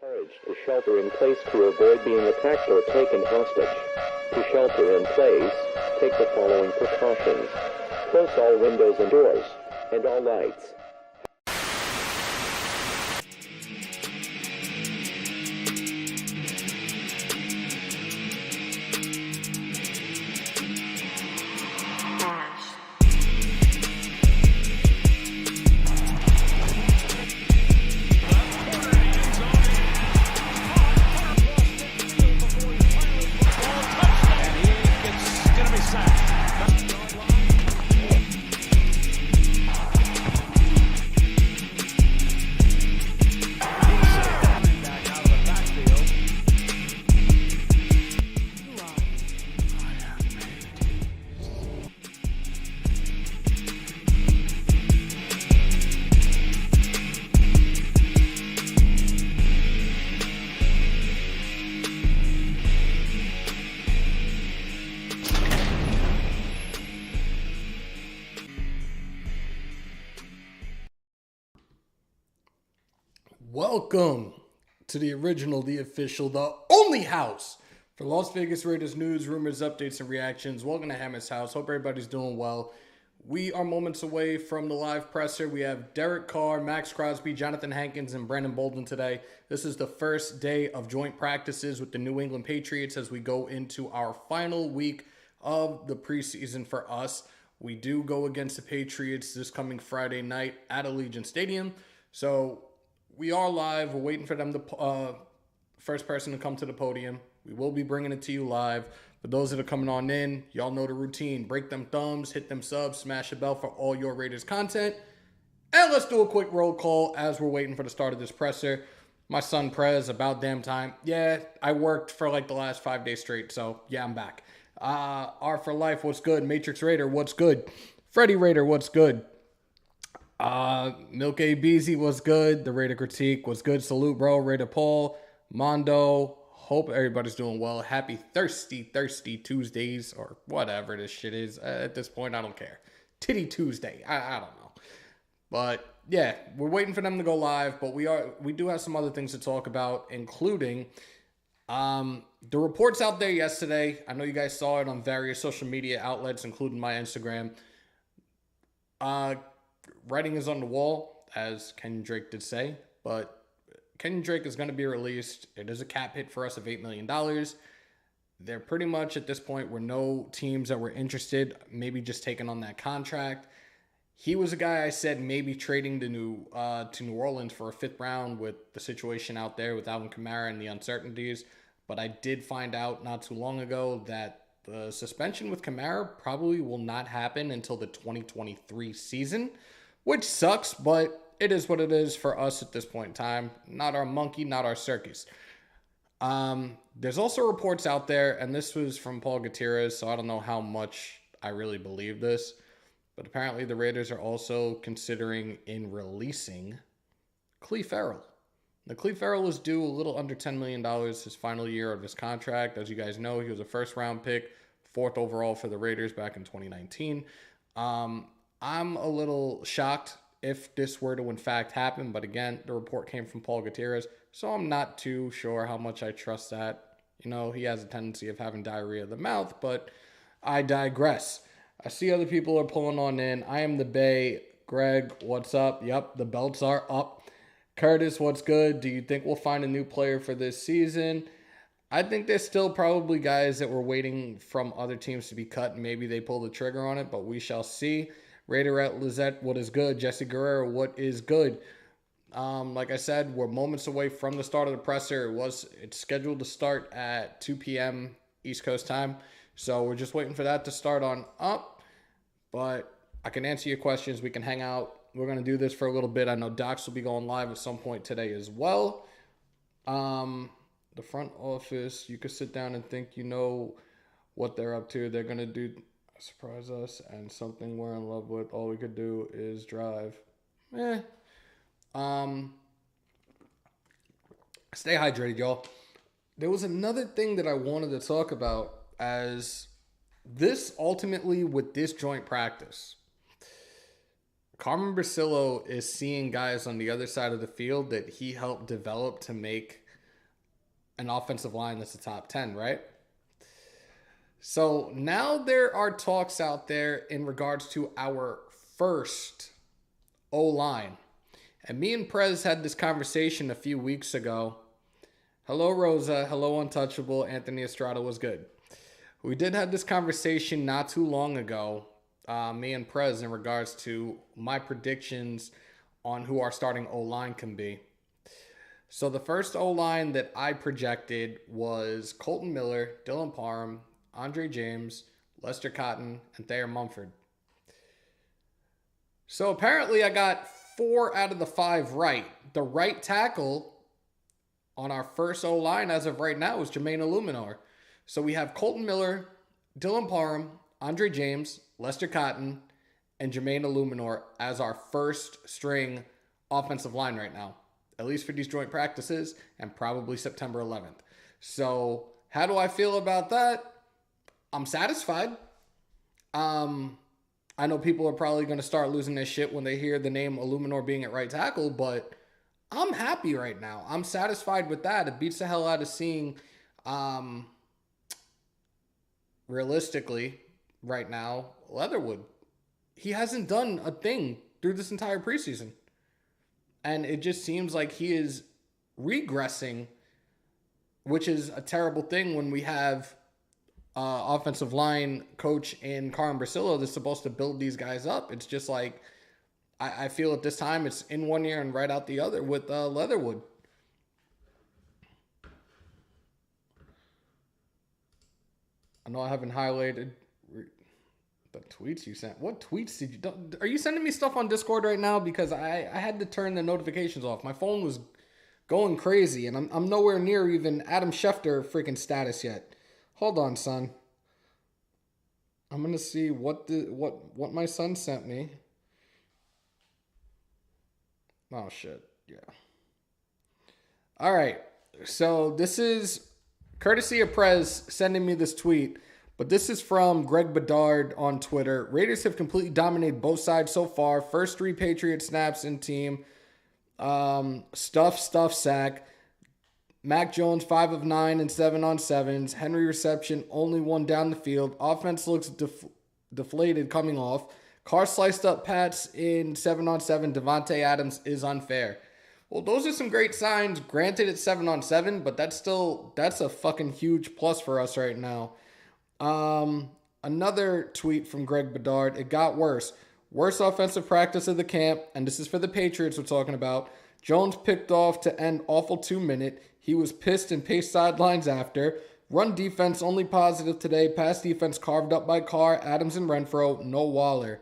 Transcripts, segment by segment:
Encouraged to shelter in place to avoid being attacked or taken hostage. To shelter in place, take the following precautions. Close all windows and doors, and all lights. Welcome to the original, the official, the only house for Las Vegas Raiders news, rumors, updates, and reactions. Welcome to Hammers.House. Hope everybody's doing well. We are moments away from the live presser. We have Derek Carr, Maxx Crosby, Jonathan Hankins, and Bolden today. This is the first day of joint practices with the New England Patriots as we go into our final week of the preseason for us. We do go against the Patriots this coming Friday night at Allegiant Stadium. So we are live. We're waiting for them to first person to come to the podium. We will be bringing it to you live. For those that are coming on in, y'all know the routine. Break them thumbs, hit them subs, smash the bell for all your Raiders content. And let's do a quick roll call as we're waiting for the start of this presser. My son Prez, about damn time. Yeah, I worked for like the last 5 days straight, so yeah, I'm back. R for Life, what's good? Matrix Raider, what's good? Freddy Raider, what's good? Milk A. Beezy was good. The Raider Critique was good. Salute, bro. Raider Paul. Mondo. Hope everybody's doing well. Happy thirsty Tuesdays or whatever this shit is. At this point, I don't care. Titty Tuesday. I don't know. But yeah, we're waiting for them to go live. But we do have some other things to talk about, including the reports out there yesterday. I know you guys saw it on various social media outlets, including my Instagram. Writing is on the wall, as Kenyon Drake did say, but Kenyon Drake is going to be released. It is a cap hit for us of $8 million. There pretty much at this point were no teams that were interested, maybe just taking on that contract. He was a guy I said maybe trading to New Orleans for a 5th round with the situation out there with Alvin Kamara and the uncertainties. But I did find out not too long ago that the suspension with Kamara probably will not happen until the 2023 season. Which sucks, but it is what it is for us at this point in time. Not our monkey, not our circus. There's also reports out there, and this was from Paul Gutierrez, so I don't know how much I really believe this. But apparently the Raiders are also considering in releasing Clelin Ferrell. Now, Clelin Ferrell is due a little under $10 million his final year of his contract. As you guys know, he was a first-round pick, 4th overall for the Raiders back in 2019. I'm a little shocked if this were to in fact happen, but again, the report came from Paul Gutierrez, so I'm not too sure how much I trust that. You know, he has a tendency of having diarrhea of the mouth, but I digress. I see other people are pulling on in. I am the Bay. Greg, what's up? Yep, the belts are up. Curtis, what's good? Do you think we'll find a new player for this season? I think there's still probably guys that were waiting from other teams to be cut, and maybe they pull the trigger on it, but we shall see. Raiderette Lizette, what is good? Jesse Guerrero, what is good? Like I said, we're moments away from the start of the presser. It's scheduled to start at 2 p.m. East Coast time. So we're just waiting for that to start on up. But I can answer your questions. We can hang out. We're going to do this for a little bit. I know Docs will be going live at some point today as well. The front office, you could sit down and think you know what they're up to. They're going to do surprise us and something we're in love with. All we could do is drive. Stay hydrated, y'all. There was another thing that I wanted to talk about as this ultimately with this joint practice. Carmen Brasillo is seeing guys on the other side of the field that he helped develop to make an offensive line that's a top 10, right? So now there are talks out there in regards to our first O-line. And me and Prez had this conversation a few weeks ago. Hello, Rosa. Hello, Untouchable. Anthony Estrada was good. We did have this conversation not too long ago, me and Prez, in regards to my predictions on who our starting O-line can be. So the first O-line that I projected was Colton Miller, Dylan Parham, Andre James, Lester Cotton, and Thayer Mumford. So apparently I got 4 out of the 5 right. The right tackle on our first O-line as of right now is Jermaine Illuminor. So we have Colton Miller, Dylan Parham, Andre James, Lester Cotton, and Jermaine Illuminor as our first string offensive line right now. At least for these joint practices and probably September 11th. So how do I feel about that? I'm satisfied. I know people are probably going to start losing their shit when they hear the name Illuminor being at right tackle, but I'm happy right now. I'm satisfied with that. It beats the hell out of seeing, realistically, right now, Leatherwood. He hasn't done a thing through this entire preseason. And it just seems like he is regressing, which is a terrible thing when we have offensive line coach in Carm Brasillo that's supposed to build these guys up. It's just like, I feel at this time it's in one ear and right out the other with Leatherwood. I know I haven't highlighted the tweets you sent. What tweets did you... Are you sending me stuff on Discord right now? Because I had to turn the notifications off. My phone was going crazy, and I'm nowhere near even Adam Schefter freaking status yet. Hold on, son. I'm gonna see what my son sent me. Oh shit, yeah. All right, so this is courtesy of Prez sending me this tweet, but this is from Greg Bedard on Twitter. Raiders have completely dominated both sides so far. First 3 Patriot snaps in team. Stuff, sack. Mac Jones, 5 of 9 and 7 on 7s. Henry reception, only 1 down the field. Offense looks deflated coming off. Carr sliced up Pats in 7 on 7. Devontae Adams is unfair. Well, those are some great signs. Granted, it's 7 on 7, but that's a fucking huge plus for us right now. Another tweet from Greg Bedard. It got worse. Worst offensive practice of the camp, and this is for the Patriots we're talking about. Jones picked off to end awful 2-minute. He was pissed and paced sidelines after. Run defense only positive today. Pass defense carved up by Carr, Adams, and Renfro. No Waller.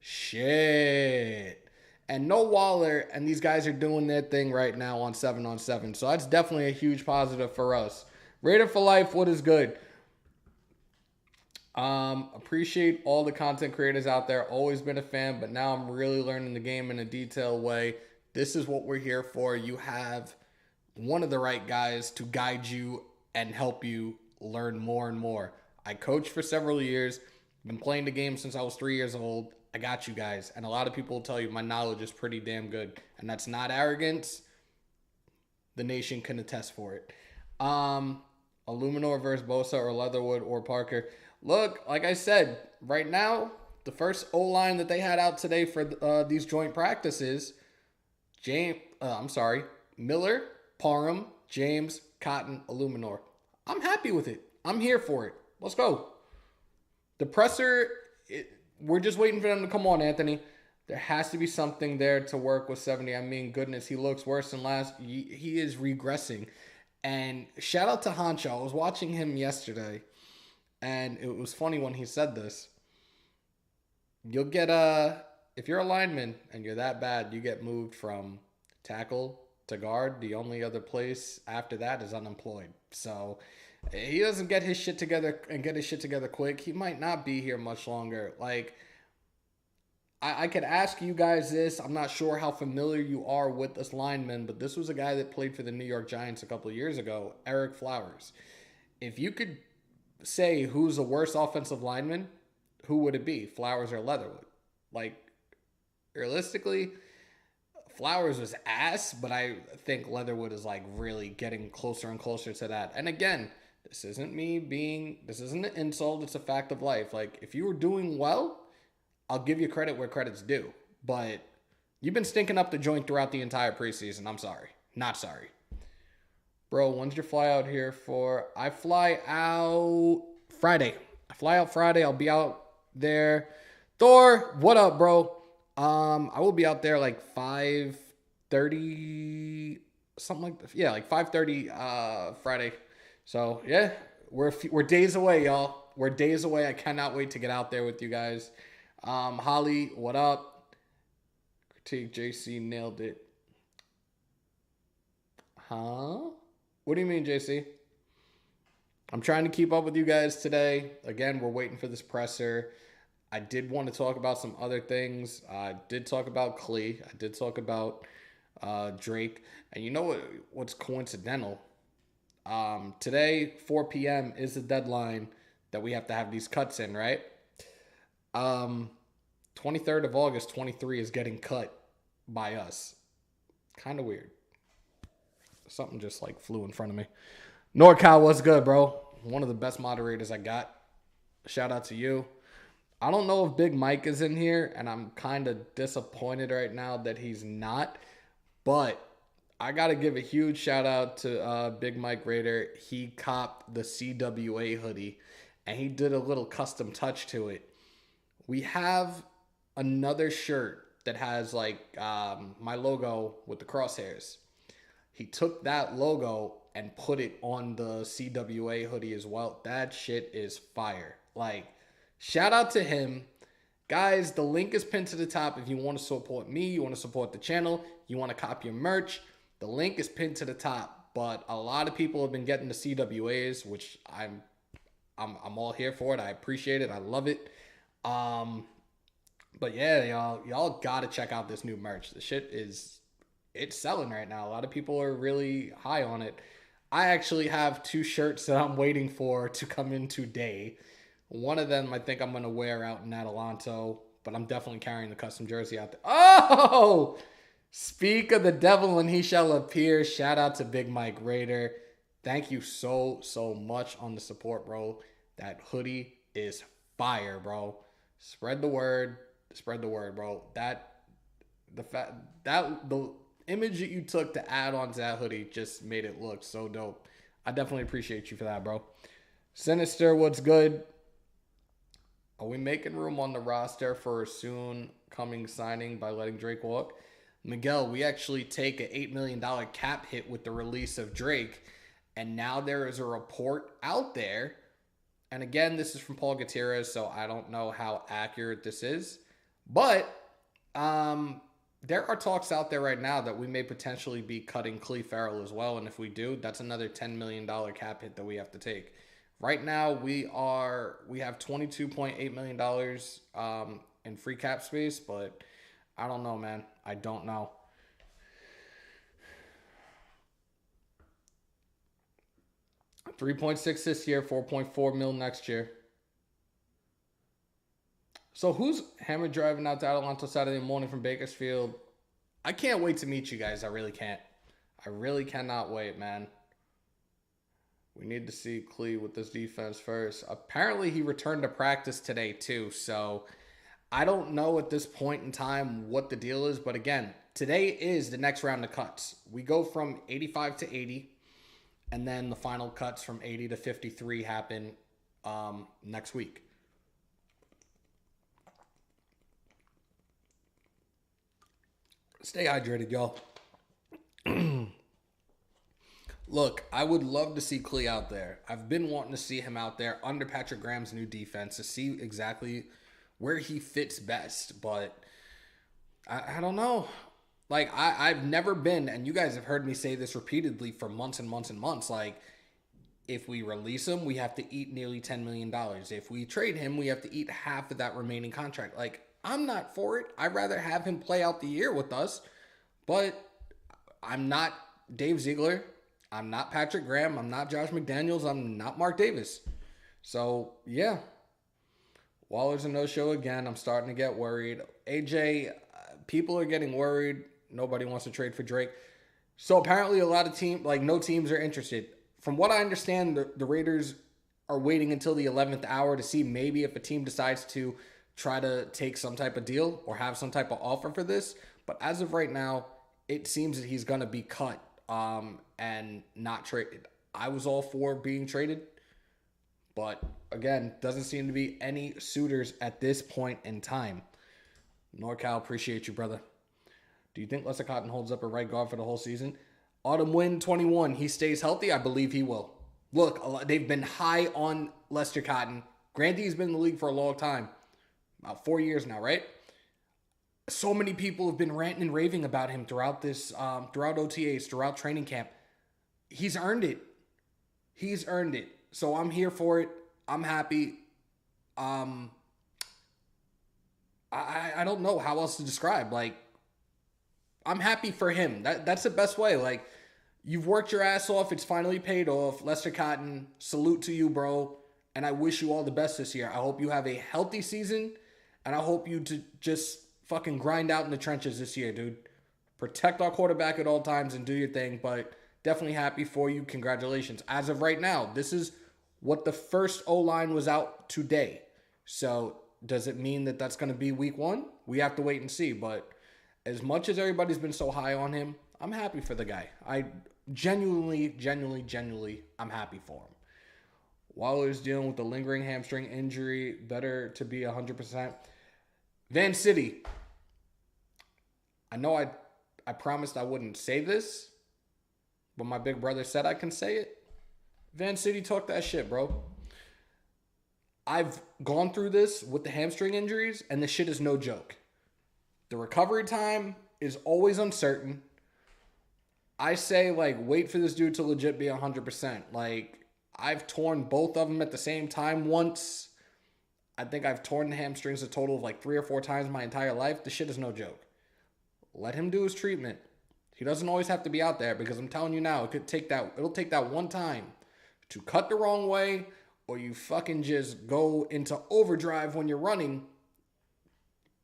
Shit. And no Waller, and these guys are doing their thing right now on 7 on 7. So that's definitely a huge positive for us. Raider for life, what is good? Appreciate all the content creators out there. Always been a fan, but now I'm really learning the game in a detailed way. This is what we're here for. You have one of the right guys to guide you and help you learn more and more. I coached for several years. Been playing the game since I was 3 years old. I got you guys. And a lot of people will tell you my knowledge is pretty damn good. And that's not arrogance. The nation can attest for it. Illuminor versus Bosa or Leatherwood or Parker. Look, like I said, right now, the first O-line that they had out today for these joint practices, Miller, Parham, James, Cotton, Illuminor. I'm happy with it. I'm here for it. Let's go. The presser, we're just waiting for them to come on, Anthony. There has to be something there to work with 70. I mean, goodness, he looks worse than last. He is regressing. And shout out to Honcho. I was watching him yesterday, and it was funny when he said this. You'll get if you're a lineman and you're that bad, you get moved from tackle to guard. The only other place after that is unemployed. So he doesn't get his shit together and get his shit together quick. He might not be here much longer. Like, I could ask you guys this. I'm not sure how familiar you are with this lineman, but this was a guy that played for the New York Giants a couple of years ago, Eric Flowers. If you could say who's the worst offensive lineman, who would it be, Flowers or Leatherwood? Like, realistically, Flowers was ass, but I think Leatherwood is like really getting closer and closer to that. And again, this isn't an insult. It's a fact of life. Like, if you were doing well, I'll give you credit where credit's due. But you've been stinking up the joint throughout the entire preseason. I'm sorry. Not sorry. Bro, when's your fly out here for? I fly out Friday. I'll be out there. Thor, what up, bro? I will be out there like 5:30, something like that. Yeah, like 5:30 Friday. So, yeah, we're days away, y'all. We're days away. I cannot wait to get out there with you guys. Holly, what up? Critique JC nailed it. Huh? What do you mean, JC? I'm trying to keep up with you guys today. Again, we're waiting for this presser. I did want to talk about some other things. I did talk about Klee. I did talk about Drake. And you know what's coincidental? Today, 4 p.m. is the deadline that we have to have these cuts in, right? 23rd of August, 23 is getting cut by us. Kind of weird. Something just like flew in front of me. NorCal, what's good, bro? One of the best moderators I got. Shout out to you. I don't know if Big Mike is in here, and I'm kind of disappointed right now that he's not. But I got to give a huge shout out to Big Mike Raider. He copped the CWA hoodie, and he did a little custom touch to it. We have another shirt that has like my logo with the crosshairs. He took that logo and put it on the CWA hoodie as well. That shit is fire. Like, shout out to him. Guys, the link is pinned to the top if you want to support me, you want to support the channel, you want to copy your merch. The link is pinned to the top. But a lot of people have been getting the CWAs, which I'm all here for it. I appreciate it. I love it. But yeah, y'all got to check out this new merch. The shit it's selling right now. A lot of people are really high on it. I actually have 2 shirts that I'm waiting for to come in today. One of them I think I'm going to wear out in Adelanto, but I'm definitely carrying the custom jersey out there. Oh! Speak of the devil and he shall appear. Shout out to Big Mike Raider. Thank you so much on the support, bro. That hoodie is fire, bro. Spread the word, bro. The image that you took to add on to that hoodie just made it look so dope. I definitely appreciate you for that, bro. Sinister, what's good? Are we making room on the roster for a soon coming signing by letting Drake walk? Miguel, we actually take an $8 million cap hit with the release of Drake, and now there is a report out there, and again, this is from Paul Gutierrez, so I don't know how accurate this is, but there are talks out there right now that we may potentially be cutting Clee Farrell as well, and if we do, that's another $10 million cap hit that we have to take. Right now, we have $22.8 million in free cap space, but I don't know, man. I don't know. $3.6 this year, $4.4 mil next year. So who's Hammer driving out to Adelanto Saturday morning from Bakersfield? I can't wait to meet you guys. I really can't. I really cannot wait, man. We need to see Clee with this defense first. Apparently, he returned to practice today, too. So, I don't know at this point in time what the deal is. But again, today is the next round of cuts. We go from 85 to 80. And then the final cuts from 80 to 53 happen next week. Stay hydrated, y'all. Look, I would love to see Clee out there. I've been wanting to see him out there under Patrick Graham's new defense to see exactly where he fits best. But I don't know. Like, I've never been, and you guys have heard me say this repeatedly for months and months and months, like, if we release him, we have to eat nearly $10 million. If we trade him, we have to eat half of that remaining contract. Like, I'm not for it. I'd rather have him play out the year with us. But I'm not Dave Ziegler. I'm not Patrick Graham. I'm not Josh McDaniels. I'm not Mark Davis. So, yeah. Waller's a no-show again. I'm starting to get worried. AJ, people are getting worried Nobody wants to trade for Drake. So apparently a lot of no teams are interested. From what I understand, the Raiders are waiting until the 11th hour to see maybe if a team decides to try to take some type of deal or have some type of offer for this. But as of right now, it seems that he's going to be cut and not traded. I was all for being traded. But again, doesn't seem to be any suitors at this point in time. NorCal, appreciate you, brother. Do you think Lester Cotton holds up a right guard for the whole season? Autumn win 21. He stays healthy. I believe he will. Look, they've been high on Lester Cotton. Granted, he's been in the league for a long time. About 4 years now, right? So many people have been ranting and raving about him throughout throughout OTAs, throughout training camp. He's earned it. He's earned it. So I'm here for it. I'm happy. I don't know how else to describe. Like, I'm happy for him. That's the best way. Like, you've worked your ass off. It's finally paid off. Lester Cotton, salute to you, bro. And I wish you all the best this year. I hope you have a healthy season. And I hope you to just fucking grind out in the trenches this year, dude. Protect our quarterback at all times and do your thing. But definitely happy for you. Congratulations. As of right now, this is what the first O-line was out today. So does it mean that that's going to be week 1? We have to wait and see. But as much as everybody's been so high on him, I'm happy for the guy. I genuinely, I'm happy for him. While he's dealing with the lingering hamstring injury, better to be 100%. Van City. I know I promised I wouldn't say this, but my big brother said I can say it. Van City, talk that shit, bro. I've gone through this with the hamstring injuries, and this shit is no joke. The recovery time is always uncertain. I say, wait for this dude to legit be 100%. I've torn both of them at the same time once. I think I've torn the hamstrings a total of 3 or 4 times my entire life. This shit is no joke. Let him do his treatment. He doesn't always have to be out there because I'm telling you now, it'll take that one time to cut the wrong way or you fucking just go into overdrive when you're running.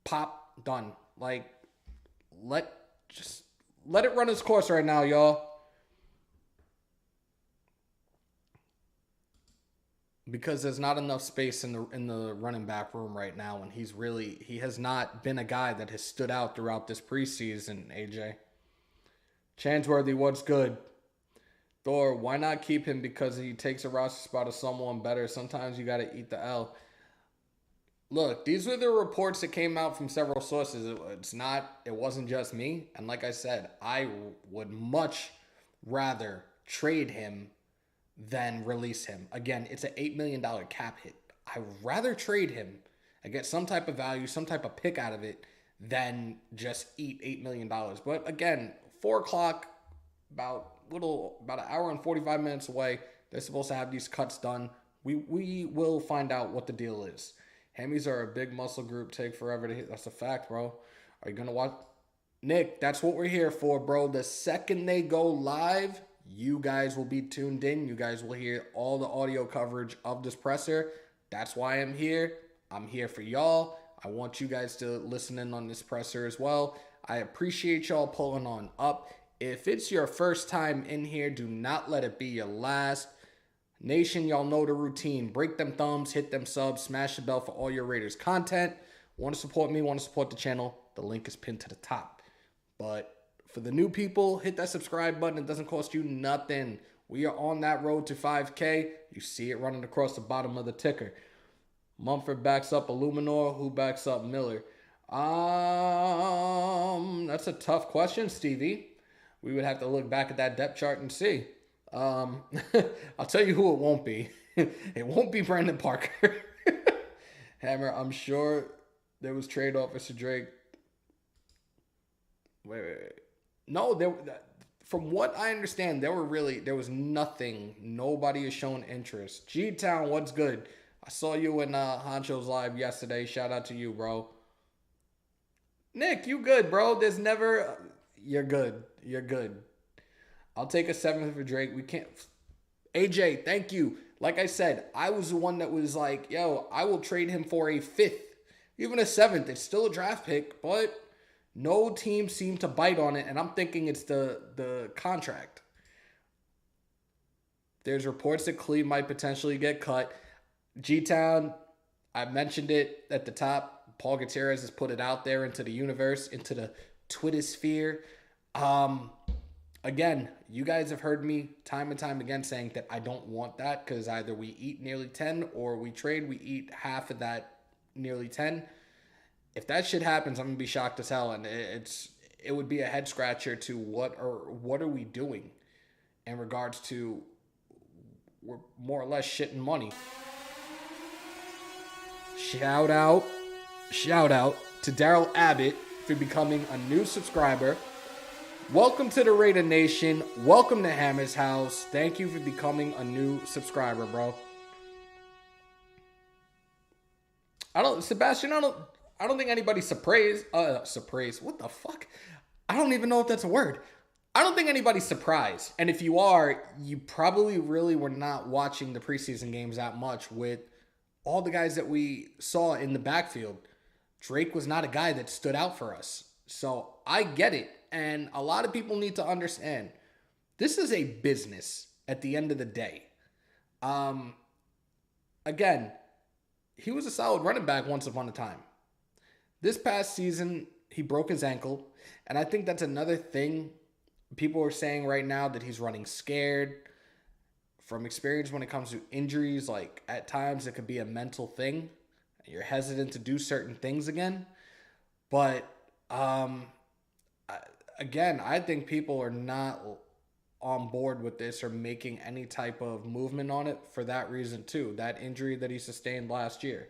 Pop, done. Let it run its course right now, y'all. Because there's not enough space in the running back room right now, and he has not been a guy that has stood out throughout this preseason, AJ. Chansworthy, what's good? Thor, why not keep him? Because he takes a roster spot of someone better. Sometimes you got to eat the L. Look, these were the reports that came out from several sources. It wasn't just me. And like I said, I would much rather trade him than release him. Again, it's an $8 million cap hit. I would rather trade him and get some type of value, some type of pick out of it than just eat $8 million. But again, 4 o'clock, about an hour and 45 minutes away. They're supposed to have these cuts done. We will find out what the deal is. Hammies are a big muscle group. Take forever to hit. That's a fact, bro. Are you going to watch? Nick, that's what we're here for, bro. The second they go live, you guys will be tuned in. You guys will hear all the audio coverage of this presser. That's why I'm here. I'm here for y'all. I want you guys to listen in on this presser as well. I appreciate y'all pulling on up. If it's your first time in here, do not let it be your last. Nation, y'all know the routine. Break them thumbs, hit them subs, smash the bell for all your Raiders content. Want to support me, want to support the channel, the link is pinned to the top. But for the new people, hit that subscribe button. It doesn't cost you nothing. We are on that road to 5K. You see it running across the bottom of the ticker. Mumford backs up Illuminor. Who backs up Miller? That's a tough question, Stevie. We would have to look back at that depth chart and see. I'll tell you who it won't be. It won't be Brandon Parker. Hammer, I'm sure there was trade offers to Drake. Wait. No, from what I understand, there was nothing. Nobody has shown interest. G-Town, what's good? I saw you in Honcho's live yesterday. Shout out to you, bro. Nick, you good, bro. There's never... You're good. I'll take a 7th for Drake. We can't... AJ, thank you. Like I said, I was the one that was like, yo, I will trade him for a 5th. Even a 7th. It's still a draft pick, but No team seemed to bite on it, and I'm thinking it's the contract. There's reports that Clee might potentially get cut. G-Town, I mentioned it at the top. Paul Gutierrez has put it out there into the universe, into the Twitter sphere. Again, you guys have heard me time and time again saying that I don't want that because either we eat nearly 10 or we eat half of that nearly 10. If that shit happens, I'm going to be shocked as hell, and it would be a head scratcher to what are we doing in regards to we're more or less shitting money. Shout out to Daryl Abbott for becoming a new subscriber. Welcome to the Raider Nation. Welcome to Hammers.House. Thank you for becoming a new subscriber, bro. I don't think anybody's surprised. What the fuck? I don't even know if that's a word. I don't think anybody's surprised. And if you are, you probably really were not watching the preseason games that much with all the guys that we saw in the backfield. Drake was not a guy that stood out for us. So I get it. And a lot of people need to understand this is a business at the end of the day. Again, he was a solid running back once upon a time. This past season, he broke his ankle. And I think that's another thing people are saying right now, that he's running scared. From experience when it comes to injuries, like at times it could be a mental thing. You're hesitant to do certain things again. But again, I think people are not on board with this or making any type of movement on it for that reason too. That injury that he sustained last year.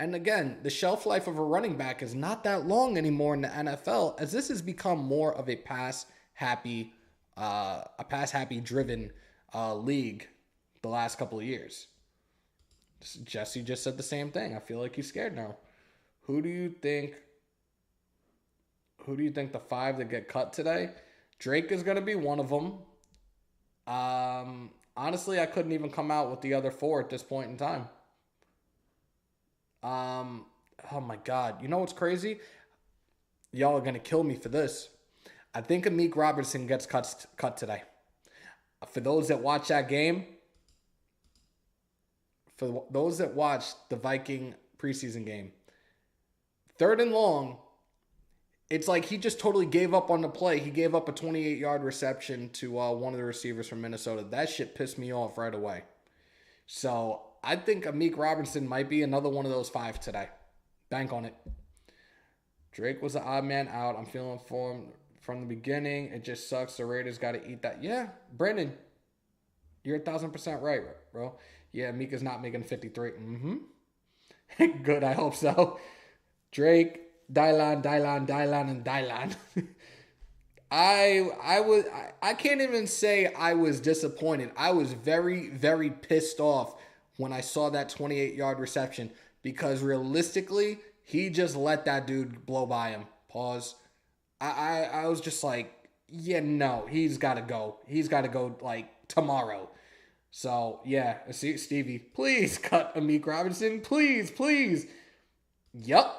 And again, the shelf life of a running back is not that long anymore in the NFL, as this has become more of a pass-happy driven league the last couple of years. Jesse just said the same thing. I feel like he's scared now. Who do you think the 5 that get cut today? Drake is going to be one of them. Honestly, I couldn't even come out with the other 4 at this point in time. Oh my God. You know what's crazy? Y'all are going to kill me for this. I think Amik Robertson gets cut today. For those that watch that game, for those that watched the Viking preseason game, 3rd and long, it's like he just totally gave up on the play. He gave up a 28-yard reception to one of the receivers from Minnesota. That shit pissed me off right away. So I think Amik Robertson might be another one of those 5 today. Bank on it. Drake was the odd man out. I'm feeling for him from the beginning. It just sucks. The Raiders got to eat that. Yeah, Brandon, you're 1,000% right, bro. Yeah, Mika's not making 53. Good, I hope so. Drake, Dylan, and Dylan. I can't even say I was disappointed. I was very, very pissed off when I saw that 28-yard reception, because realistically, he just let that dude blow by him. Pause. I was just like, yeah, no, he's got to go. He's got to go, like, tomorrow. So, yeah, see, Stevie, please cut Amik Robinson. Please. Yup.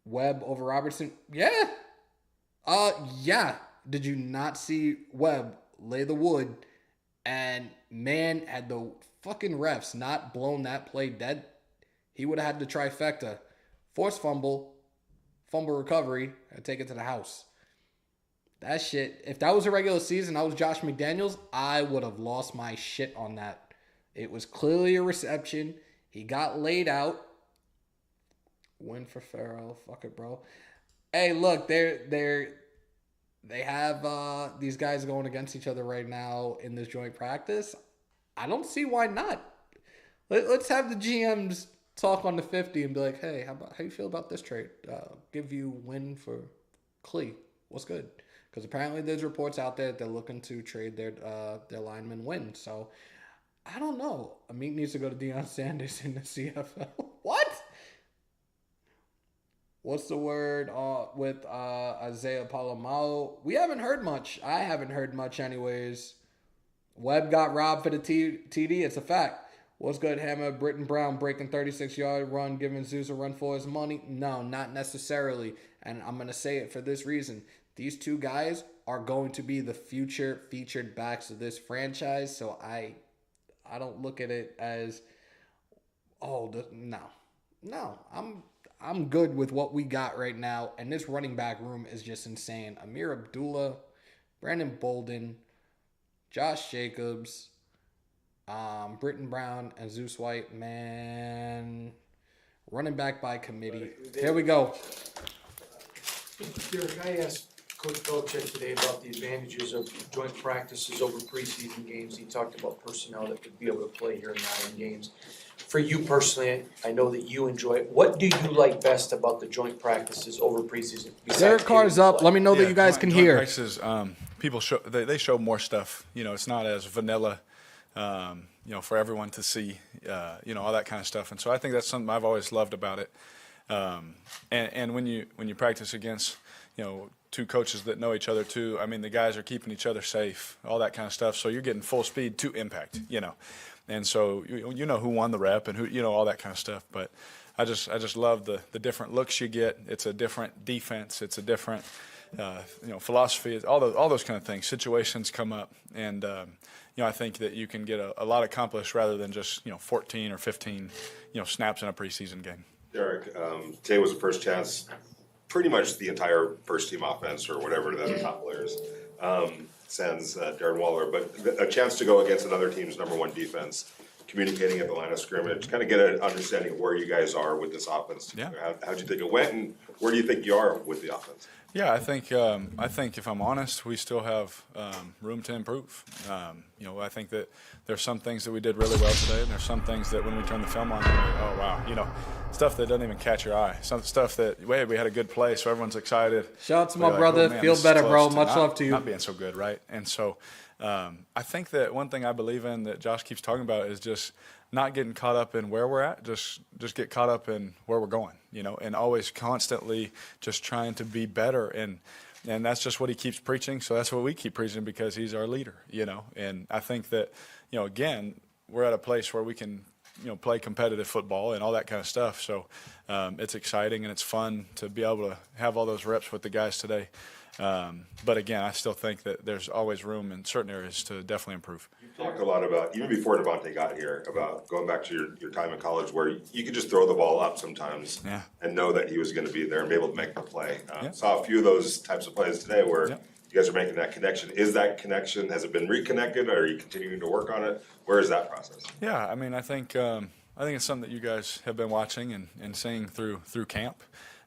Webb over Robertson. Yeah. Yeah. Did you not see Webb lay the wood? And, man, had the fucking refs not blown that play dead, he would have had the trifecta. Forced fumble recovery, and take it to the house. That shit, if that was a regular season, I was Josh McDaniels, I would have lost my shit on that. It was clearly a reception. He got laid out. Win for Farrell. Fuck it, bro. Hey, look, they have these guys going against each other right now in this joint practice. I don't see why not. Let's have the GMs talk on the 50 and be like, hey, how you feel about this trade? Give you win for Clee. What's good? Because apparently there's reports out there that they're looking to trade their lineman Win. So I don't know. Amit needs to go to Deion Sanders in the CFL. What? What's the word with Isaiah Palomalo? We haven't heard much. I haven't heard much anyways. Webb got robbed for the TD. It's a fact. What's good, Hammer? Britton Brown breaking 36-yard run, giving Zeus a run for his money? No, not necessarily. And I'm going to say it for this reason. These two guys are going to be the future featured backs of this franchise. So I don't look at it as, no. I'm good with what we got right now. And this running back room is just insane. Amir Abdullah, Brandon Bolden, Josh Jacobs, Britton Brown, and Zeus White, man. Running back by committee. Here we go. Derek, I asked Coach Belichick today about the advantages of joint practices over preseason games. He talked about personnel that could be able to play here and now in games. For you personally, I know that you enjoy it. What do you like best about the joint practices over preseason? Derek Carr's up. Let me know that you guys can hear. Practices, people they show more stuff. It's not as vanilla. For everyone to see, all that kind of stuff. And so I think that's something I've always loved about it. And when you practice against, two coaches that know each other too, I mean, the guys are keeping each other safe, all that kind of stuff. So you're getting full speed to impact, And so you know who won the rep and who, all that kind of stuff. But I just love the different looks you get. It's a different defense. It's a different, philosophy. All those kind of things. Situations come up, and I think that you can get a lot accomplished rather than just 14 or 15 snaps in a preseason game. Derek, today was the first chance, pretty much the entire first team offense or whatever the top players, sans Darren Waller, but a chance to go against another team's number one defense, communicating at the line of scrimmage, kind of get an understanding of where you guys are with this offense. Yeah. How'd you think it went, and where do you think you are with the offense? Yeah, I think if I'm honest, we still have room to improve. I think that there's some things that we did really well today, and there's some things that when we turn the film on, we're like, oh wow, stuff that doesn't even catch your eye. Some stuff that we had a good play, so everyone's excited. Shout out to my brother. Man, feel better, bro. Much not, love to you. Not being so good, right? And so I think that one thing I believe in that Josh keeps talking about is just not getting caught up in where we're at, just get caught up in where we're going, and always constantly just trying to be better. And that's just what he keeps preaching. So that's what we keep preaching because he's our leader, And I think that, again, we're at a place where we can, play competitive football and all that kind of stuff. So it's exciting and it's fun to be able to have all those reps with the guys today. But again, I still think that there's always room in certain areas to definitely improve. You talked a lot about, even before Devontae got here, about going back to your time in college where you could just throw the ball up sometimes and know that he was going to be there and be able to make the play. Saw a few of those types of plays today where you guys are making that connection. Is that connection, has it been reconnected, or are you continuing to work on it? Where is that process? Yeah, I mean, I think it's something that you guys have been watching and seeing through camp.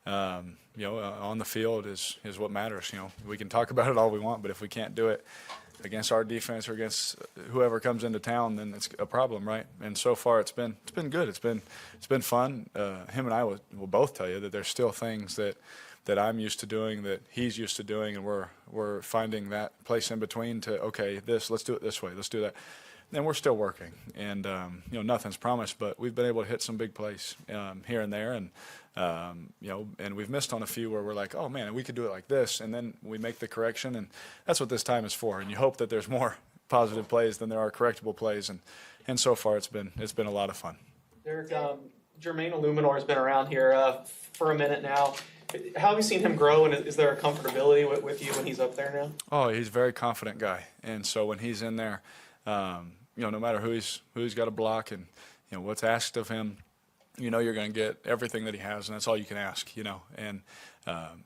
On the field is what matters. We can talk about it all we want, but if we can't do it against our defense or against whoever comes into town, then it's a problem, right? And so far, it's been good. It's been fun. Him and I will both tell you that there's still things that I'm used to doing, that he's used to doing, and we're finding that place in between to let's do it this way, let's do that. And we're still working, and nothing's promised, but we've been able to hit some big plays here and there, and and we've missed on a few where we're like, oh man, we could do it like this, and then we make the correction, and that's what this time is for. And you hope that there's more positive plays than there are correctable plays, and so far it's been a lot of fun. Derek, Jermaine Illuminor has been around here for a minute now. How have you seen him grow, and is there a comfortability with you when he's up there now? Oh, he's a very confident guy, and so when he's in there, no matter who he's got to block and what's asked of him, you're going to get everything that he has, and that's all you can ask, And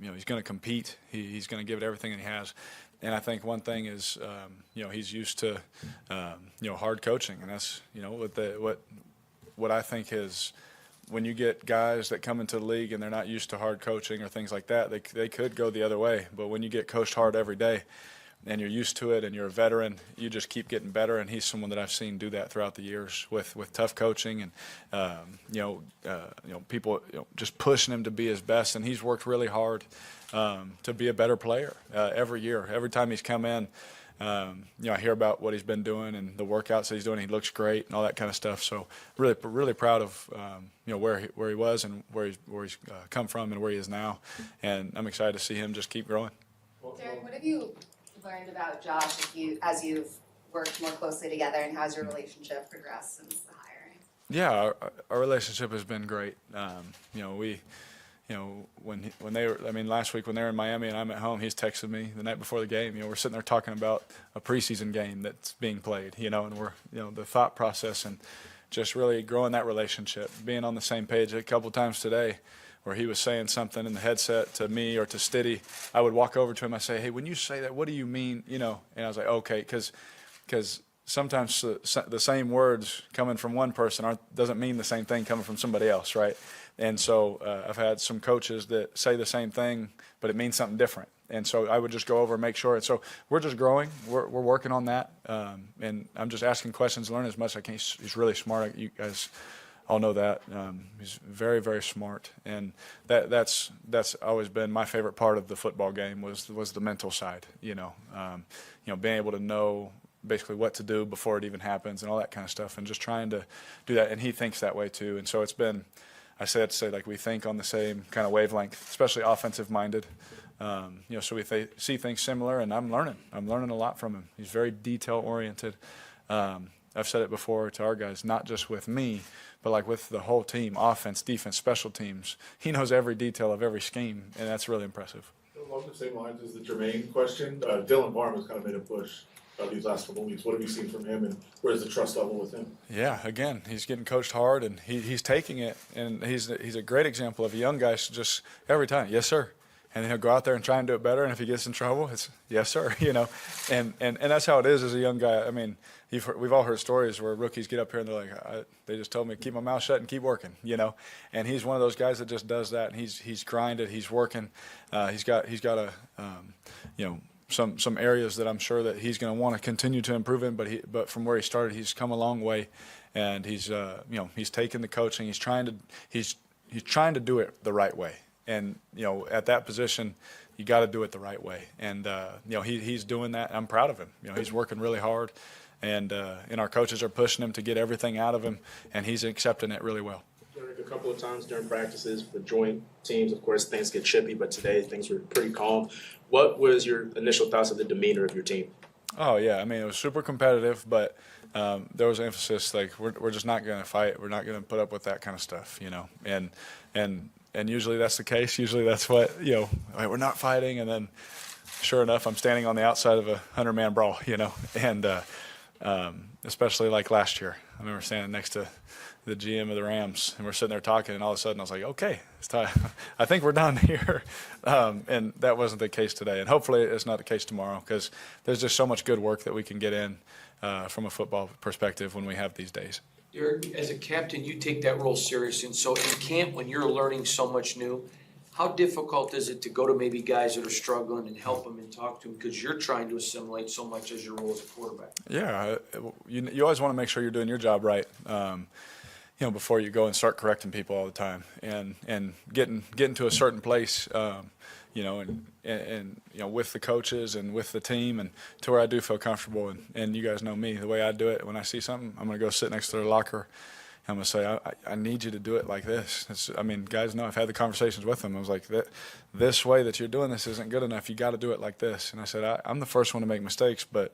he's going to compete. He's going to give it everything that he has. And I think one thing is, he's used to, hard coaching, and that's what I think is. When you get guys that come into the league and they're not used to hard coaching or things like that, they could go the other way. But when you get coached hard every day and you're used to it and you're a veteran, you just keep getting better. And he's someone that I've seen do that throughout the years with tough coaching and, people just pushing him to be his best. And he's worked really hard to be a better player every year. Every time he's come in, I hear about what he's been doing and the workouts that he's doing. He looks great and all that kind of stuff. So really proud of where he was and where he's come from and where he is now. And I'm excited to see him just keep growing. Derek, what have you learned about Josh as you've worked more closely together, and how's your relationship progressed since the hiring? Yeah, our relationship has been great. When they were, last week when they were in Miami and I'm at home, he's texted me the night before the game. We're sitting there talking about a preseason game that's being played, and we're, the thought process and just really growing that relationship, being on the same page. A couple times today where he was saying something in the headset to me or to Stiddy, I would walk over to him, I say, hey, when you say that, what do you mean? And I was like, okay, because sometimes the same words coming from one person doesn't mean the same thing coming from somebody else, right? And so I've had some coaches that say the same thing, but it means something different. And so I would just go over and make sure. And so we're just growing. We're working on that. And I'm just asking questions, learning as much as I can. He's really smart. You guys all know that. He's very, very smart. And that's always been my favorite part of the football game was the mental side, being able to know basically what to do before it even happens and all that kind of stuff, and just trying to do that. And he thinks that way too. And so it's been, I say that to say, like, we think on the same kind of wavelength, especially offensive minded. So we see things similar, and I'm learning a lot from him. He's very detail oriented. I've said it before to our guys, not just with me, but like with the whole team, offense, defense, special teams. He knows every detail of every scheme, and that's really impressive. Along the same lines as the Jermaine question, Dylan Barnes kind of made a push these last couple of weeks. What have you seen from him, and where's the trust level with him? Yeah, again, he's getting coached hard, and he's taking it, and he's a great example of a young guy just every time, yes, sir. And then he'll go out there and try and do it better, and if he gets in trouble, it's yes, sir, And that's how it is as a young guy. I mean, we've all heard stories where rookies get up here and they're like, they just told me to keep my mouth shut and keep working, And he's one of those guys that just does that, and he's grinded, he's working. He's got a, some areas that I'm sure that he's going to want to continue to improve in, but from where he started, he's come a long way, and he's taken the coaching. He's trying to do it the right way. And, at that position, you got to do it the right way. And, he's doing that. I'm proud of him. He's working really hard, and our coaches are pushing him to get everything out of him, and he's accepting it really well. Derek, a couple of times during practices for joint teams, of course, things get chippy, but today things were pretty calm. What was your initial thoughts of the demeanor of your team? Oh, yeah. It was super competitive, but there was emphasis, like, we're just not going to fight. We're not going to put up with that kind of stuff, And usually that's the case. Usually that's what, we're not fighting. And then sure enough, I'm standing on the outside of a 100-man brawl, and especially like last year. I remember standing next to the GM of the Rams, and we're sitting there talking, and all of a sudden I was like, okay, it's time. I think we're done here. And that wasn't the case today. And hopefully it's not the case tomorrow, because there's just so much good work that we can get in from a football perspective when we have these days. Derek, as a captain, you take that role serious, and so in camp, when you're learning so much new, how difficult is it to go to maybe guys that are struggling and help them and talk to them, because you're trying to assimilate so much as your role as a quarterback? Yeah, you always want to make sure you're doing your job right, before you go and start correcting people all the time, and getting to a certain place, and with the coaches and with the team, and to where I do feel comfortable. And you guys know me, the way I do it. When I see something, I'm going to go sit next to their locker. I'm going to say, I need you to do it like this. Guys know I've had the conversations with them. I was like, this way that you're doing this isn't good enough. You got to do it like this. And I said, I'm the first one to make mistakes, but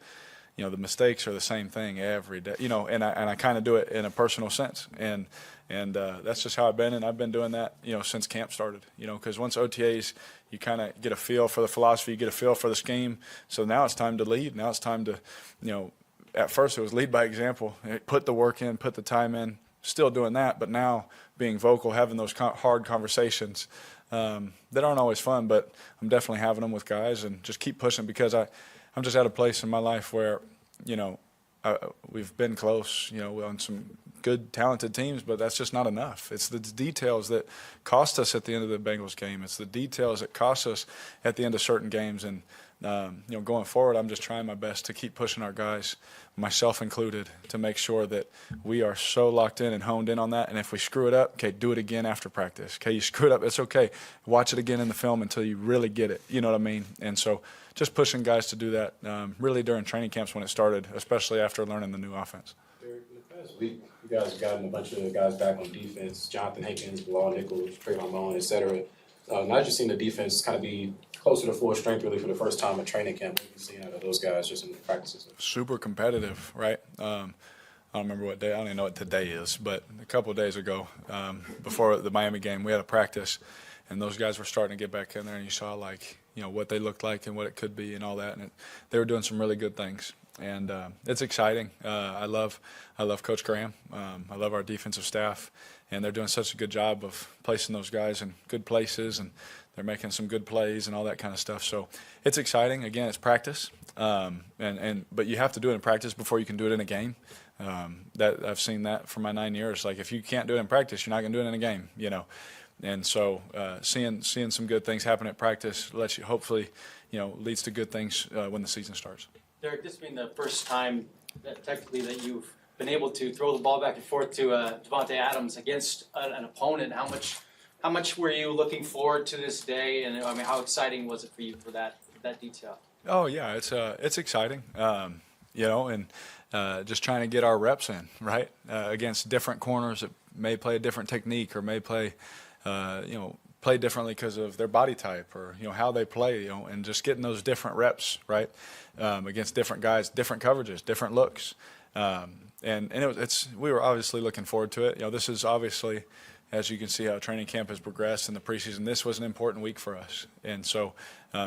the mistakes are the same thing every day. And I kind of do it in a personal sense. And that's just how I've been, and I've been doing that, since camp started. Because once OTAs, you kind of get a feel for the philosophy, you get a feel for the scheme. So now it's time to lead. Now it's time to, at first it was lead by example, put the work in, put the time in. Still doing that, but now being vocal, having those hard conversations that aren't always fun, but I'm definitely having them with guys, and just keep pushing, because I'm just at a place in my life where, we've been close, on some good, talented teams, but that's just not enough. It's the details that cost us at the end of the Bengals game. It's the details that cost us at the end of certain games, and going forward, I'm just trying my best to keep pushing our guys, myself included, to make sure that we are so locked in and honed in on that. And if we screw it up, okay, do it again after practice. Okay, you screw it up, it's okay. Watch it again in the film until you really get it. You know what I mean? And so just pushing guys to do that really during training camps when it started, especially after learning the new offense. Derek, in the past week, you guys have gotten a bunch of guys back on defense, Jonathan Hankins, Bilal Nichols, Trayvon Mullen, et cetera. Now just seeing the defense kind of be closer to full strength really for the first time at training camp. What have you seen out of those guys just in the practices? Super competitive, right? don't remember what day. I don't even know what today is, but a couple of days ago, before the Miami game, we had a practice, and those guys were starting to get back in there, and you saw what they looked like and what it could be and all that, and they were doing some really good things, and it's exciting. I love Coach Graham. I love our defensive staff, and they're doing such a good job of placing those guys in good places, and they're making some good plays and all that kind of stuff. So it's exciting. Again, it's practice, but you have to do it in practice before you can do it in a game. That I've seen that for my 9 years. Like, if you can't do it in practice, you're not going to do it in a game, And so seeing some good things happen at practice lets you, hopefully, leads to good things when the season starts. Derek, this being the first time technically that you've been able to throw the ball back and forth to Devontae Adams against an opponent, how much were you looking forward to this day, and I mean, how exciting was it for you for that detail? Oh yeah, it's exciting, and just trying to get our reps in, right, against different corners that may play a different technique or may play differently because of their body type or how they play, and just getting those different reps, right, against different guys, different coverages, different looks, and we were obviously looking forward to it. This is obviously, as you can see how training camp has progressed in the preseason, this was an important week for us, and so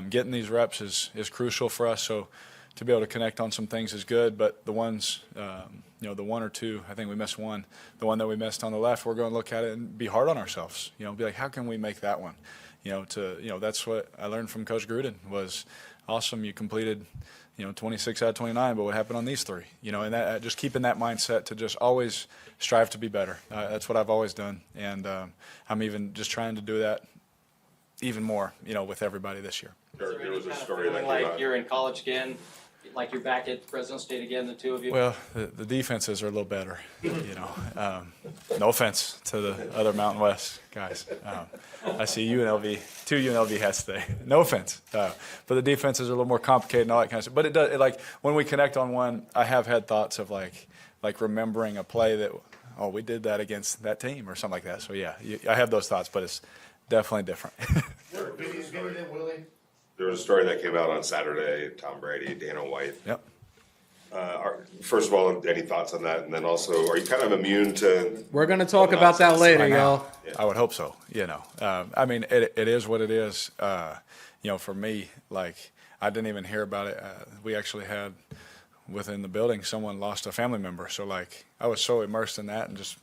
getting these reps is crucial for us. So to be able to connect on some things is good, but the ones, the one or two, I think we missed one. The one that we missed on the left, we're going to look at it and be hard on ourselves. Be like, how can we make that one? That's what I learned from Coach Gruden was, awesome, you completed, 26 out of 29, but what happened on these three? And that just keeping that mindset to just always strive to be better. That's what I've always done, and I'm even just trying to do that even more, with everybody this year. There was a story that like you're in college again, like you're back at Fresno State again, the two of you? Well, the defenses are a little better, No offense to the other Mountain West guys. I see UNLV, two UNLV hats today. No offense. But the defenses are a little more complicated and all that kind of stuff. But it does, like, when we connect on one, I have had thoughts of like remembering a play that, we did that against that team or something like that. So, yeah, I have those thoughts, but it's definitely different. There was a story that came out on Saturday, Tom Brady, Dana White. Yep. First of all, any thoughts on that? And then also, are you kind of immune to... We're going to talk about that later, y'all. Yeah. I would hope so, I mean, it is what it is. For me, like, I didn't even hear about it. We actually had, within the building, someone lost a family member. So, like, I was so immersed in that and just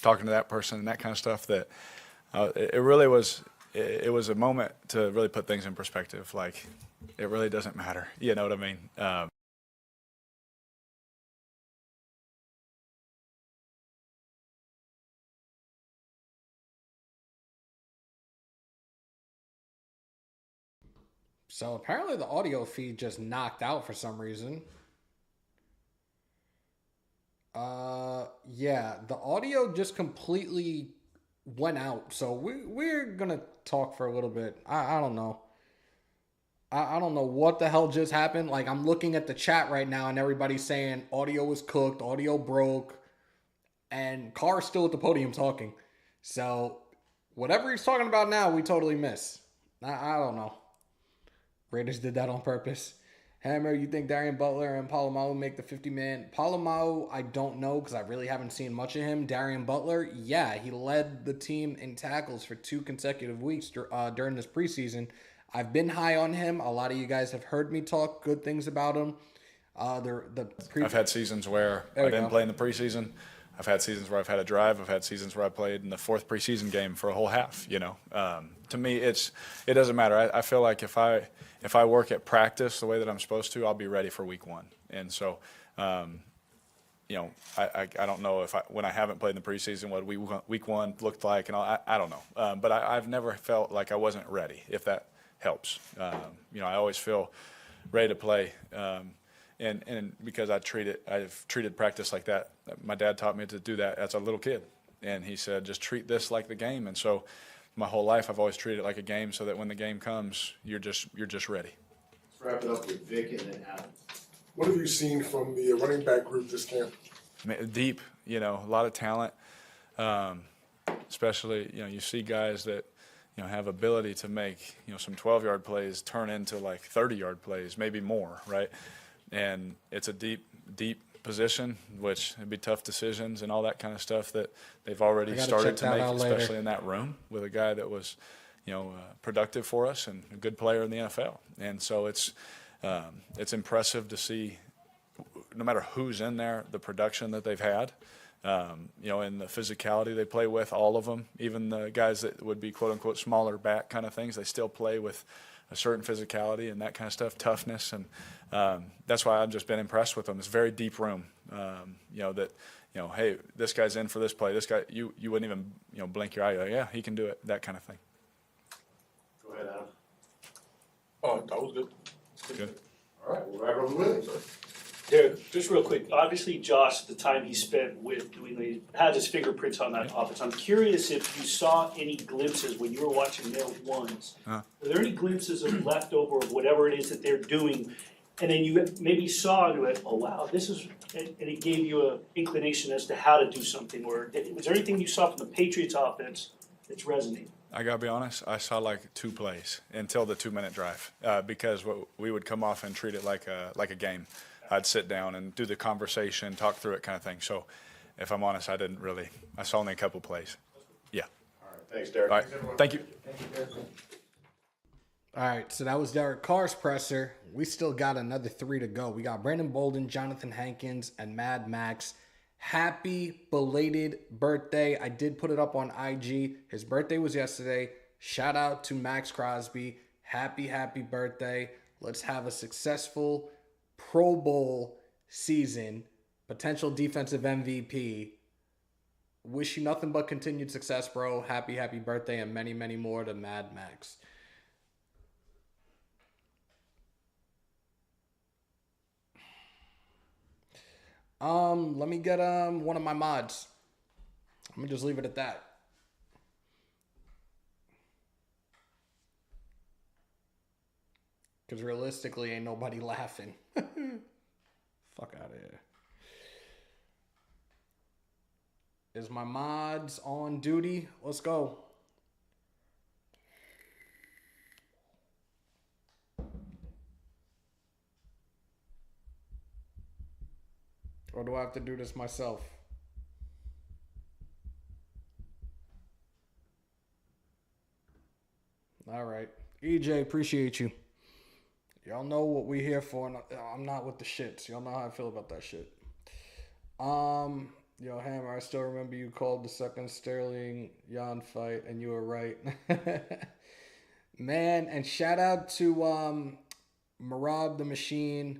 talking to that person and that kind of stuff that it really was... It was a moment to really put things in perspective. Like, it really doesn't matter. You know what I mean? So apparently the audio feed just knocked out for some reason. Yeah, the audio just completely went out. So we're gonna talk for a little bit. I don't know. I don't know what the hell just happened. Like, I'm looking at the chat right now and everybody's saying audio was cooked, audio broke, and Carr's still at the podium talking. So whatever he's talking about now, we totally miss. I don't know. Raiders did that on purpose. Hammer, you think Darian Butler and Polamalu make the 50-man? Polamalu, I don't know because I really haven't seen much of him. Darian Butler, yeah, he led the team in tackles for 2 consecutive weeks during this preseason. I've been high on him. A lot of you guys have heard me talk good things about him. I've had seasons where I didn't play in the preseason. I've had seasons where I've had a drive. I've had seasons where I played in the 4th preseason game for a whole half. To me, it doesn't matter. I feel like if I work at practice the way that I'm supposed to, I'll be ready for week 1. And so, I don't know when I haven't played in the preseason what week 1 looked like, and I don't know. But I've never felt like I wasn't ready, if that helps. I always feel ready to play. And because I've treated practice like that. My dad taught me to do that as a little kid, and he said, just treat this like the game. And so, my whole life I've always treated it like a game, so that when the game comes, you're just ready. Let's wrap it up with Vic and then Adam. What have you seen from the running back group this camp? Deep, a lot of talent. Especially, you see guys that have ability to make some 12-yard plays turn into like 30-yard plays, maybe more, right? And it's a deep position, which it'd be tough decisions and all that kind of stuff that they've already gotta started check to that make, out later. especially in that room with a guy that was, productive for us and a good player in the NFL. And so it's impressive to see, no matter who's in there, the production that they've had. And the physicality they play with, all of them, even the guys that would be quote unquote smaller back kind of things, they still play with a certain physicality and that kind of stuff, toughness. And that's why I've just been impressed with them. It's a very deep room, hey, this guy's in for this play. This guy, you wouldn't even, blink your eye. Like, yeah, he can do it, that kind of thing. Go ahead, Adam. Oh, that was good. Good. All right, we'll wrap up with it. Derek, just real quick, obviously Josh, the time he spent with New England, has his fingerprints on that offense. I'm curious if you saw any glimpses when you were watching their ones. Are there any glimpses of leftover of whatever it is that they're doing, and then you maybe saw and went, oh wow, this is, and it gave you an inclination as to how to do something, or was there anything you saw from the Patriots offense that's resonating? I gotta be honest, I saw like 2 plays until the 2-minute drive because we would come off and treat it like a game. I'd sit down and do the conversation, talk through it kind of thing. So if I'm honest, I saw only a couple plays. Yeah. All right, thanks, Derek. All right, thank you. Thank you, Derek. All right, so that was Derek Carr's presser. We still got another 3 to go. We got Brandon Bolden, Jonathan Hankins, and Mad Maxx. Happy belated birthday. I did put it up on IG. His birthday was yesterday. Shout out to Maxx Crosby. Happy birthday. Let's have a successful Pro Bowl season. Potential defensive MVP. Wish you nothing but continued success, bro. Happy birthday, and many, many more to Mad Maxx. Let me get one of my mods. Let me just leave it at that. Because realistically, ain't nobody laughing. Fuck out of here. Is my mods on duty? Let's go. Or do I have to do this myself? All right. EJ, appreciate you. Y'all know what we here for. And I'm not with the shits. Y'all know how I feel about that shit. Yo, Hammer, I still remember you called the second Sterling Jan fight, and you were right. Man, and shout out to Marab the Machine,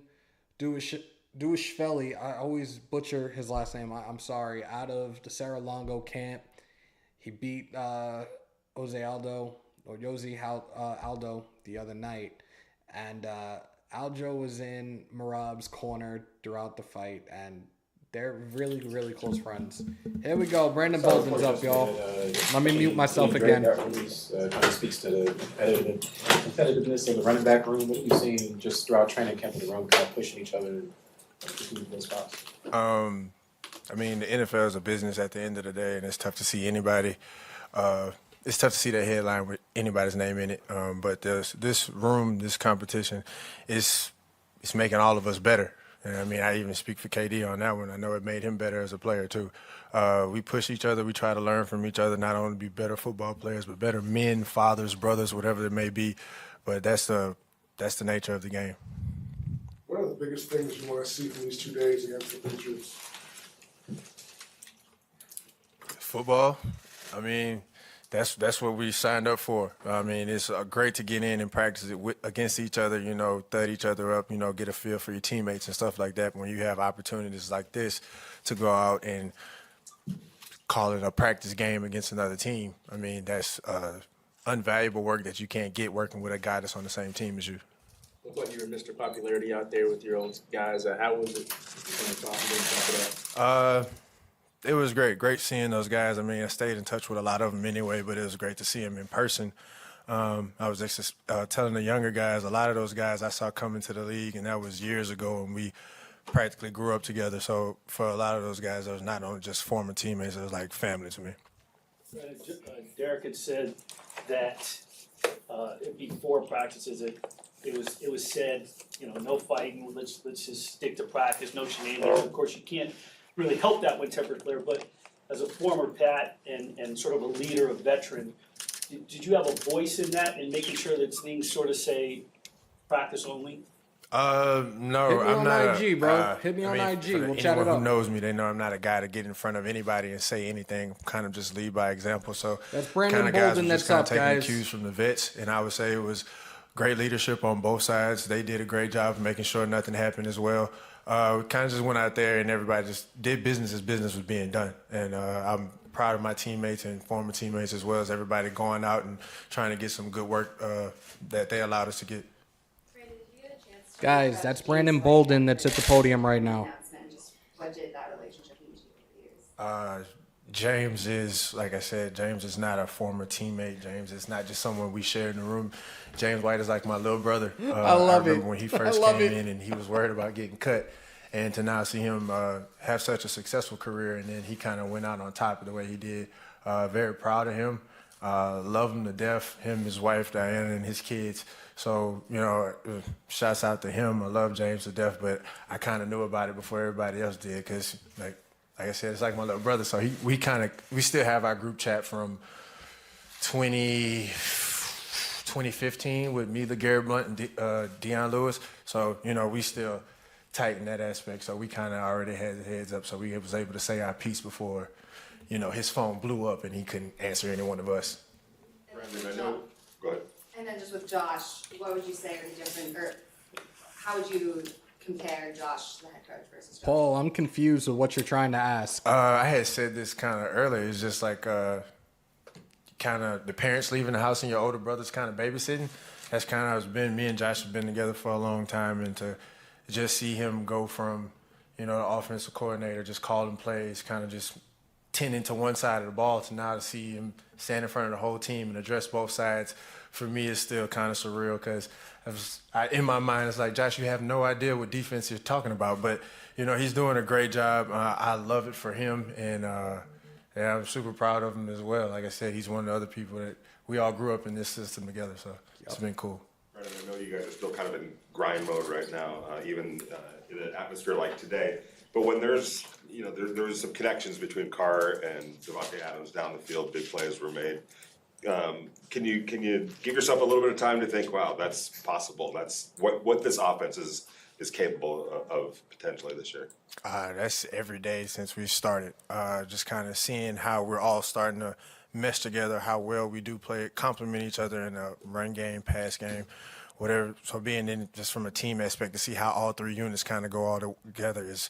Duishvili. I always butcher his last name. I'm sorry. Out of the Saralongo camp. He beat Jose Aldo the other night. And Aljo was in Marab's corner throughout the fight, and they're really, really close friends. Here we go. Brandon Bolden's up, y'all. Let me mute myself again. That release kind of speaks to the competitiveness of the running back room. What have you seen just throughout training camp in the room, kind of pushing each other to move those spots? I mean, the NFL is a business at the end of the day, and it's tough to see anybody. It's tough to see that headline with anybody's name in it. But this room, this competition, it's making all of us better. And I mean, I even speak for KD on that one. I know it made him better as a player too. We push each other. We try to learn from each other, not only be better football players, but better men, fathers, brothers, whatever it may be. But that's the nature of the game. What are the biggest things you want to see from these 2 days against the Patriots? Football. I mean, that's what we signed up for. I mean, it's great to get in and practice it against each other, thud each other up, get a feel for your teammates and stuff like that. When you have opportunities like this to go out and call it a practice game against another team, I mean, that's invaluable work that you can't get working with a guy that's on the same team as you. Looked like you were Mr. Popularity out there with your own guys. How was it? It was great seeing those guys. I mean, I stayed in touch with a lot of them anyway, but it was great to see them in person. I was just telling the younger guys, a lot of those guys I saw coming to the league, and that was years ago, and we practically grew up together. So for a lot of those guys, it was not only just former teammates, it was like family to me. Derek had said that before practices that it was said, no fighting, let's just stick to practice, no shenanigans. Of course, you can't really help that with tempered player, but as a former Pat and sort of a leader, a veteran, did you have a voice in that in making sure that things sort of say practice only? No, Hit me I'm on not IG, bro. Hit me on IG. We'll chat it anyone up. who knows me, they know I'm not a guy to get in front of anybody and say anything. Kind of just lead by example. So That's Brandon kind of guys Bolden were just that's kind of up, taking guys. the cues from the vets, and I would say it was great leadership on both sides. They did a great job of making sure nothing happened as well. We kind of just went out there and everybody just did business as business was being done, and I'm proud of my teammates and former teammates as well as everybody going out and trying to get some good work that they allowed us to get. Guys, that's Brandon Bolden that's at the podium right now. What did that relationship mean to you over the years? James is, like I said, James is not a former teammate. James is not just someone we share in the room. James White is like my little brother. I love remember it. when he first came in and he was worried about getting cut. And to now see him have such a successful career, and then he kind of went out on top of the way he did. Very proud of him. Love him to death, him, his wife, Diana, and his kids. So, shouts out to him. I love James to death, but I kind of knew about it before everybody else did because, like I said, it's like my little brother. So we still have our group chat from 2015 with me, LeGarrette Blount, and Deion Lewis. So, we still tight in that aspect. So we kind of already had the heads up. So we was able to say our piece before, his phone blew up and he couldn't answer any one of us. Brandon, I know. Go ahead. And then just with Josh, what would you say are the different, or how would you compare Josh, the head coach, versus Josh? Paul, I'm confused with what you're trying to ask. I had said this kind of earlier. It's just like kind of the parents leaving the house and your older brother's kind of babysitting. That's kind of how it's been. Me and Josh have been together for a long time, and to just see him go from, the offensive coordinator just calling plays, kind of just tending to one side of the ball, to now to see him stand in front of the whole team and address both sides, for me, it's still kind of surreal because in my mind, it's like, Josh, you have no idea what defense you're talking about. But, he's doing a great job. I love it for him, and I'm super proud of him as well. Like I said, he's one of the other people that we all grew up in this system together, so it's been cool. Brandon, I know you guys are still kind of in grind mode right now, even in an atmosphere like today. But when there's, there's some connections between Carr and Davante Adams down the field, big plays were made. Can you give yourself a little bit of time to think, wow, that's possible. That's what this offense is capable of potentially this year. That's every day since we started. Just kind of seeing how we're all starting to mesh together, how well we do play, complement each other in a run game, pass game, whatever. So being in just from a team aspect to see how all three units kind of go all together it's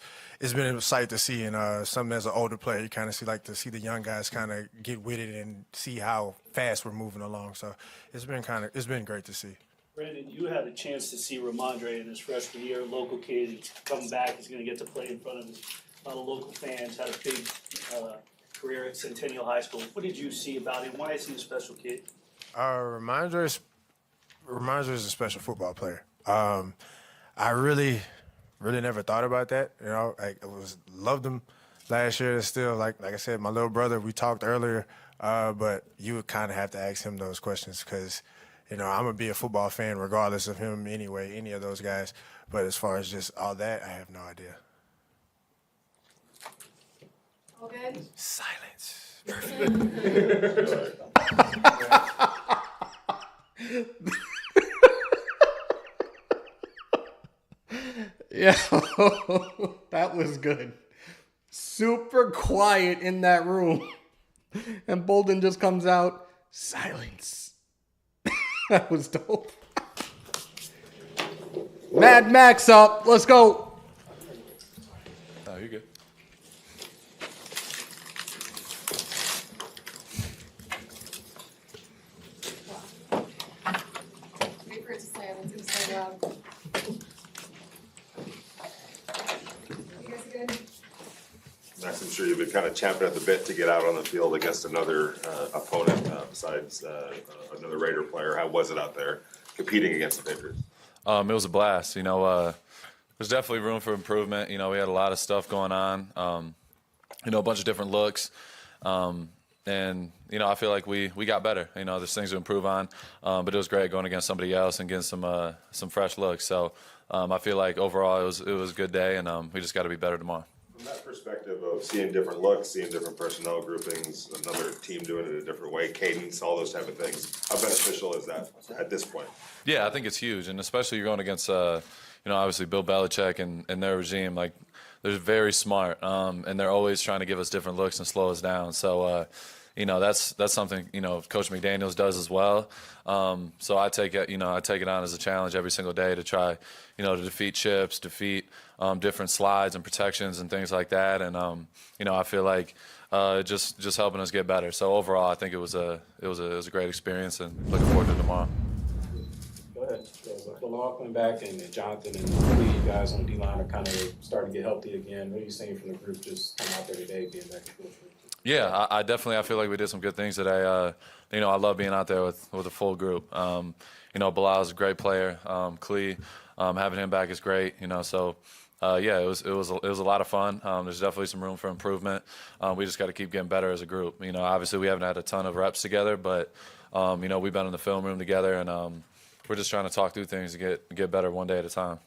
been a sight to see. And something as an older player, you kind of see the young guys kind of get with it and see how fast we're moving along. So it's been great to see. Brandon, you had a chance to see Ramondre in his freshman year, local kid. He's come back. He's going to get to play in front of a lot of local fans. Had a big career at Centennial High School. What did you see about him? Why is he a special kid? Ramondre is a special football player. I really never thought about that. Loved him last year. It's still like I said, my little brother. We talked earlier, but you would kind of have to ask him those questions because, I'm gonna be a football fan regardless of him anyway, any of those guys. But as far as just all that, I have no idea. All good? Silence. Yeah, that was good. Super quiet in that room. And Bolden just comes out, silence. That was dope. Mad Max up. Let's go. Oh, you're good. Wait for it to say. Let's do so loud. You guys good? Max, I'm sure you've been kind of champing at the bit to get out on the field against another opponent besides another Raider player. How was it out there competing against the Patriots? It was a blast. There's definitely room for improvement. We had a lot of stuff going on. A bunch of different looks. And, I feel like we got better. There's things to improve on. But it was great going against somebody else and getting some fresh looks. So I feel like overall it was a good day, and we just got to be better tomorrow. From that perspective of seeing different looks, seeing different personnel groupings, another team doing it a different way, cadence, all those type of things, how beneficial is that at this point? Yeah, I think it's huge, and especially you're going against, obviously Bill Belichick and their regime. Like, they're very smart, and they're always trying to give us different looks and slow us down. So, that's something Coach McDaniels does as well. So I take it on as a challenge every single day to try, to defeat chips, defeat different slides and protections and things like that. And I feel like just helping us get better. So overall, I think it was a great experience, and looking forward to tomorrow. Go ahead. So, Bilal coming back, and Jonathan and Lee, you guys on D-line are kind of starting to get healthy again. What are you seeing from the group just coming out there today, being back in full strength? Yeah, I definitely feel like we did some good things today. I love being out there with a full group. Bilal's a great player. Klee, having him back is great. So it was a lot of fun. There's definitely some room for improvement. We just got to keep getting better as a group. Obviously we haven't had a ton of reps together, but we've been in the film room together, and we're just trying to talk through things to get better one day at a time.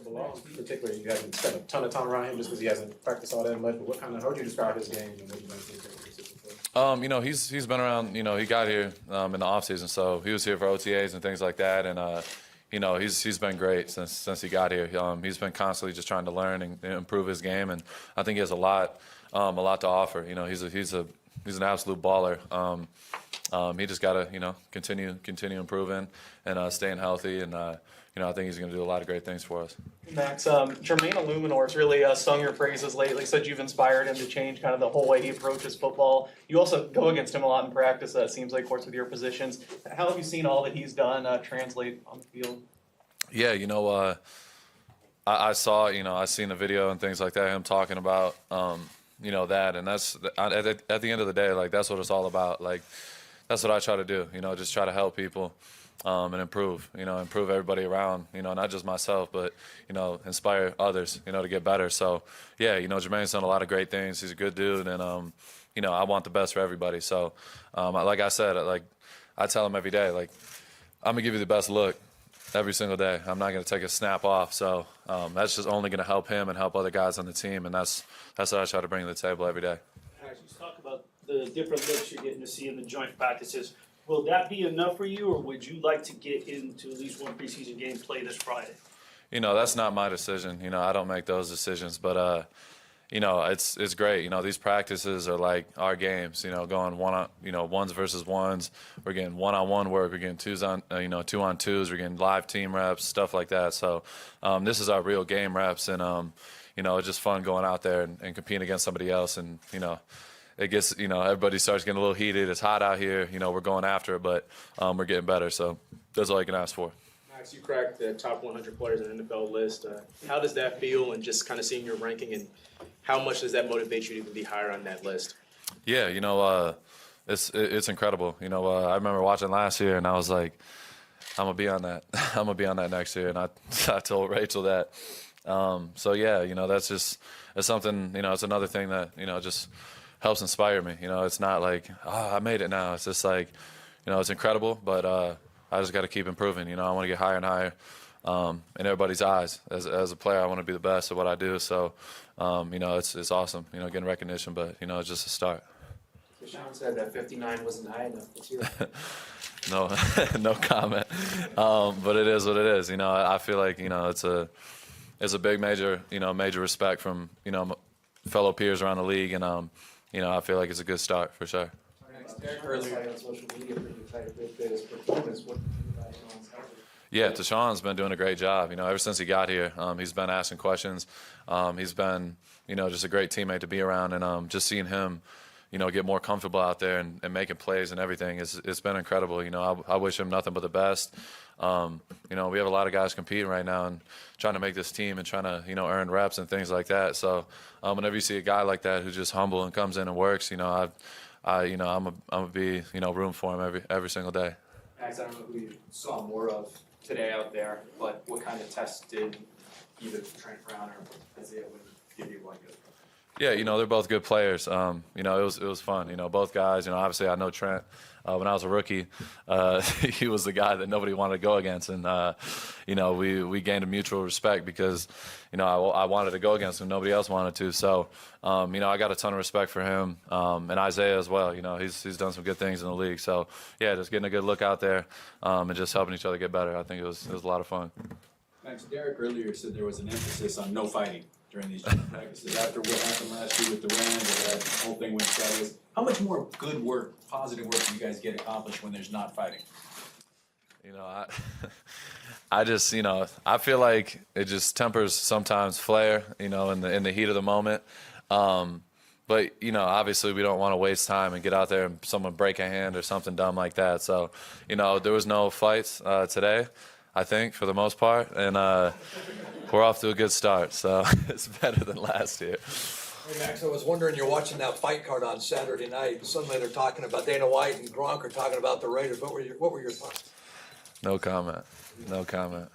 Bilal, in particular, you haven't spent a ton of time around him just because he hasn't practiced all that much. But how would you describe his game and what you think? He's been around. He got here in the offseason, so he was here for OTAs and things like that, and he's been great since he got here. He's been constantly just trying to learn and improve his game, and I think he has a lot to offer. He's an absolute baller. He just got to continue improving and staying healthy, and I think he's going to do a lot of great things for us. Max, Jermaine Illuminor's really sung your praises lately, said you've inspired him to change kind of the whole way he approaches football. You also go against him a lot in practice, it seems like, of course, with your positions. How have you seen all that he's done translate on the field? Yeah, I saw, I seen the video and things like that, him talking about, that, and that's, at the end of the day, like, that's what it's all about. Like, that's what I try to do, just try to help people. And improve everybody around, not just myself, but, inspire others, to get better. So, yeah, Jermaine's done a lot of great things. He's a good dude, and, I want the best for everybody. So, like I said, I tell him every day, I'm going to give you the best look every single day. I'm not going to take a snap off. So, that's just only going to help him and help other guys on the team, and that's what I try to bring to the table every day. Max, you talk about the different looks you're getting to see in the joint practices. Will that be enough for you, or would you like to get into at least one preseason game play this Friday? That's not my decision. I don't make those decisions. But, it's great. These practices are like our games, going ones versus ones. We're getting one-on-one work. We're getting two-on-twos. We're getting live team reps, stuff like that. So this is our real game reps. And, it's just fun going out there and competing against somebody else. And, it gets, everybody starts getting a little heated. It's hot out here. We're going after it, but we're getting better. So that's all you can ask for. Max, you cracked the top 100 players in the NFL list. How does that feel, and just kind of seeing your ranking, and how much does that motivate you to be higher on that list? Yeah, it's incredible. I remember watching last year, and I was like, I'm going to be on that. I'm going to be on that next year. And I told Rachel that. So, yeah, it's something, it's another thing that, just – helps inspire me. It's not like, I made it now. It's just like, it's incredible, but I just got to keep improving. I want to get higher and higher in everybody's eyes. As a player, I want to be the best at what I do. So, it's awesome, getting recognition, but, it's just a start. So Sean said that 59 wasn't high enough. What's your No comment. But it is what it is. I feel like, it's a big major respect from, fellow peers around the league, and I feel like it's a good start for sure. Derek Carr on social media, pretty excited with his performance. What do you think about Sean's coverage? Yeah, Deshaun's been doing a great job. Ever since he got here, he's been asking questions. He's been, just a great teammate to be around, and just seeing him, get more comfortable out there and making plays and everything, it's been incredible. I wish him nothing but the best. We have a lot of guys competing right now and trying to make this team and trying to, earn reps and things like that. So whenever you see a guy like that who's just humble and comes in and works, I'm gonna be, room for him every single day. Max, I don't know who you saw more of today out there, but what kind of tests did either Trent Brown or Isaiah Wynn give you like a Yeah, they're both good players. It was fun. Both guys. Obviously I know Trent. When I was a rookie, he was the guy that nobody wanted to go against, and we gained a mutual respect because I wanted to go against him, nobody else wanted to. So I got a ton of respect for him, and Isaiah as well. He's done some good things in the league. So yeah, just getting a good look out there and just helping each other get better. I think it was a lot of fun. Max, Derek earlier said there was an emphasis on no fighting during these joint practices. After what happened last year with the Rams, where that whole thing went sideways, how much more good work, positive work do you guys get accomplished when there's not fighting? I just, I feel like it just tempers sometimes flair, in the heat of the moment. But, obviously we don't want to waste time and get out there and someone break a hand or something dumb like that. So, there was no fights today, I think, for the most part. And we're off to a good start. So it's better than last year. Hey Max, I was wondering, you're watching that fight card on Saturday night, and suddenly they're talking about Dana White and Gronk are talking about the Raiders. What were your thoughts? No comment. No comment.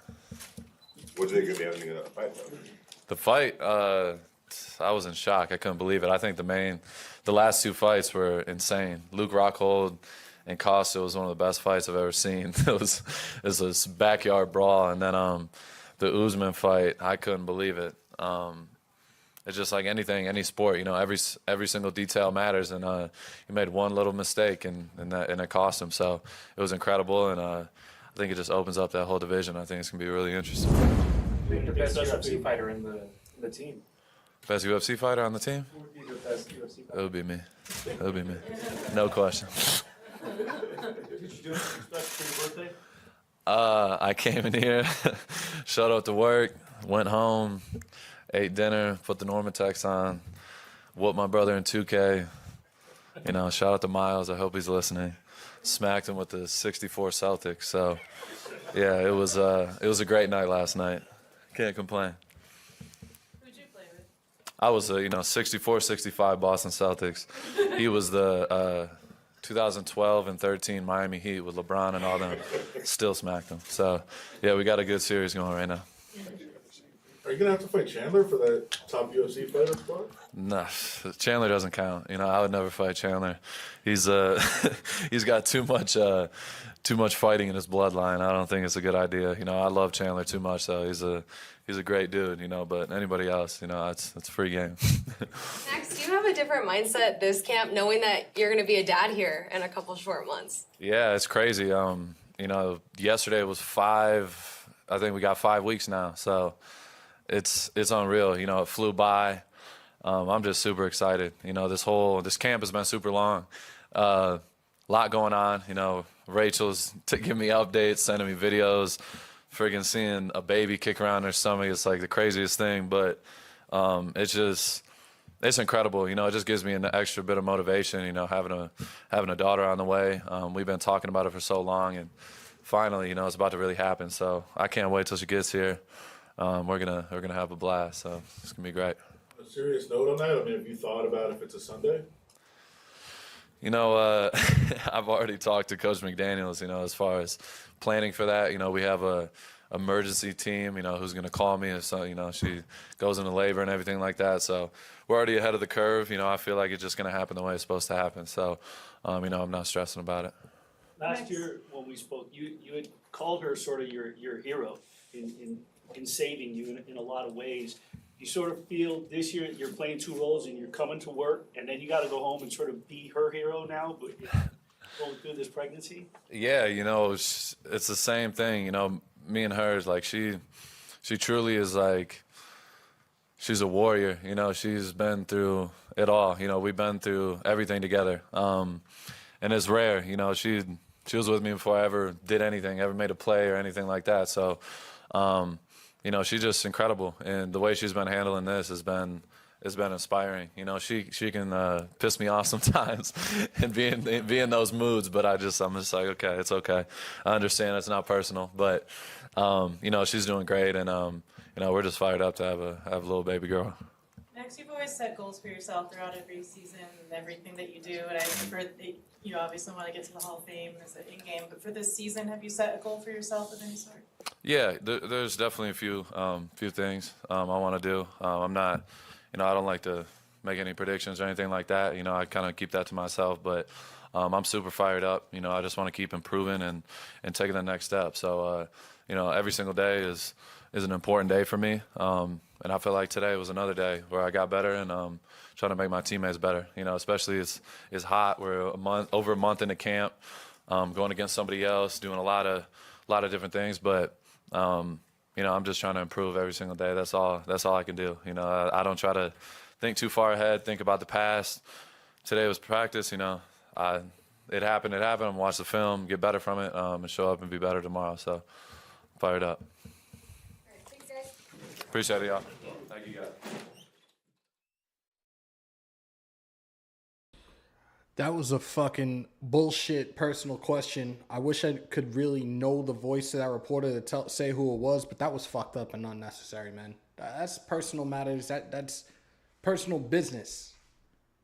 What did you think of the ending of that fight, though? The fight, I was in shock. I couldn't believe it. I think the last two fights were insane. Luke Rockhold and Costa was one of the best fights I've ever seen. It was this backyard brawl, and then the Usman fight, I couldn't believe it. It's just like anything, any sport, every single detail matters, and he made one little mistake, and it cost him. So it was incredible, and I think it just opens up that whole division. I think it's gonna be really interesting. Who's the best UFC fighter in the team? Best UFC fighter on the team? Who would be the best UFC fighter? It would be me. It would be me. No question. Did you do anything special for your birthday? I came in here, showed up to work, went home, ate dinner, put the Normatex on, whooped my brother in 2K. Shout out to Miles. I hope he's listening. Smacked him with the 64 Celtics. So, yeah, it was a great night last night. Can't complain. Who'd you play with? I was 64-65 Boston Celtics. He was the 2012 and 13 Miami Heat with LeBron and all them. Still smacked him. So, yeah, we got a good series going right now. Are you gonna have to fight Chandler for that top UFC fighter spot? Nah, Chandler doesn't count. I would never fight Chandler. He's he's got too much fighting in his bloodline. I don't think it's a good idea. I love Chandler too much though. He's a great dude. But anybody else, it's free game. Max, do you have a different mindset this camp, knowing that you're going to be a dad here in a couple short months? Yeah, it's crazy. Yesterday was 5. I think we got 5 weeks now. So. It's unreal, it flew by. I'm just super excited. This camp has been super long. Lot going on. Rachel's giving me updates, sending me videos, friggin' seeing a baby kick around her stomach. It's like the craziest thing, but it's incredible. It just gives me an extra bit of motivation, having a daughter on the way. We've been talking about it for so long, and finally, it's about to really happen. So I can't wait till she gets here. We're gonna have a blast, so it's gonna be great. A serious note on that. Have you thought about if it's a Sunday? I've already talked to Coach McDaniels. As far as planning for that. We have a emergency team. Who's gonna call me if she goes into labor and everything like that. So we're already ahead of the curve. I feel like it's just gonna happen the way it's supposed to happen. So I'm not stressing about it. Last year when we spoke, you had called her sort of your hero in saving you in a lot of ways. You sort of feel this year you're playing two roles and you're coming to work and then you got to go home and sort of be her hero now, but going through this pregnancy? Yeah, it's the same thing. Me and her is like she truly is like she's a warrior. She's been through it all. We've been through everything together. And it's rare. She was with me before I ever did anything, ever made a play or anything like that. So. She's just incredible, and the way she's been handling this has been inspiring. She can piss me off sometimes and be in those moods, but I'm just like, okay, it's okay. I understand it's not personal, but she's doing great, and we're just fired up to have a little baby girl. Max, you've always set goals for yourself throughout every season and everything that you do, and I remember that you obviously want to get to the Hall of Fame as an in-game, but for this season, have you set a goal for yourself of any sort? Yeah, there's definitely a few things I want to do. I'm not, I don't like to make any predictions or anything like that. You know, I kind of keep that to myself. But I'm super fired up. You know, I just want to keep improving and taking the next step. So, you know, every single day is an important day for me. And I feel like today was another day where I got better and trying to make my teammates better. You know, especially it's hot. We're over a month into camp, going against somebody else, doing a lot of different things. But you know, I'm just trying to improve every single day. That's all I can do. You know, I don't try to think too far ahead, think about the past. Today was practice. You know, it happened. I'm gonna watch the film, get better from it, and show up and be better tomorrow. So, fired up. Thanks, guys. Appreciate it, y'all. Thank you, guys. That was a fucking bullshit personal question. I wish I could really know the voice of that reporter to say who it was, but that was fucked up and unnecessary, man. That's personal matters. That's personal business.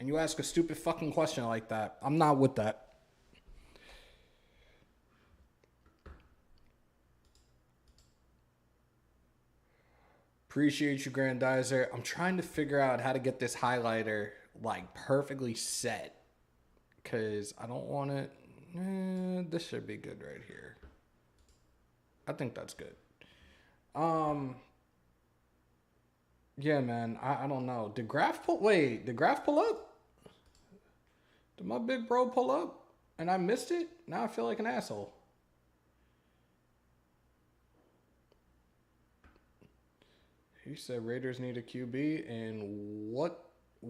And you ask a stupid fucking question like that. I'm not with that. Appreciate you, Grandizer. I'm trying to figure out how to get this highlighter like perfectly set. Because I don't want it. This should be good right here. I think that's good. Yeah, man. I don't know. Did Graf pull up? Did my big bro pull up? And I missed it? Now I feel like an asshole. He said Raiders need a QB, and what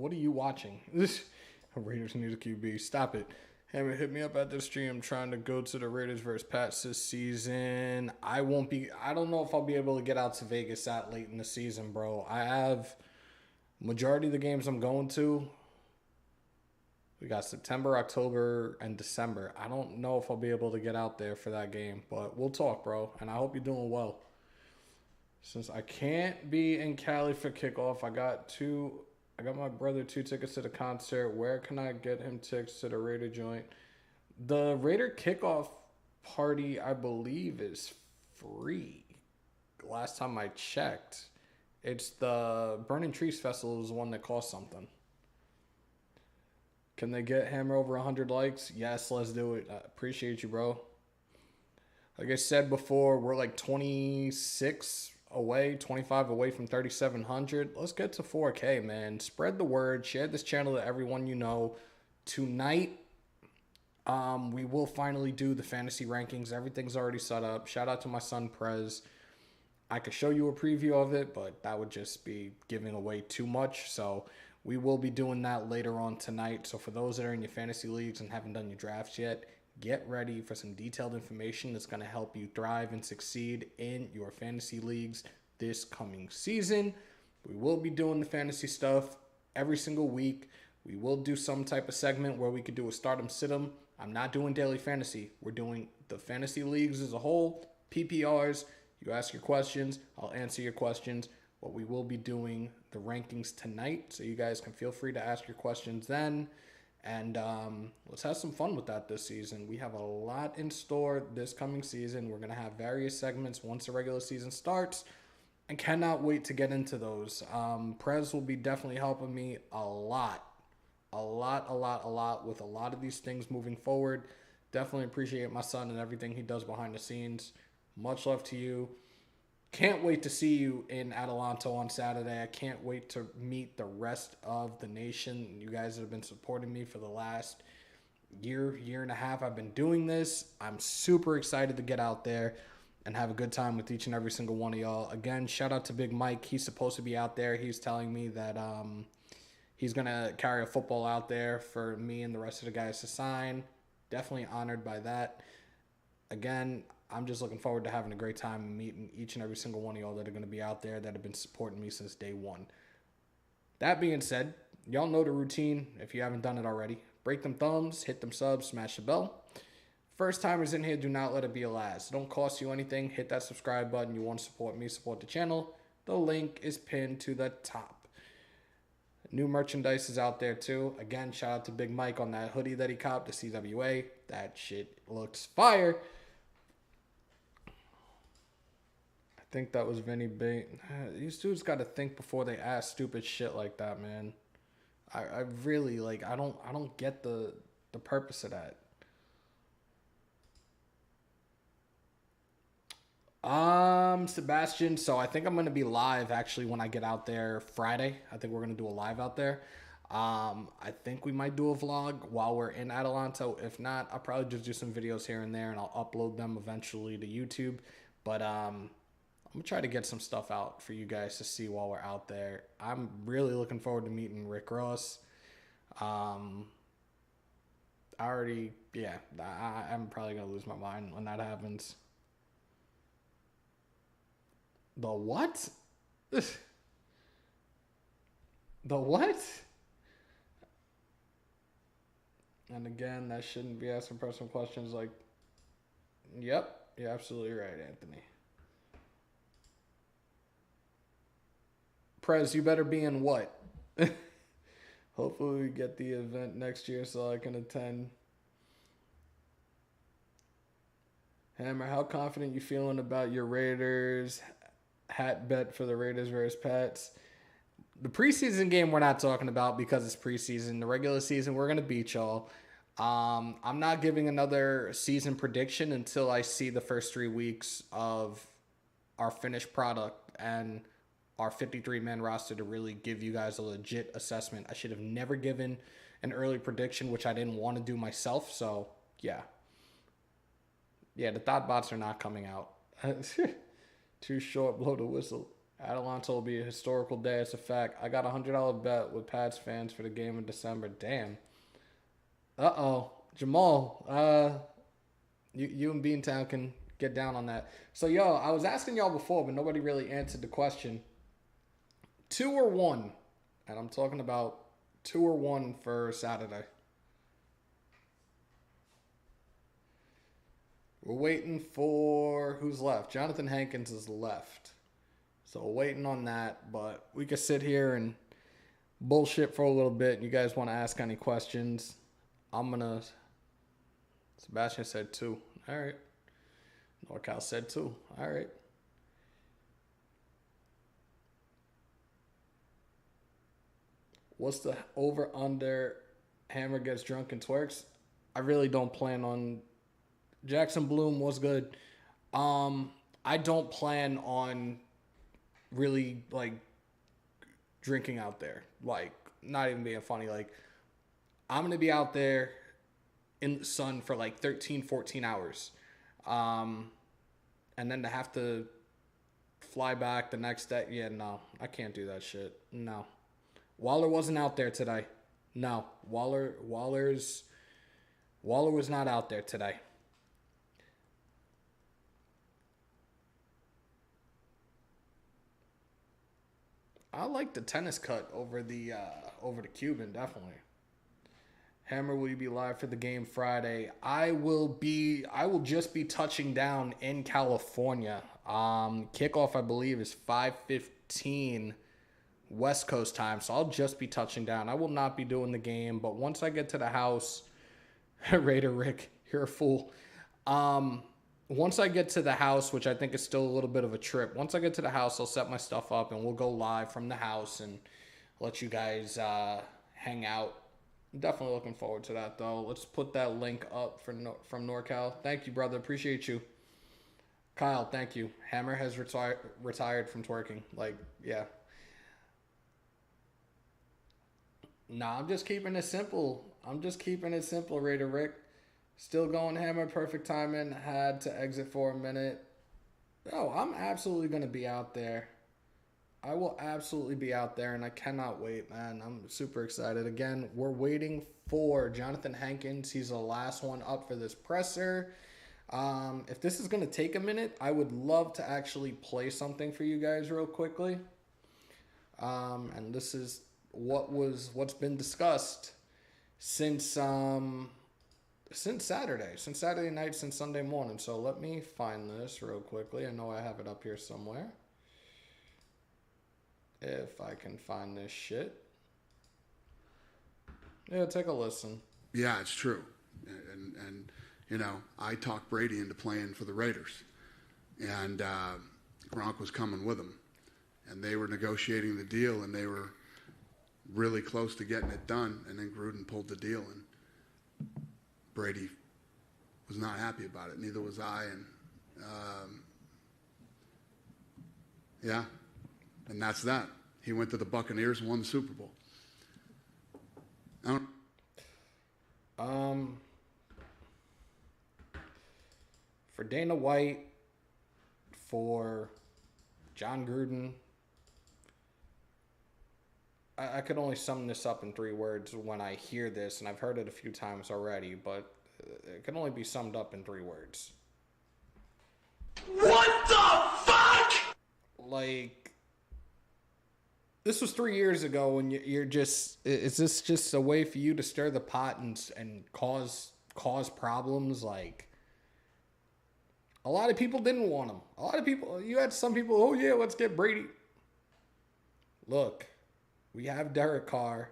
are you watching? Raiders need a QB. Stop it. Hammer, hit me up at the stream. I'm trying to go to the Raiders versus Pats this season. I don't know if I'll be able to get out to Vegas that late in the season, bro. I have majority of the games I'm going to. We got September, October, and December. I don't know if I'll be able to get out there for that game, but we'll talk, bro. And I hope you're doing well. Since I can't be in Cali for kickoff, I got my brother 2 tickets to the concert. Where can I get him tickets to the Raider joint? The Raider kickoff party, I believe, is free. Last time I checked. It's the Burning Trees Festival is the one that costs something. Can they get Hammer over 100 likes? Yes, let's do it. I appreciate you, bro. Like I said before, we're like 25 away from 3,700. Let's get to 4K, man. Spread the word. Share this channel to everyone you know. Tonight, we will finally do the fantasy rankings. Everything's already set up. Shout out to my son, Prez. I could show you a preview of it, but that would just be giving away too much. So we will be doing that later on tonight. So for those that are in your fantasy leagues and haven't done your drafts yet, get ready for some detailed information that's going to help you thrive and succeed in your fantasy leagues this coming season. We will be doing the fantasy stuff every single week. We will do some type of segment where we could do a stardom sit-em. I'm not doing daily fantasy. We're doing the fantasy leagues as a whole, PPRs. You ask your questions, I'll answer your questions. But we will be doing the rankings tonight, so you guys can feel free to ask your questions then. And let's have some fun with that this season. We have a lot in store this coming season. We're going to have various segments once the regular season starts. And cannot wait to get into those. Prez will be definitely helping me a lot with a lot of these things moving forward. Definitely appreciate my son and everything he does behind the scenes. Much love to you. Can't wait to see you in Adelanto on Saturday. I can't wait to meet the rest of the nation. You guys that have been supporting me for the last year and a half I've been doing this. I'm super excited to get out there and have a good time with each and every single one of y'all. Again, shout out to Big Mike. He's supposed to be out there. He's telling me that he's going to carry a football out there for me and the rest of the guys to sign. Definitely honored by that. Again, I'm just looking forward to having a great time and meeting each and every single one of y'all that are going to be out there that have been supporting me since day one. That being said, y'all know the routine if you haven't done it already. Break them thumbs, hit them subs, smash the bell. First timers in here, do not let it be a last. It don't cost you anything. Hit that subscribe button. You want to support me, support the channel. The link is pinned to the top. New merchandise is out there too. Again, shout out to Big Mike on that hoodie that he copped, the CWA. That shit looks fire. I think that was Vinny Bait. These dudes got to think before they ask stupid shit like that, man. I really like. I don't get the purpose of that. Sebastian, so I think I'm going to be live actually when I get out there Friday. I think we're going to do a live out there. I think we might do a vlog while we're in Atalanta. If not, I'll probably just do some videos here and there and I'll upload them eventually to YouTube. But I'm going to try to get some stuff out for you guys to see while we're out there. I'm really looking forward to meeting Rick Ross. I'm probably going to lose my mind when that happens. The what? The what? And again, that shouldn't be asking personal questions like, yep, you're absolutely right, Anthony. Prez, you better be in what? Hopefully we get the event next year so I can attend. Hammer, how confident you feeling about your Raiders hat bet for the Raiders versus Pats? The preseason game we're not talking about because it's preseason. The regular season, we're going to beat y'all. I'm not giving another season prediction until I see the first 3 weeks of our finished product and our 53-man roster to really give you guys a legit assessment. I should have never given an early prediction, which I didn't want to do myself. So, yeah. Yeah, the thought bots are not coming out. Too short, blow the whistle. Atalanta will be a historical day. It's a fact. I got a $100 bet with Pats fans for the game in December. Damn. Uh-oh. Jamal, you and Beantown can get down on that. So, yo, I was asking y'all before, but nobody really answered the question. 2 or 1? And I'm talking about 2 or 1 for Saturday. We're waiting for who's left. Jonathan Hankins is left. So waiting on that, but we could sit here and bullshit for a little bit. You guys want to ask any questions? Sebastian said 2. All right. NorCal said 2. All right. What's the over-under Hammer gets drunk and twerks? I really don't plan on... Jackson Bloom was good. I don't plan on really, like, drinking out there. Like, not even being funny. Like, I'm going to be out there in the sun for, like, 13, 14 hours. And then to have to fly back the next day. Yeah, no. I can't do that shit. No. Waller wasn't out there today. No. Waller was not out there today. I like the tennis cut over the Cuban, definitely. Hammer, will you be live for the game Friday? I will just be touching down in California. Kickoff, I believe, is 5:15 West Coast time, so I'll just be touching down. I will not be doing the game, but once I get to the house, Raider Rick, you're a fool. Once I get to the house, which I think is still a little bit of a trip, once I get to the house, I'll set my stuff up and we'll go live from the house and let you guys hang out. I'm definitely looking forward to that, though. Let's put that link up from NorCal. Thank you, brother. Appreciate you. Kyle, thank you. Hammer has retired from twerking. Like, yeah. Nah, I'm just keeping it simple. Raider Rick. Still going Hammer, perfect timing. Had to exit for a minute. Oh, I'm absolutely going to be out there. I will absolutely be out there, and I cannot wait, man. I'm super excited. Again, we're waiting for Jonathan Hankins. He's the last one up for this presser. If this is going to take a minute, I would love to actually play something for you guys real quickly. And this is what's been discussed since Saturday night, since Sunday morning. So let me find this real quickly. I know I have it up here somewhere. If I can find this shit. Yeah, take a listen. Yeah, it's true. And you know, I talked Brady into playing for the Raiders. And Gronk was coming with him. And they were negotiating the deal, and they were really close to getting it done, and then Gruden pulled the deal, and Brady was not happy about it. Neither was I, and yeah, and that's that. He went to the Buccaneers and won the Super Bowl. For Dana White, for John Gruden, I could only sum this up in 3 words when I hear this, and I've heard it a few times already, but it can only be summed up in 3 words. What the fuck? Like, this was 3 years ago, and you're just, is this just a way for you to stir the pot and cause problems? Like, a lot of people didn't want him. A lot of people, you had some people, oh yeah, let's get Brady. Look, we have Derek Carr.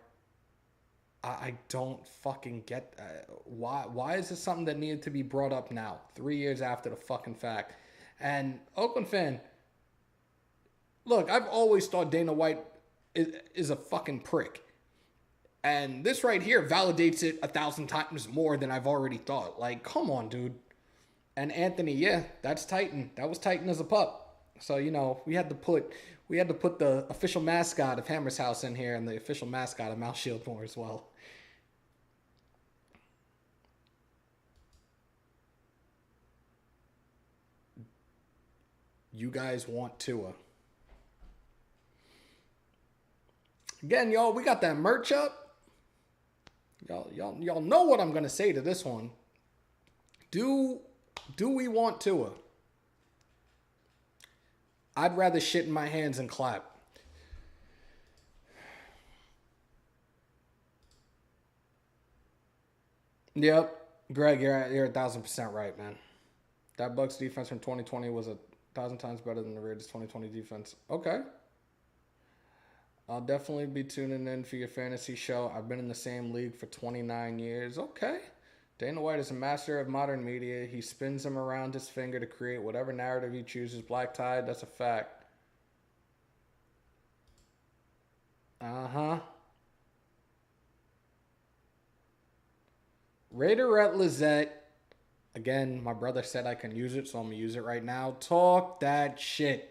I don't fucking get why is this something that needed to be brought up now, 3 years after the fucking fact? And Oakland fan, look, I've always thought Dana White is a fucking prick. And this right here validates it 1,000 times more than I've already thought. Like, come on, dude. And Anthony, yeah, that's Titan. That was Titan as a pup. So, you know, we had to put the official mascot of Hammers.House in here and the official mascot of Mount Shieldmore as well. You guys want Tua. Again, y'all, we got that merch up. Y'all know what I'm gonna say to this one. Do we want Tua? I'd rather shit in my hands and clap. Yep, Greg, you're 1,000% right, man. That Bucs defense from 2020 was 1,000 times better than the Raiders 2020 defense. Okay. I'll definitely be tuning in for your fantasy show. I've been in the same league for 29 years. Okay. Dana White is a master of modern media. He spins them around his finger to create whatever narrative he chooses. Black Tide, that's a fact. Uh-huh. Raiderette Lizette. Again, my brother said I can use it, so I'm going to use it right now. Talk that shit.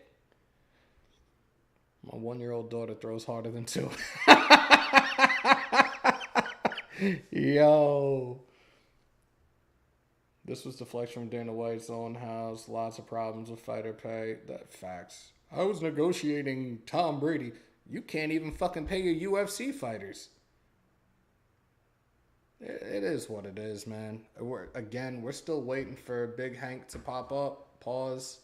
My 1-year-old daughter throws harder than 2. Yo. This was deflection from Dana White's own house. Lots of problems with fighter pay. That facts. I was negotiating Tom Brady. You can't even fucking pay your UFC fighters. It is what it is, man. We're still waiting for Big Hank to pop up. Pause.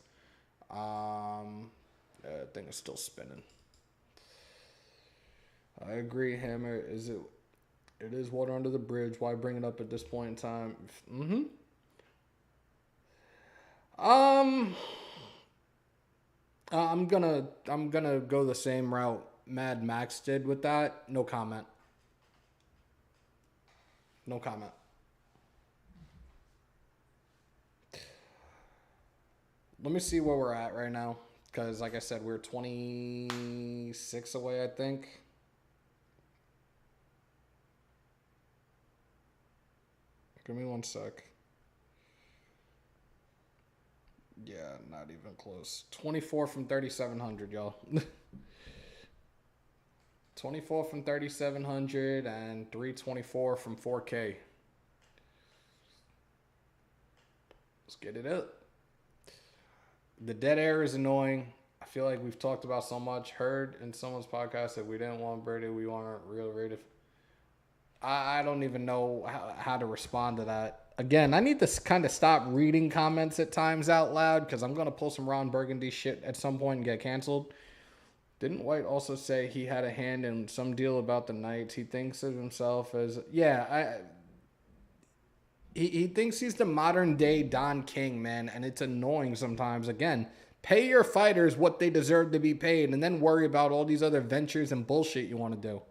That thing is still spinning. I agree, Hammer. It is water under the bridge. Why bring it up at this point in time? Mm-hmm. I'm gonna go the same route Mad Max did with that. No comment. No comment. Let me see where we're at right now. Because, like I said, we're 26 away, I think. Give me 1 sec. Yeah, not even close. 24 from 3,700, y'all. 24 from 3,700 and 324 from 4K. Let's get it up. The dead air is annoying. I feel like we've talked about so much. Heard in someone's podcast that we didn't want Brady, we want a real Raider. I don't even know how to respond to that. Again, I need to kind of stop reading comments at times out loud because I'm going to pull some Ron Burgundy shit at some point and get canceled. Didn't White also say he had a hand in some deal about the Knights? He thinks of himself as... Yeah, he thinks he's the modern day Don King, man, and it's annoying sometimes. Again, pay your fighters what they deserve to be paid and then worry about all these other ventures and bullshit you want to do.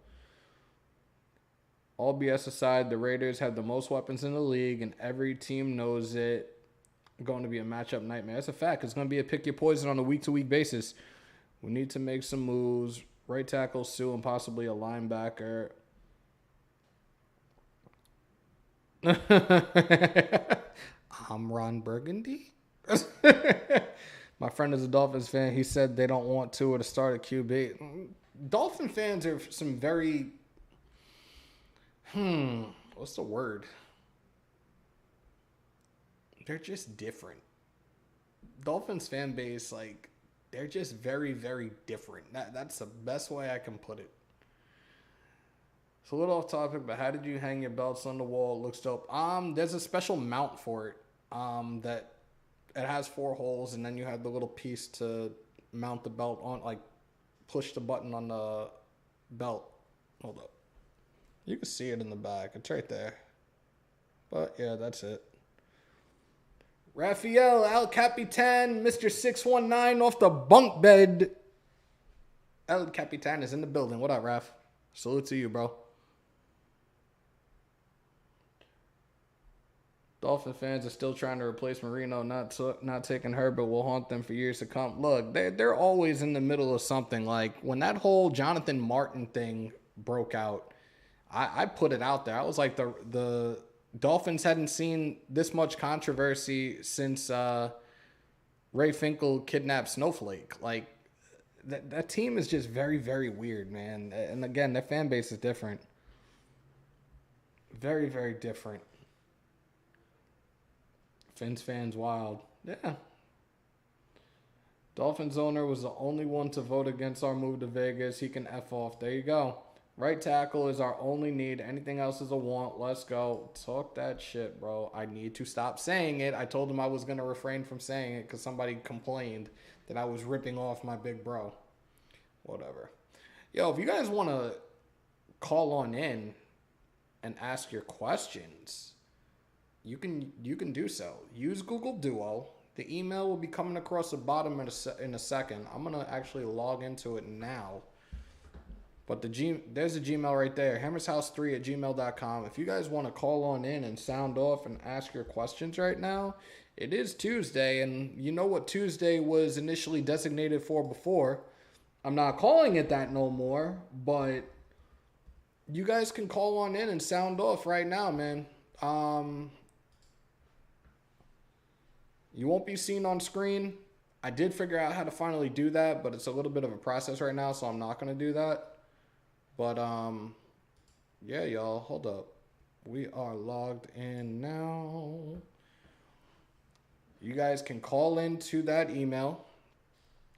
All BS aside, the Raiders have the most weapons in the league, and every team knows it. Going to be a matchup nightmare. That's a fact. It's going to be a pick your poison on a week-to-week basis. We need to make some moves. Right tackle, Sue, and possibly a linebacker. I'm Ron Burgundy. My friend is a Dolphins fan. He said they don't want Tua to start at QB. Dolphin fans are some very, what's the word? They're just different. Dolphins fan base, like, they're just very, very different. That's the best way I can put it. It's a little off topic, but how did you hang your belts on the wall? It looks dope. There's a special mount for it. That it has 4 holes, and then you have the little piece to mount the belt on, like push the button on the belt. Hold up. You can see it in the back. It's right there. But yeah, that's it. Rafael El Capitan, Mr. 619 off the bunk bed. El Capitan is in the building. What up, Raf? Salute to you, bro. Dolphin fans are still trying to replace Marino, not taking Herbert will haunt them for years to come. Look, they're always in the middle of something. Like, when that whole Jonathan Martin thing broke out, I put it out there. I was like, the Dolphins hadn't seen this much controversy since Ray Finkel kidnapped Snowflake. Like, that team is just very, very weird, man. And again, their fan base is different. Very, very different. Fins fans wild. Yeah. Dolphins owner was the only one to vote against our move to Vegas. He can F off. There you go. Right tackle is our only need. Anything else is a want. Let's go. Talk that shit, bro. I need to stop saying it. I told him I was going to refrain from saying it because somebody complained that I was ripping off my big bro. Whatever. Yo, if you guys want to call on in and ask your questions, you can do so. Use Google Duo. The email will be coming across the bottom in a second. I'm going to actually log into it now. But there's a Gmail right there, Hammers.House3@gmail.com. If you guys want to call on in and sound off and ask your questions right now, it is Tuesday, and you know what Tuesday was initially designated for before. I'm not calling it that no more, but you guys can call on in and sound off right now, man. You won't be seen on screen. I did figure out how to finally do that, but it's a little bit of a process right now, so I'm not going to do that. But, yeah, y'all, hold up. We are logged in now. You guys can call into that email.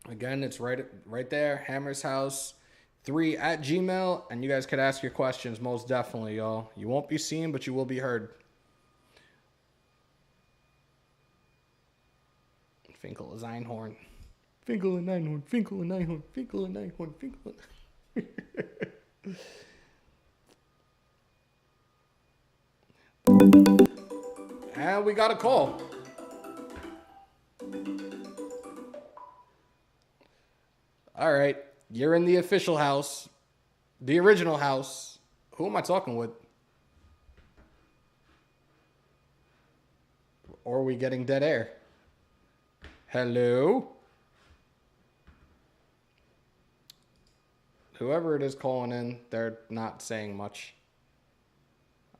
Again, it's right there, Hammers.House3@gmail, and you guys could ask your questions, most definitely, y'all. You won't be seen, but you will be heard. Finkel is Einhorn. Finkel and Einhorn, Finkel and Einhorn, Finkel and Einhorn, Finkel and And we got a call. All right, you're in the official house, the original house. Who am I talking with? Or are we getting dead air? Hello? Whoever it is calling in, they're not saying much.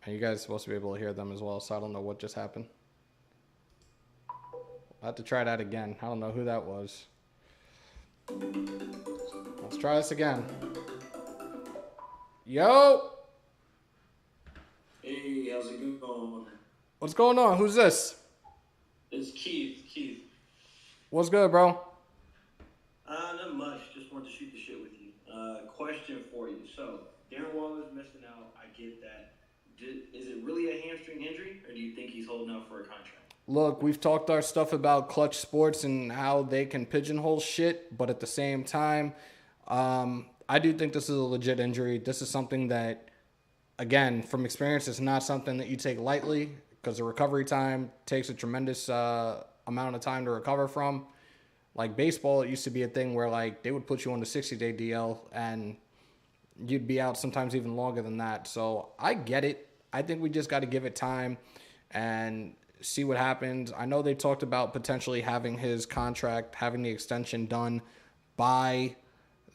And you guys are supposed to be able to hear them as well, so I don't know what just happened. I'll have to try that again. I don't know who that was. Let's try this again. Yo! Hey, how's it going? What's going on? Who's this? It's Keith. What's good, bro? Not much. Just wanted to shoot the shit with you. Question for you. So, Darren Waller's missing out. I get that. Is it really a hamstring injury, or do you think he's holding out for a contract? Look, we've talked our stuff about Clutch Sports and how they can pigeonhole shit, but at the same time, I do think this is a legit injury. This is something that, again, from experience, is not something that you take lightly because the recovery time takes a tremendous amount of time to recover from. Like baseball, it used to be a thing where like they would put you on the 60-day DL and you'd be out sometimes even longer than that. So I get it. I think we just got to give it time and see what happens. I know they talked about potentially having his contract, having the extension done by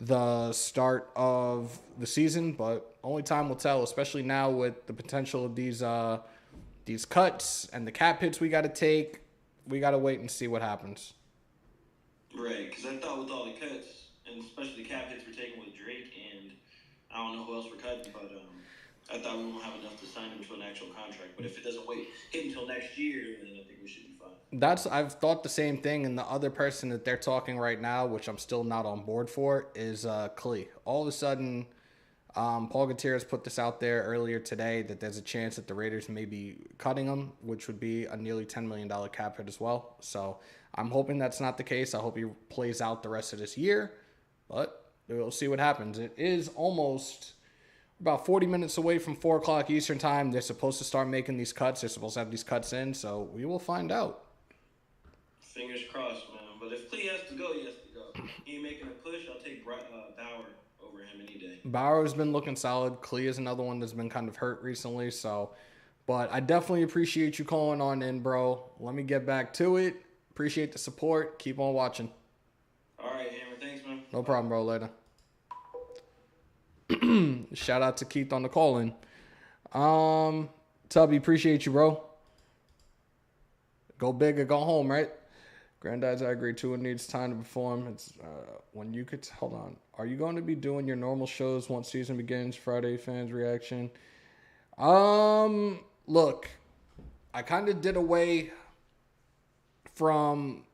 the start of the season, but only time will tell, especially now with the potential of these cuts and the cap hits we got to take. We got to wait and see what happens. Right, because I thought with all the cuts, and especially the cap hits we're taking with Drake, and I don't know who else we're cutting, but I thought we won't have enough to sign him to an actual contract. But if it doesn't hit until next year, then I think we should be fine. I've thought the same thing, and the other person that they're talking right now, which I'm still not on board for, is Klee. All of a sudden, Paul Gutierrez put this out there earlier today that there's a chance that the Raiders may be cutting him, which would be a nearly $10 million cap hit as well. So I'm hoping that's not the case. I hope he plays out the rest of this year, but we'll see what happens. It is almost about 40 minutes away from 4 o'clock Eastern time. They're supposed to start making these cuts. They're supposed to have these cuts in, so we will find out. Fingers crossed, man. But if Klee has to go, he has to go. He ain't making a push. I'll take Bauer over him any day. Bauer's been looking solid. Klee is another one that's been kind of hurt recently, so. But I definitely appreciate you calling on in, bro. Let me get back to it. Appreciate the support. Keep on watching. All right, Hammer. Thanks, man. No problem, bro. Later. Shout out to Keith on the call in. Tubby, appreciate you, bro. Go big or go home, right? Granddad's, I agree too. It needs time to perform. It's when you could hold on. Are you going to be doing your normal shows once season begins? Friday fans reaction. Look, I kind of did away from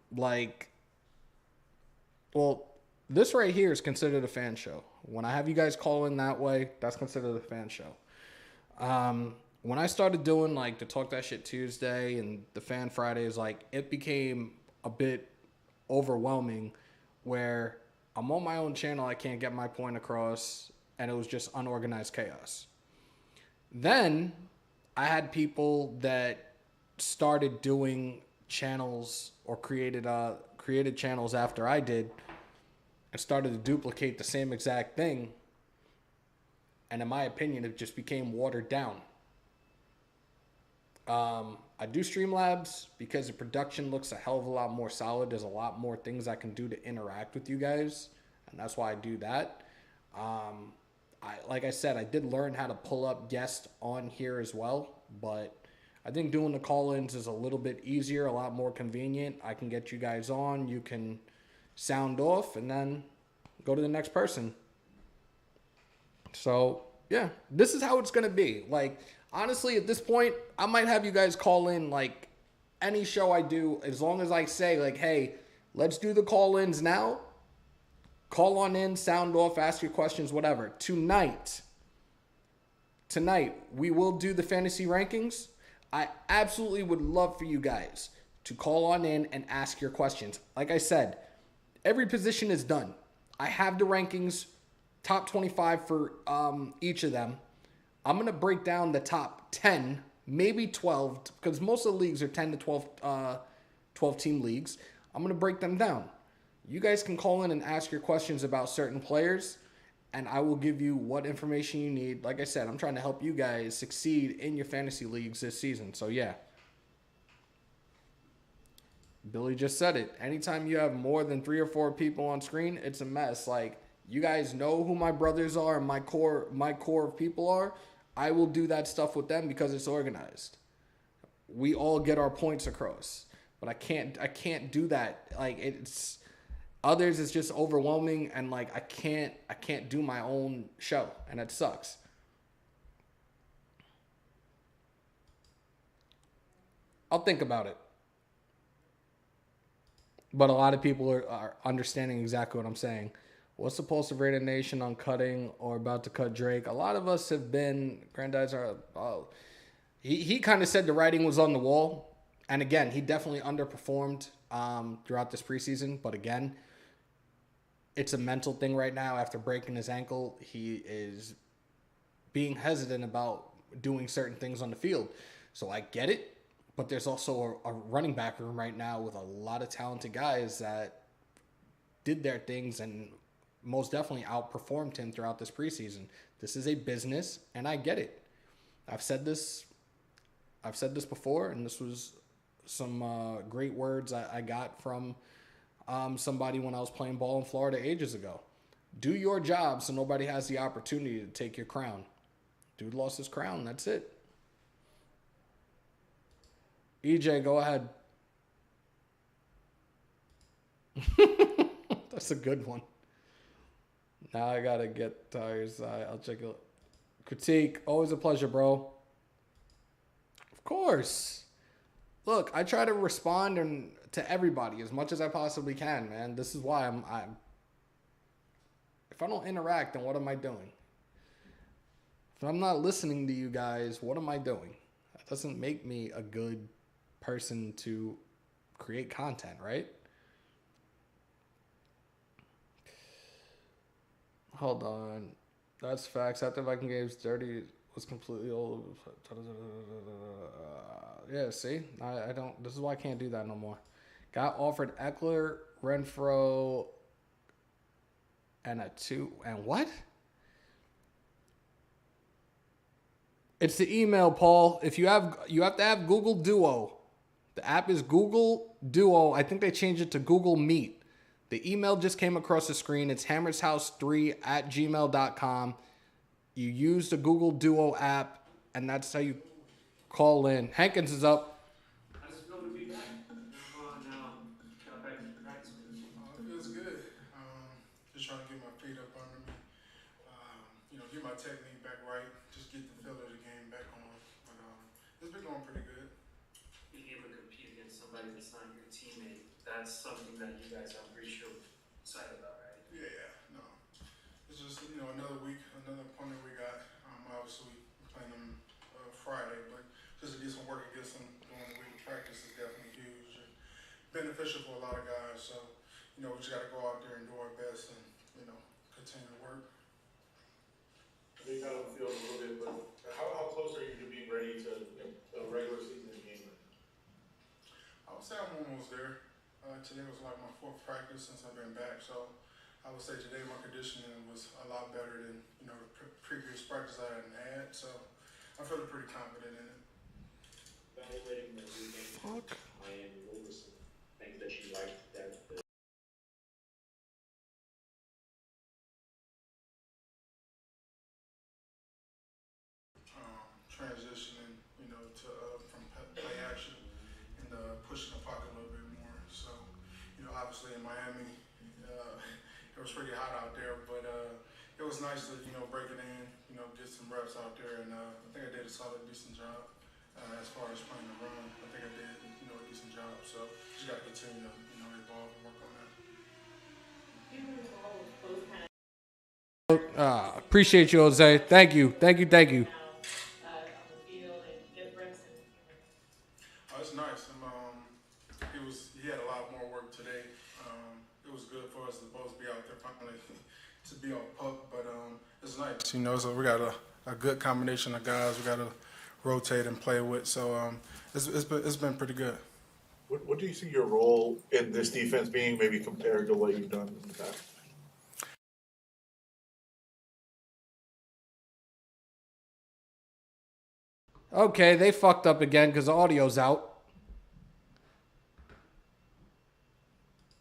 this right here is considered a fan show. When I have you guys call in that way, that's considered a fan show. When I started doing the Talk That Shit Tuesday and the Fan Fridays, it became a bit overwhelming where I'm on my own channel, I can't get my point across, and it was just unorganized chaos. Then I had people that started doing channels or created channels after I did and started to duplicate the same exact thing. And in my opinion, it just became watered down. I do Streamlabs because the production looks a hell of a lot more solid. There's a lot more things I can do to interact with you guys, and that's why I do that. Like I said, I did learn how to pull up guests on here as well, but I think doing the call-ins is a little bit easier, a lot more convenient. I can get you guys on, you can sound off, and then go to the next person. So, yeah, this is how it's going to be. Honestly, at this point, I might have you guys call in any show I do, as long as I say hey, let's do the call-ins now. Call on in, sound off, ask your questions, whatever. Tonight, we will do the fantasy rankings. I absolutely would love for you guys to call on in and ask your questions. Like I said, every position is done. I have the rankings, top 25 for each of them. I'm going to break down the top 10, maybe 12, because most of the leagues are 10 to 12 team leagues. I'm going to break them down. You guys can call in and ask your questions about certain players, and I will give you what information you need. Like I said, I'm trying to help you guys succeed in your fantasy leagues this season. So, yeah. Billy just said it. Anytime you have more than 3 or 4 people on screen, it's a mess. You guys know who my brothers are and my core of people are. I will do that stuff with them because it's organized. We all get our points across, but I can't do that. It's others. It's just overwhelming, and I can't do my own show, and it sucks. I'll think about it. But a lot of people are understanding exactly what I'm saying. What's the pulse of Raider Nation on cutting or about to cut Drake? A lot of us have been, Granddad's are, he kind of said the writing was on the wall. And again, he definitely underperformed throughout this preseason. But again, it's a mental thing right now. After breaking his ankle, he is being hesitant about doing certain things on the field. So I get it. But there's also a running back room right now with a lot of talented guys that did their things and most definitely outperformed him throughout this preseason. This is a business, and I get it. I've said this before, and this was some great words I got from somebody when I was playing ball in Florida ages ago. Do your job so nobody has the opportunity to take your crown. Dude lost his crown. That's it. EJ, go ahead. That's a good one. Now I gotta get tires. I'll check it. Critique. Always a pleasure, bro. Of course. Look, I try to respond to everybody as much as I possibly can, man. This is why I'm if I don't interact, then what am I doing? If I'm not listening to you guys, what am I doing? That doesn't make me a good person to create content, right? Hold on. That's facts. After Viking games, Dirty was completely old. Yeah, see? I don't. This is why I can't do that no more. Got offered Eckler, Renfro, and a 2. And what? It's the email, Paul. If you have to have Google Duo. The app is Google Duo. I think they changed it to Google Meet. The email just came across the screen. It's hammershouse3@gmail.com. You use the Google Duo app, and that's how you call in. Hankins is up. How does it feel to be back? Got back into practice with you. It feels good. Just trying to get my feet up under me. Get my technique back right. Just get the feel of the game back on. But it's been going pretty good. Being able to compete against somebody that's not your teammate, that's something that you guys, I'm pretty sure, excited about, right? Yeah, no. It's just, another week, another opponent we got. Obviously, we're playing them Friday, but just to get some work against them during the week of practice is definitely huge and beneficial for a lot of guys. So, we just got to go out there and do our best and, continue to work. I think out on the field a little bit, but how close are you to being ready to a regular season game? I would say I'm almost there. Today was like my 4th practice since I've been back, so I would say today my conditioning was a lot better than the previous practice I hadn't had. So I'm feeling pretty confident in it. Evaluating the weekend, Miami, what were some things that you liked that transitioning, from play action and pushing the pocket a little bit more. So, obviously in Miami, it was pretty hot out there, but it was nice to, break it in, get some reps out there, and I think I did a decent job as far as playing the run. I think I did, a decent job. So, just got to continue to, evolve and work on that. Appreciate you, Jose. Thank you. It's nice. He had a lot more work today. It was good for us to both be out there finally to be on puck, but it's nice. So we got a good combination of guys we got to rotate and play with. So it's been pretty good. What do you see your role in this defense being, maybe compared to what you've done in the past? Okay, they fucked up again because the audio's out.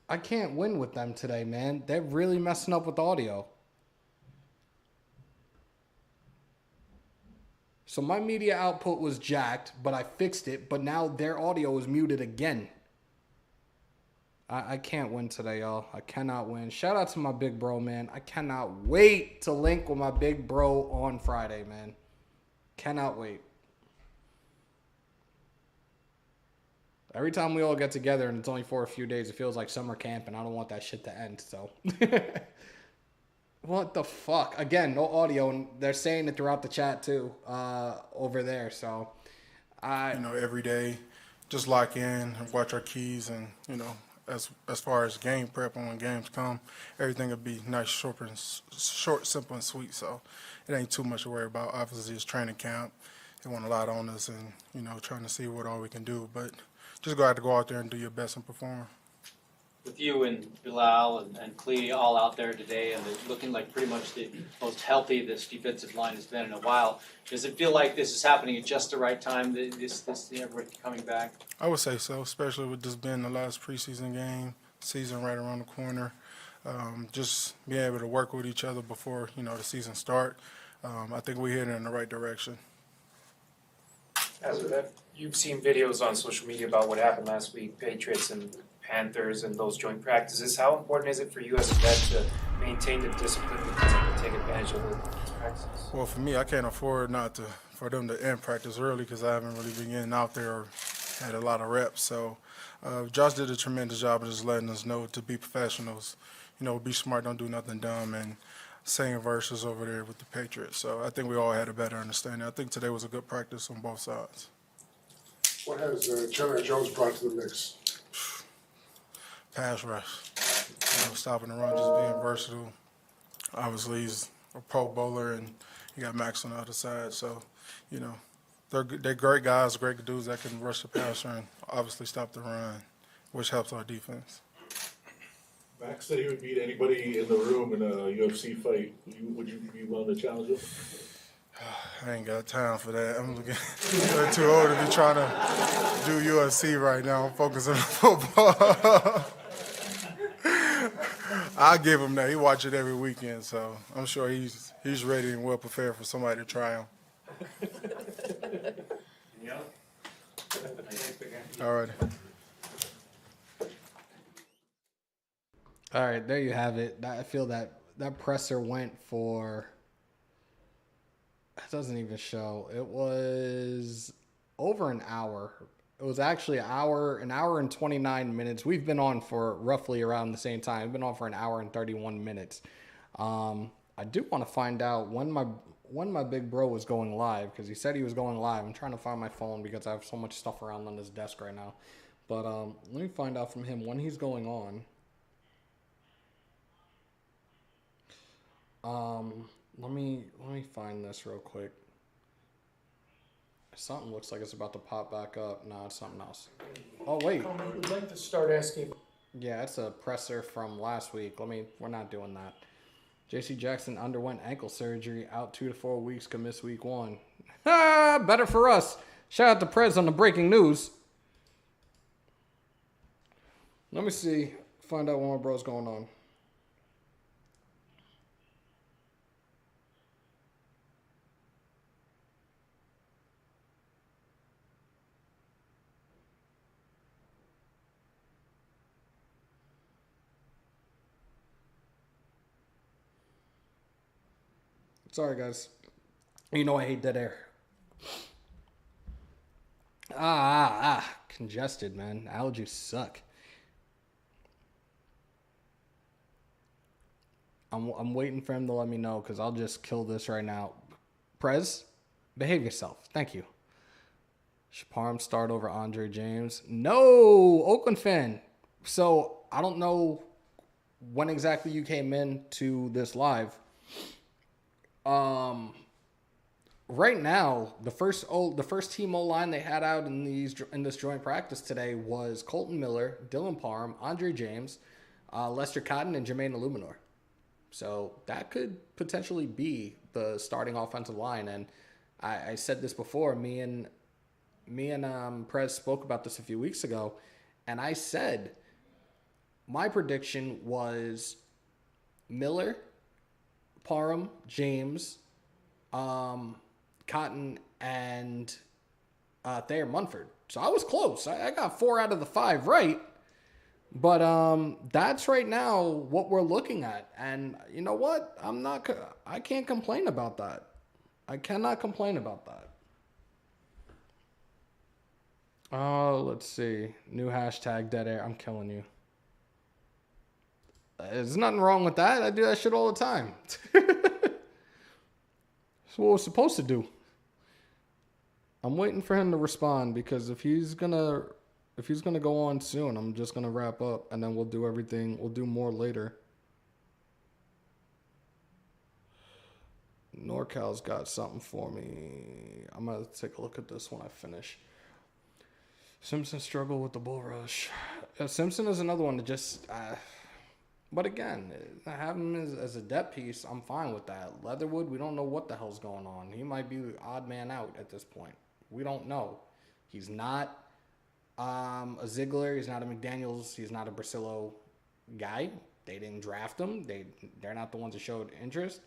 I can't win with them today, man. They're really messing up with the audio. So my media output was jacked, but I fixed it. But now their audio is muted again. I can't win today, y'all. I cannot win. Shout out to my big bro, man. I cannot wait to link with my big bro on Friday, man. Cannot wait. Every time we all get together and it's only for a few days, it feels like summer camp, and I don't want that shit to end, so. What the fuck? Again, no audio, and they're saying it throughout the chat, too, over there, so. Every day, just lock in and watch our keys, and, as far as game prep and when games come, everything will be nice, short, simple, and sweet, so it ain't too much to worry about. Obviously, it's training camp. They want a lot on us and, trying to see what all we can do, but just have to go out there and do your best and perform. With you and Bilal and Klee all out there today, and it's looking like pretty much the most healthy this defensive line has been in a while, does it feel like this is happening at just the right time, this everybody coming back? I would say so, especially with this being the last preseason game, season right around the corner. just being able to work with each other before, the season start. I think we're heading in the right direction. As you've seen videos on social media about what happened last week, Patriots and Panthers and those joint practices. How important is it for you as a vet to maintain the discipline to take advantage of those practices? Well, for me, I can't afford for them to end practice early because I haven't really been getting out there or had a lot of reps. So Josh did a tremendous job of just letting us know to be professionals, be smart, don't do nothing dumb, and same verses over there with the Patriots. So I think we all had a better understanding. I think today was a good practice on both sides. What has Chandler Jones brought to the mix? Pass rush, stopping the run, just being versatile. Obviously, he's a Pro Bowler, and you got Maxx on the other side. So, they're great guys, great dudes that can rush the passer and obviously stop the run, which helps our defense. Max said he would beat anybody in the room in a UFC fight. Would you be willing to challenge him? I ain't got time for that. I'm too old to be trying to do UFC right now. I'm focusing on football. I'll give him that. He watch it every weekend, so I'm sure he's ready and well prepared for somebody to try him. All right. All right, there you have it. I feel that presser went for, it doesn't even show. It was over an hour. It was actually an hour and 29 minutes. We've been on for roughly around the same time. We've been on for an hour and 31 minutes. I do want to find out when my big bro was going live, because he said he was going live. I'm trying to find my phone because I have so much stuff around on this desk right now. But let me find out from him when he's going on. Let me find this real quick. Something looks like it's about to pop back up. No, it's something else. Oh wait. I would like to start asking. Yeah, it's a presser from last week. We're not doing that. J.C. Jackson underwent ankle surgery, out 2 to 4 weeks, could miss week 1. Better for us. Shout out to Prez on the breaking news. Let me see. Find out what my bro's going on. Sorry, guys. You know I hate dead air. Congested, man. Allergies suck. I'm waiting for him to let me know, because I'll just kill this right now. Prez, behave yourself. Thank you. Shaparm start over Andre James. No, Oakland fan. So I don't know when exactly you came in to this live. Right now, the first team O-line they had out in this joint practice today was Colton Miller, Dylan Parham, Andre James, Lester Cotton, and Jermaine Illuminor. So that could potentially be the starting offensive line. And I said this before. Me and Prez spoke about this a few weeks ago, and I said my prediction was Miller, Parham, James, Cotton, and Thayer Munford. So I was close. I got 4 out of the 5 right. But that's right now what we're looking at. And you know what? I can't complain about that. I cannot complain about that. Oh, let's see. New hashtag dead air. I'm killing you. There's nothing wrong with that. I do that shit all the time. That's what we're supposed to do. I'm waiting for him to respond, because if he's gonna go on soon, I'm just gonna wrap up, and then we'll do everything. We'll do more later. NorCal's got something for me. I'm gonna take a look at this when I finish. Simpson struggled with the bull rush. Simpson is another one that just. But again, having him as a depth piece, I'm fine with that. Leatherwood, we don't know what the hell's going on. He might be the odd man out at this point. We don't know. He's not a Ziegler. He's not a McDaniels. He's not a Brasillo guy. They didn't draft him. They're not the ones that showed interest.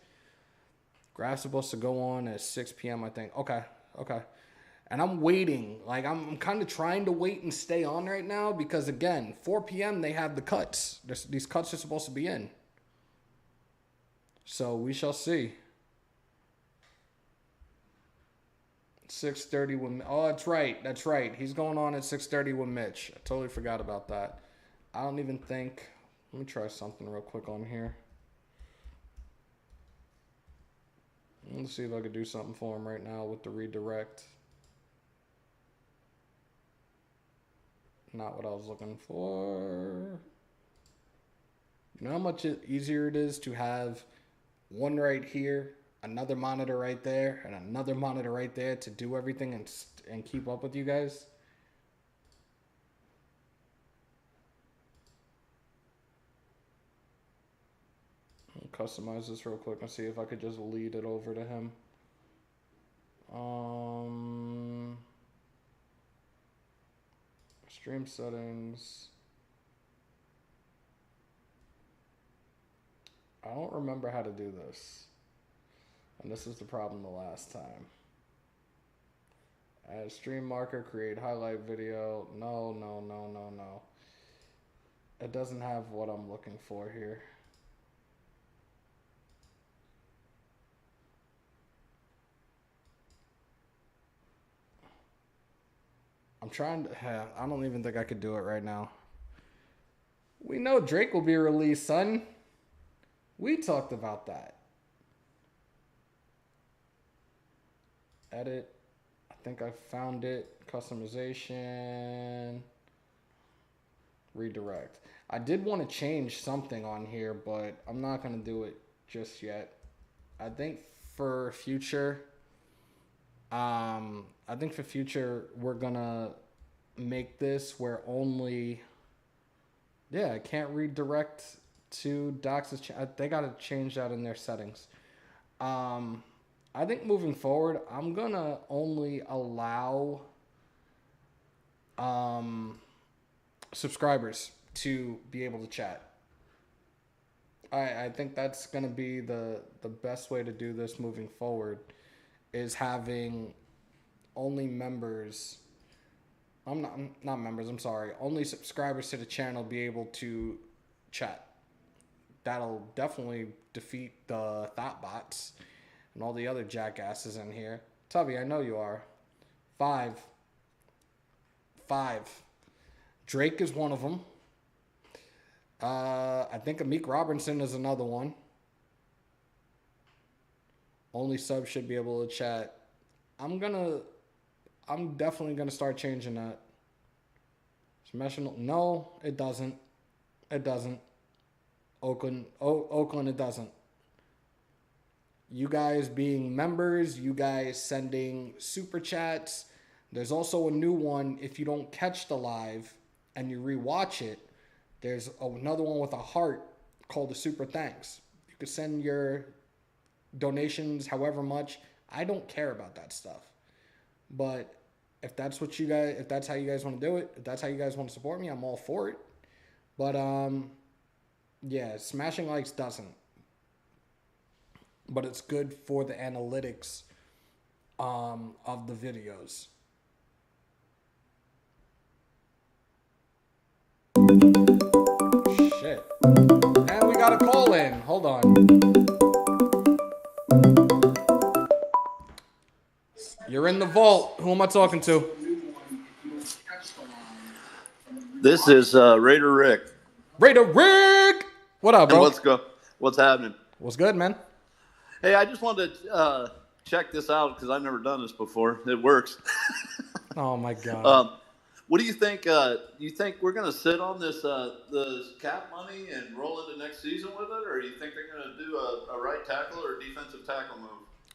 Graph's supposed to go on at 6 p.m., I think. Okay. And I'm waiting. Like, I'm kind of trying to wait and stay on right now because, again, 4 p.m. they have the cuts. These cuts are supposed to be in. So we shall see. 6:30 with... Oh, that's right. He's going on at 6:30 with Mitch. I totally forgot about that. I don't even think... Let me try something real quick on here. Let's see if I could do something for him right now with the redirect. Not what I was looking for. You know how much easier it is to have one right here, another monitor right there, and another monitor right there to do everything and keep up with you guys? I'll customize this real quick and see if I could just lead it over to him. Stream settings. I don't remember how to do this. And this is the problem the last time. Add stream marker, create highlight video. No. It doesn't have what I'm looking for here. I'm trying to... I don't even think I could do it right now. We know Drake will be released, son. We talked about that. Edit. I think I found it. Customization. Redirect. I did want to change something on here, but I'm not going to do it just yet. I think for future... we're gonna make this where only, I can't redirect to Docs'. They gotta change that in their settings. I think moving forward, I'm gonna only allow subscribers to be able to chat. I think that's gonna be the best way to do this moving forward. Is having only members, not members, I'm sorry, only subscribers to the channel be able to chat. That'll definitely defeat the thought bots and all the other jackasses in here. Tubby, I know you are. 5. Drake is one of them. I think Amik Robinson is another one. Only subs should be able to chat. I'm definitely gonna start changing that. No, it doesn't. Oakland, it doesn't. You guys being members, you guys sending super chats. There's also a new one if you don't catch the live and you rewatch it. There's another one with a heart called the super thanks. You could send your donations however much. I don't care about that stuff, but if that's how you guys want to do it, if that's how you guys want to support me, I'm all for it. But smashing likes doesn't, but it's good for the analytics of the videos. Shit, and we got a call in. Hold on. You're in the vault. Who am I talking to? This is Raider Rick. Raider Rick! What up, bro? What's happening? What's good, man? Hey, I just wanted to check this out because I've never done this before. It works. Oh, my God. What do you think? You think we're going to sit on this cap money and roll into next season with it? Or do you think they're going to do a right tackle or a defensive tackle move?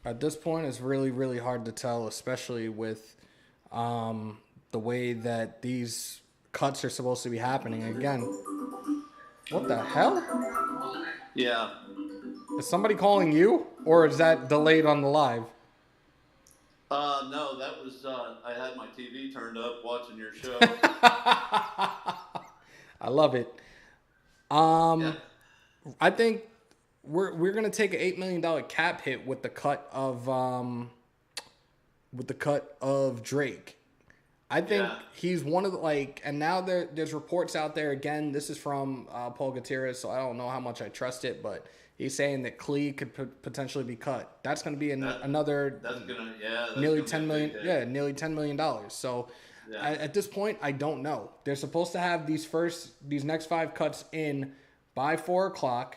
At this point, it's really, really hard to tell, especially with the way that these cuts are supposed to be happening. Again, what the hell? Yeah. Is somebody calling you, or is that delayed on the live? No, that was, I had my TV turned up watching your show. I love it. I think we're gonna take an $8 million cap hit with the cut of Drake. I think he's one of the, and now there's reports out there again. This is from Paul Gutierrez, so I don't know how much I trust it, but he's saying that Klee could potentially be cut. That's going to be another nearly $10 million. Yeah, nearly $10 million. So at this point, I don't know. They're supposed to have these next 5 cuts in by 4:00.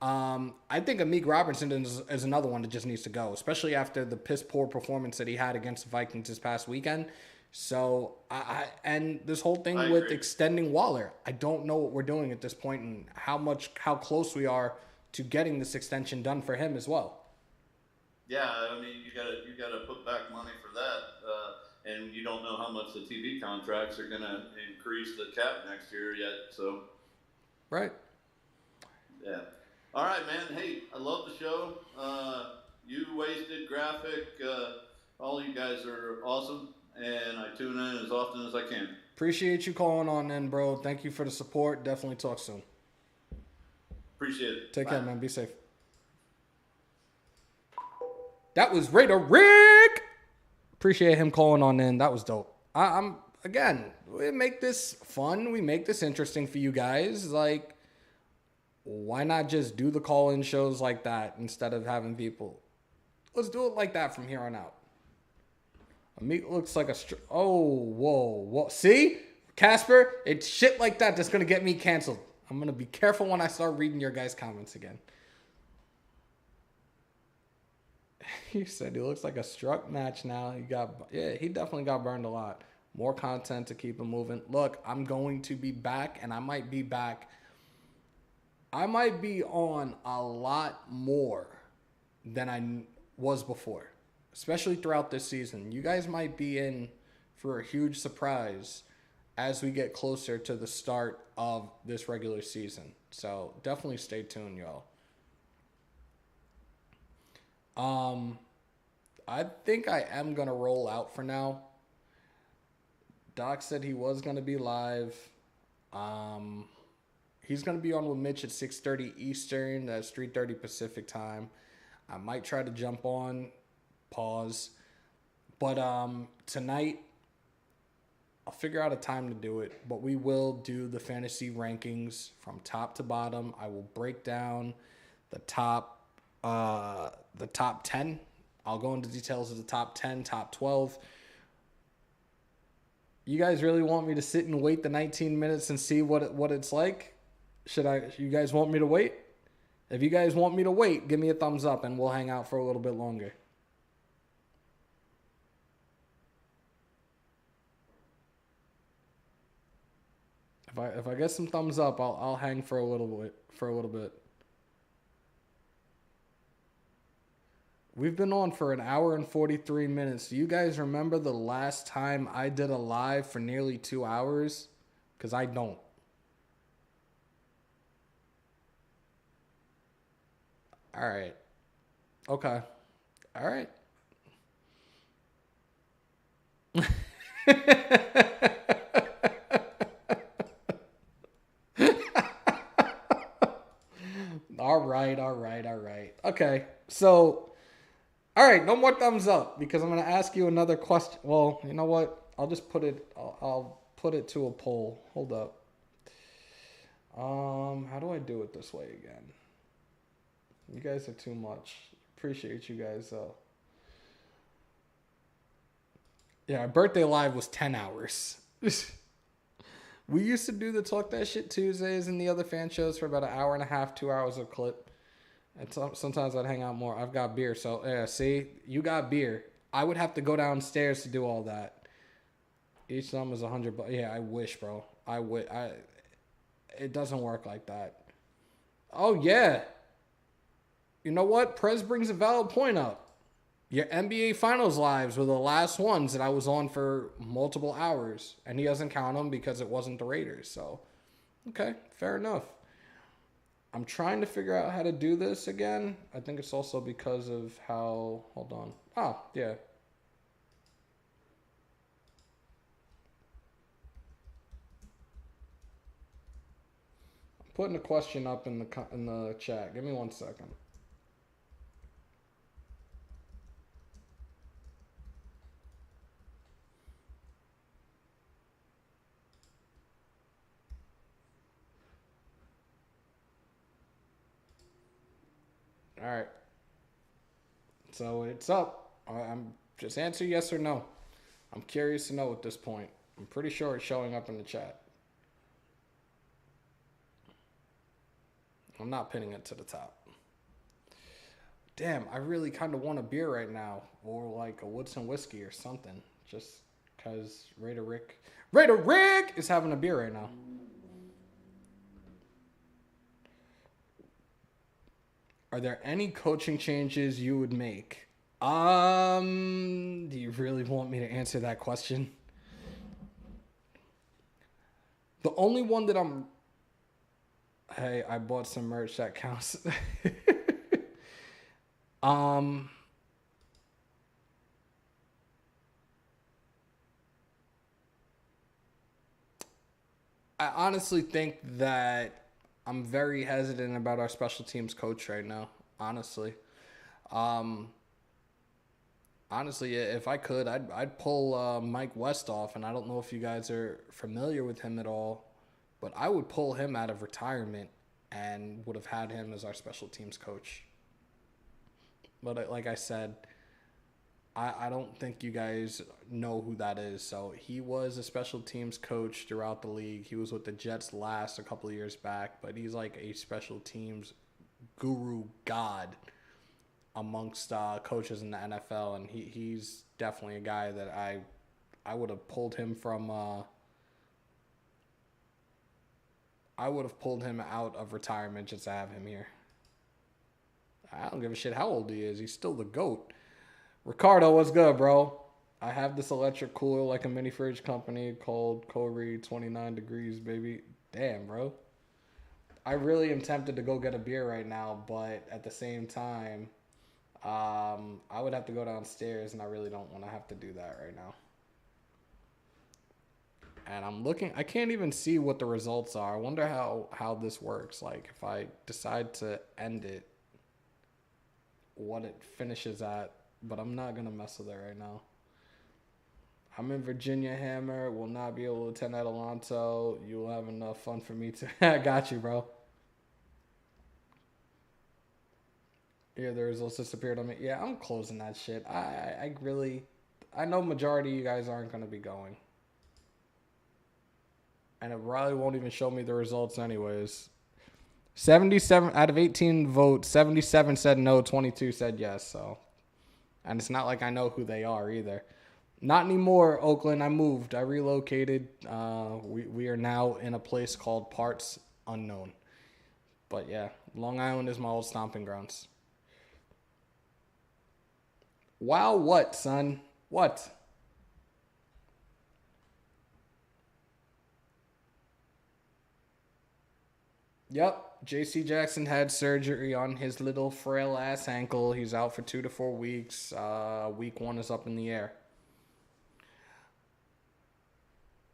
I think Amik Robertson is another one that just needs to go, especially after the piss poor performance that he had against the Vikings this past weekend. So and this whole thing with extending Waller, I don't know what we're doing at this point and how close we are to getting this extension done for him as well. Yeah, I mean you gotta put back money for that, and you don't know how much the TV contracts are gonna increase the cap next year yet. So right. Yeah. All right, man. Hey, I love the show. You, Wasted, Graphic, all you guys are awesome, and I tune in as often as I can. Appreciate you calling on in, bro. Thank you for the support. Definitely talk soon. Appreciate it. Take care, man. Be safe. That was Raider Rick. Appreciate him calling on in. That was dope. Again, we make this fun. We make this interesting for you guys. Why not just do the call-in shows like that instead of having people? Let's do it like that from here on out. Amit looks like whoa. See? Casper, it's shit like that that's going to get me canceled. I'm going to be careful when I start reading your guys' comments again. He said he looks like a struck match now. He definitely got burned a lot. More content to keep him moving. Look, I'm going to be back, and I might be back. I might be on a lot more than I was before, especially throughout this season. You guys might be in for a huge surprise as we get closer to the start of this regular season. So definitely stay tuned, y'all. I think I am going to roll out for now. Doc said he was going to be live. He's going to be on with Mitch at 6:30 Eastern. That's 3:30 Pacific time. I might try to jump on, pause. But tonight, I'll figure out a time to do it. But we will do the fantasy rankings from top to bottom. I will break down the top 10. I'll go into details of the top 10, top 12. You guys really want me to sit and wait the 19 minutes and see what it's like? You guys want me to wait? If you guys want me to wait, give me a thumbs up and we'll hang out for a little bit longer. If I get some thumbs up, I'll hang for a little bit. We've been on for an hour and 43 minutes. Do you guys remember the last time I did a live for nearly 2 hours? Because I don't. All right. Okay. All right. All right. Okay. So, all right, no more thumbs up because I'm going to ask you another question. Well, you know what? I'll just put it to a poll. Hold up. How do I do it this way again? You guys are too much. Appreciate you guys though. Yeah, our birthday live was 10 hours. We used to do the Talk That Shit Tuesdays and the other fan shows for about an hour and a half, 2 hours of clip. And sometimes I'd hang out more. I've got beer. So, yeah, see? You got beer. I would have to go downstairs to do all that. Each sum is $100. Yeah, I wish, bro. It doesn't work like that. Oh, yeah. You know what? Prez brings a valid point up. Your NBA Finals lives were the last ones that I was on for multiple hours. And he doesn't count them because it wasn't the Raiders. So, okay, fair enough. I'm trying to figure out how to do this again. I think it's also because of how... Hold on. Oh, yeah. putting a question up in the chat. Give me 1 second. All right. So it's up. I'm just answer yes or no. I'm curious to know at this point. I'm pretty sure it's showing up in the chat. I'm not pinning it to the top. Damn, I really kind of want a beer right now, or like a Woodson whiskey or something, just because Raider Rick is having a beer right now. Are there any coaching changes you would make? Do you really want me to answer that question? The only one that hey, I bought some merch that counts. I honestly think that I'm very hesitant about our special teams coach right now, honestly. Honestly, if I could, I'd pull Mike West off, and I don't know if you guys are familiar with him at all, but I would pull him out of retirement and would have had him as our special teams coach. But like I said, I don't think you guys know who that is. So he was a special teams coach throughout the league. He was with the Jets last a couple of years back, but he's like a special teams guru god amongst coaches in the NFL, and he's definitely a guy that I would have pulled him from. I would have pulled him out of retirement just to have him here. I don't give a shit how old he is. He's still the GOAT. Ricardo, what's good, bro? I have this electric cooler like a mini fridge company called Corey 29 Degrees, baby. Damn, bro. I really am tempted to go get a beer right now, but at the same time, I would have to go downstairs, and I really don't want to have to do that right now. And I'm looking, I can't even see what the results are. I wonder how this works. Like, if I decide to end it, what it finishes at, but I'm not going to mess with it right now. I'm in Virginia, Hammer. Will not be able to attend at Alonso. You'll have enough fun for me to. I got you, bro. Yeah, the results disappeared on me. Yeah, I'm closing that shit. I know majority of you guys aren't going to be going. And it probably won't even show me the results anyways. 77 out of 18 votes, 77 said no, 22 said yes. So, and it's not like I know who they are either. Not anymore, Oakland. I moved. I relocated. We are now in a place called Parts Unknown. But yeah, Long Island is my old stomping grounds. Wow, what, son? What? Yep. J.C. Jackson had surgery on his little frail ass ankle. He's out for 2 to 4 weeks. Week 1 is up in the air.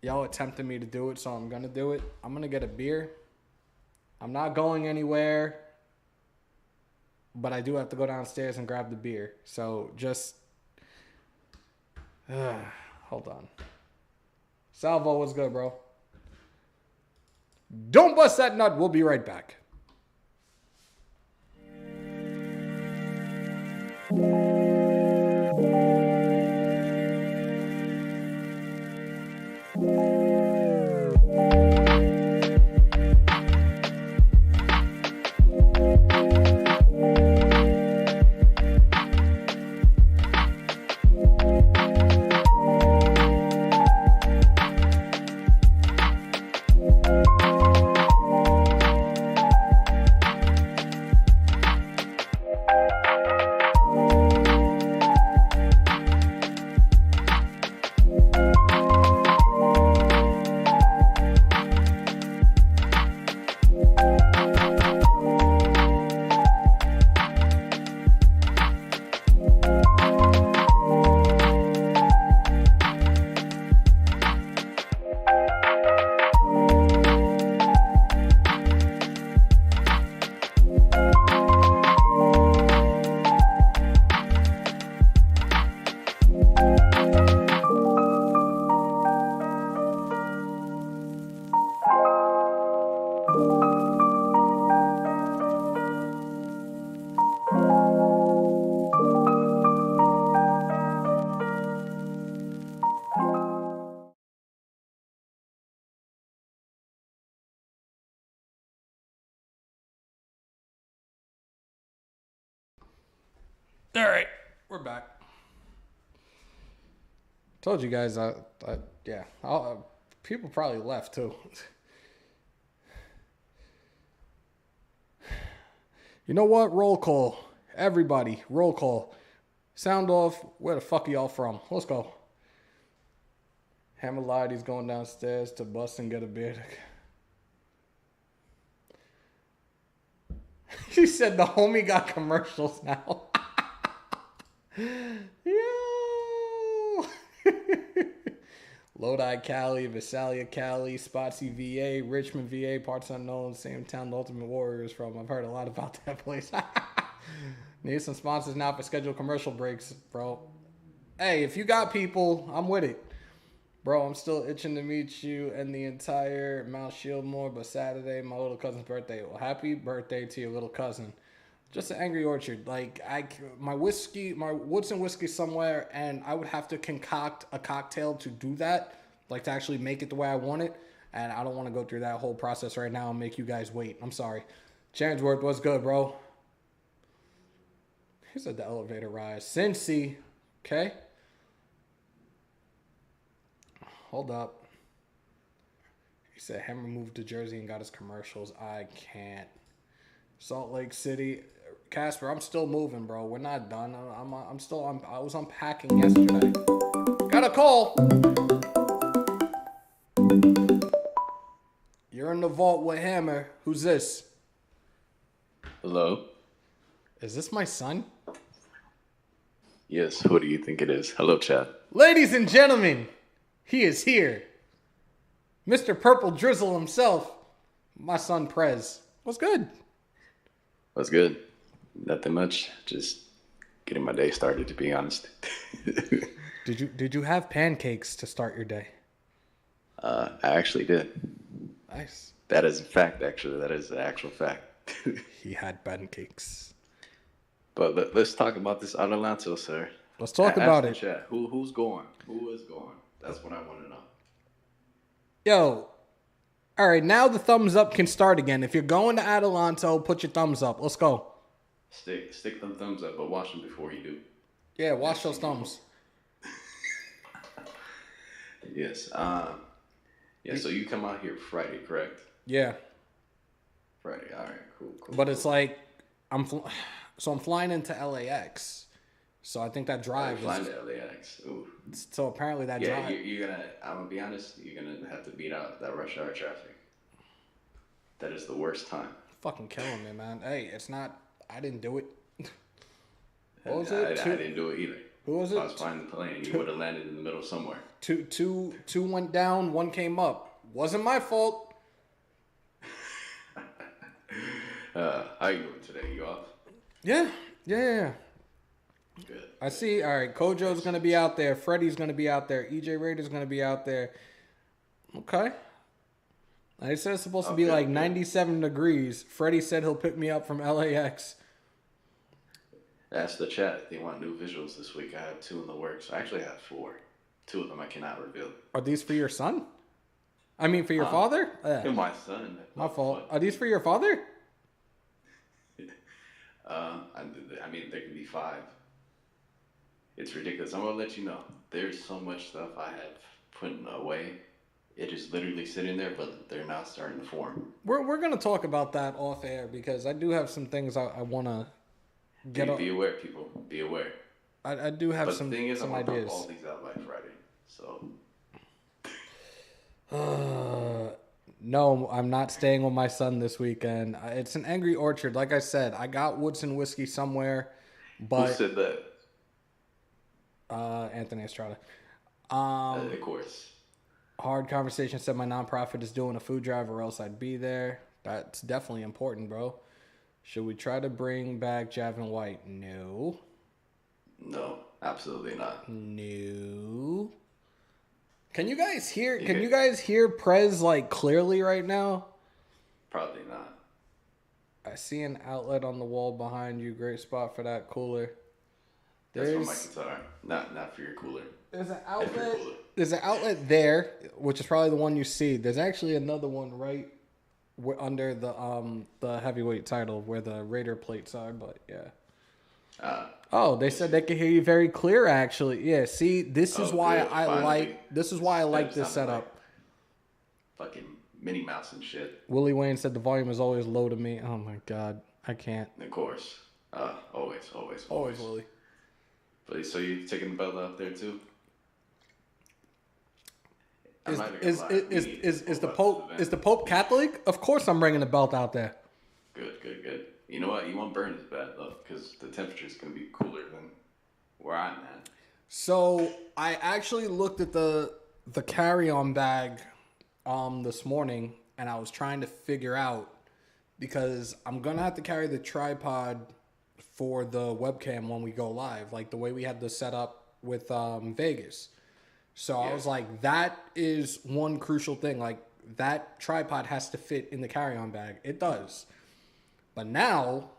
Y'all attempted me to do it, so I'm going to do it. I'm going to get a beer. I'm not going anywhere, but I do have to go downstairs and grab the beer. So just hold on. Salvo, what's good, bro? Don't bust that nut. We'll be right back. All right, we're back. Told you guys, people probably left too. You know what? Roll call. Everybody, roll call. Sound off. Where the fuck are y'all from? Let's go. Hammer lied he's going downstairs to bust and get a beer. She said the homie got commercials now. Yo! Lodi, Cali, Visalia, Cali, Spotsy, VA, Richmond, VA, parts unknown, same town the Ultimate Warrior is from. I've heard a lot about that place. Need some sponsors now for scheduled commercial breaks, bro. Hey, if you got people, I'm with it. Bro, I'm still itching to meet you and the entire Mount Shieldmore, but Saturday, my little cousin's birthday. Well, happy birthday to your little cousin. Just an Angry Orchard. Like, my Woodson whiskey somewhere, and I would have to concoct a cocktail to do that, like to actually make it the way I want it. And I don't want to go through that whole process right now and make you guys wait. I'm sorry. Chansworth, what's good, bro? He said the elevator rise. Cincy, okay? Hold up. He said Hammer moved to Jersey and got his commercials. I can't. Salt Lake City. Casper, I'm still moving, bro. We're not done. I was unpacking yesterday. Got a call. You're in the vault with Hammer. Who's this? Hello? Is this my son? Yes, who do you think it is? Hello, chat. Ladies and gentlemen, he is here. Mr. Purple Drizzle himself. My son Prez. What's good? What's good? Nothing much. Just getting my day started, to be honest. Did you have pancakes to start your day? I actually did. Nice. That is a fact, actually. That is an actual fact. He had pancakes. But let's talk about this Adelanto, sir. Let's talk about it. Chat. Who's going? Who is going? That's what I want to know. Yo. All right, now the thumbs up can start again. If you're going to Adelanto, put your thumbs up. Let's go. Stick them thumbs up, but wash them before you do. Yeah, wash those thumbs. Yes. Yeah, so you come out here Friday, correct? Yeah. Friday. All right, cool. But it's like I'm flying into LAX. So I think that drive is flying to LAX. Ooh. So apparently that drive. Yeah, you're gonna. I'm gonna be honest. You're gonna have to beat out that rush hour traffic. That is the worst time. Fucking killing me, man. Hey, it's not. I didn't do it. What was it? I didn't do it either. Who was it? I was flying the plane. You would have landed in the middle somewhere. Two went down. One came up. Wasn't my fault. How you doing today? You off? Yeah. Good. I see. All right, Kojo's gonna be out there. Freddie's gonna be out there. EJ Rader's gonna be out there. Okay. They said it's supposed to be like 97 degrees. Freddie said he'll pick me up from LAX. Ask the chat. They want new visuals this week. I have 2 in the works. I actually have 4. 2 of them I cannot reveal. Are these for your son? I mean, for your father? My son. My fault. Are these for your father? I mean, there can be 5. It's ridiculous. I'm gonna let you know. There's so much stuff I have put away. It is literally sitting there, but they're now starting to form. We're gonna talk about that off air because I do have some things I wanna get. Be aware, people. Be aware. I do have but some the thing is, some I'm gonna ideas. put all these out by Friday. So. No, I'm not staying with my son this weekend. It's an Angry Orchard. Like I said, I got Woodson whiskey somewhere, but Who said that? Anthony Estrada. Of course. Hard Conversation said my nonprofit is doing a food drive or else I'd be there. That's definitely important, bro. Should we try to bring back Javin White? No. No, absolutely not. No. Can you guys hear? Can you guys hear Prez like clearly right now? Probably not. I see an outlet on the wall behind you. Great spot for that cooler. That's for my guitar, not for your cooler. There's an outlet. There's an outlet there, which is probably the one you see. There's actually another one right under the heavyweight title where the Raider plates are. But yeah. Oh, they said they could hear you very clear. Actually, yeah. See, this is why good, I finally. like. This is why I like this Sounded setup. like fucking Minnie Mouse and shit. Willie Wayne said the volume is always low to me. Oh my god, I can't. Of course. Always. Always Willie. But so you taking the belt out there too? Is the Pope Catholic? Of course, I'm bringing the belt out there. Good. You know what? You won't burn as bad though, because the temperature is gonna be cooler than where I'm at. So I actually looked at the carry-on bag this morning, and I was trying to figure out, because I'm gonna have to carry the tripod for the webcam when we go live, like the way we had this set up with Vegas. So I was like, that is one crucial thing. Like, that tripod has to fit in the carry-on bag. It does. But now,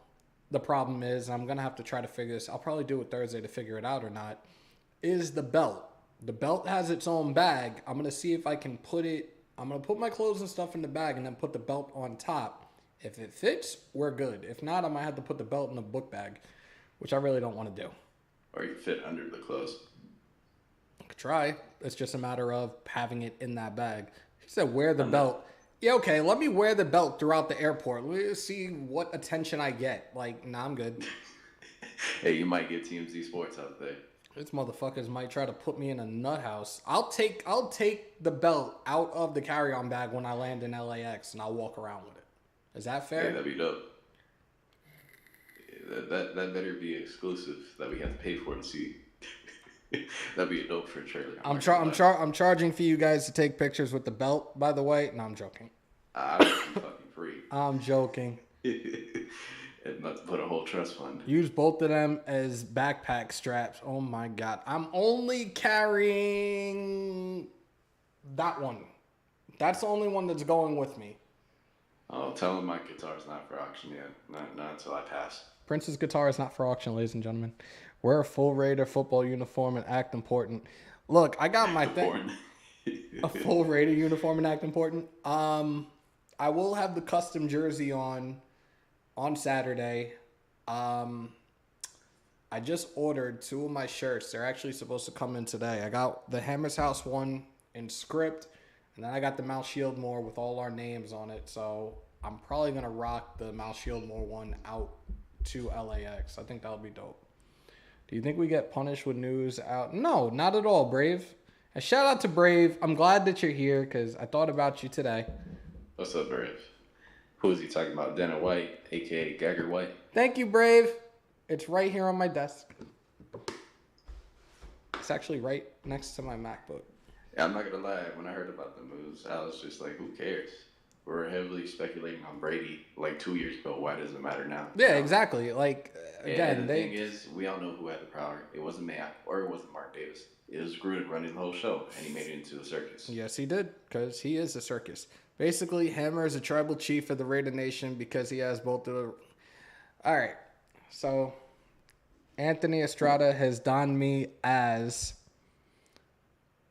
the problem is, I'm going to have to try to figure this. I'll probably do it Thursday to figure it out or not, is the belt. The belt has its own bag. I'm going to see if I can put it, I'm going to put my clothes and stuff in the bag and then put the belt on top. If it fits, we're good. If not, I might have to put the belt in the book bag, which I really don't want to do. Or you fit under the clothes. I could try. It's just a matter of having it in that bag. He said, wear the belt. Yeah, okay, let me wear the belt throughout the airport. Let me see what attention I get. Like, nah, I'm good. Hey, you might get TMZ Sports out there. These motherfuckers might try to put me in a nut house. I'll take the belt out of the carry-on bag when I land in LAX, and I'll walk around with it. Is that fair? Yeah, that'd be dope. That better be exclusive that we have to pay for to see. That'd be a dope for a trailer. I'm charging for you guys to take pictures with the belt, by the way. No, I'm joking. I would be fucking free. I'm joking. And not to put a whole trust fund. Use both of them as backpack straps. Oh my god. I'm only carrying that one. That's the only one that's going with me. Oh, tell him my guitar's not for auction yet. Not until I pass. Prince's guitar is not for auction, ladies and gentlemen. Wear a full Raider football uniform and act important. Look, I got my thing. A full Raider uniform and act important. I will have the custom jersey on Saturday. I just ordered 2 of my shirts. They're actually supposed to come in today. I got the Hammers.House one in script, and then I got the Mount Shieldmore with all our names on it. So I'm probably going to rock the Mount Shieldmore one out to LAX. I think that'll be dope. Do you think we get punished with news out? No, not at all, Brave. And shout out to Brave. I'm glad that you're here because I thought about you today. What's up, Brave? Who is he talking about? Dana White, a.k.a. Gagger White? Thank you, Brave. It's right here on my desk. It's actually right next to my MacBook. Yeah, I'm not going to lie. When I heard about the moves, I was just like, who cares? We're heavily speculating on Brady like 2 years ago. Why does it matter now? Yeah, exactly. Like, again, and the thing is, we all know who had the power. It wasn't Matt or it wasn't Mark Davis. It was Gruden running the whole show, and he made it into a circus. Yes, he did, because he is a circus. Basically, Hammer is a tribal chief of the Raider Nation because he has both of the... All right, so Anthony Estrada has donned me as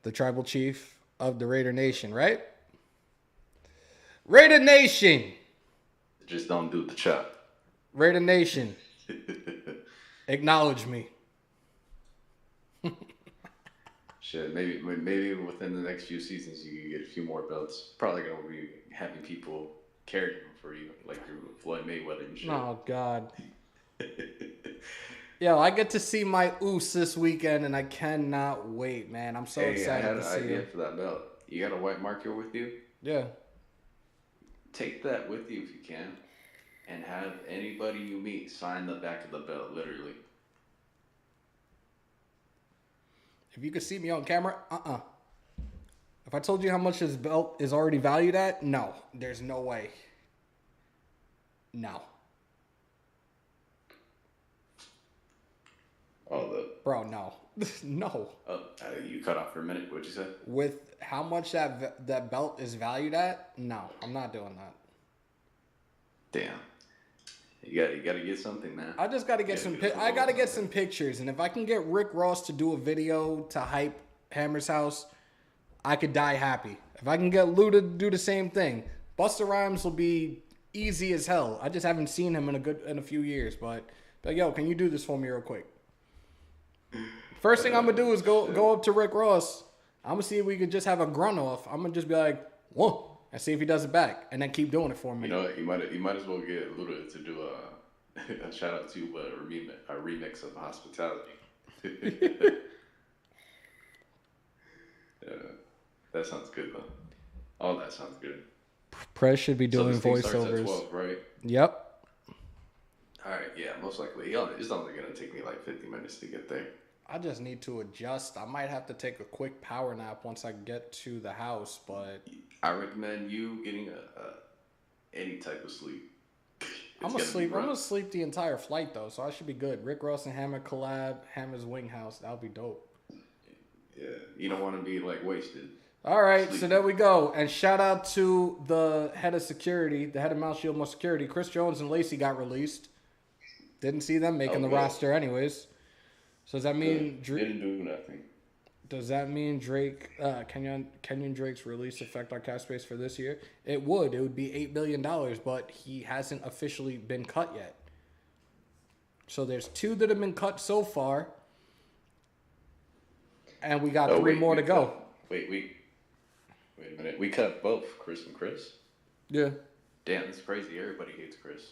the tribal chief of the Raider Nation, right? Raider Nation! Just don't do the chop. Raider Nation. Acknowledge me. Shit, maybe within the next few seasons you can get a few more belts. Probably gonna be having people carrying them for you, like your Floyd Mayweather and shit. Oh God. Yo, I get to see my Oos this weekend, and I cannot wait, man. I'm so excited to see I had an idea him. for that belt. You got a white marker with you? Yeah. Take that with you if you can, and have anybody you meet sign the back of the belt, literally. If you could see me on camera, If I told you how much this belt is already valued at, no. There's no way. No. Bro, no. No. Oh, you cut off for a minute. What'd you say? With how much that belt is valued at, no. I'm not doing that. Damn. You gotta get something, man. I just gotta get I gotta get some pictures, and if I can get Rick Ross to do a video to hype Hammers.House, I could die happy. If I can get Lou to do the same thing, Busta Rhymes will be easy as hell. I just haven't seen him in a few years, but Like, yo, can you do this for me real quick? First thing I'm gonna do is go up to Rick Ross. I'm gonna see if we could just have a grunt off. I'm gonna just be like, whoa, and see if he does it back, and then keep doing it for me. You know, you might as well get Luda to do a shout out to you, but a remix of Hospitality. Yeah, that sounds good though. All that sounds good. Prez should be doing this thing starts at voiceovers. 12, right? Yep. All right, yeah, most likely. It's only gonna take me like 50 minutes to get there. I just need to adjust. I might have to take a quick power nap once I get to the house, but I recommend you getting any type of sleep. I'm gonna sleep the entire flight though, so I should be good. Rick Ross and Hammer collab, Hammer's Wing House. That'll be dope. Yeah, you don't want to be like wasted. All right, so there we go. And shout out to the head of security, the head of Mount Shieldmore Security. Chris Jones and Lacey got released. Didn't see them making the roster anyways. So does that mean didn't do nothing? Does that mean Drake, Kenyon Drake's release affect our cap space for this year? It would. It would be $8 million, but he hasn't officially been cut yet. So there's 2 that have been cut so far, and we got 3 more to go. Wait a minute. We cut both Chris and Chris. Yeah. Damn, that's crazy. Everybody hates Chris.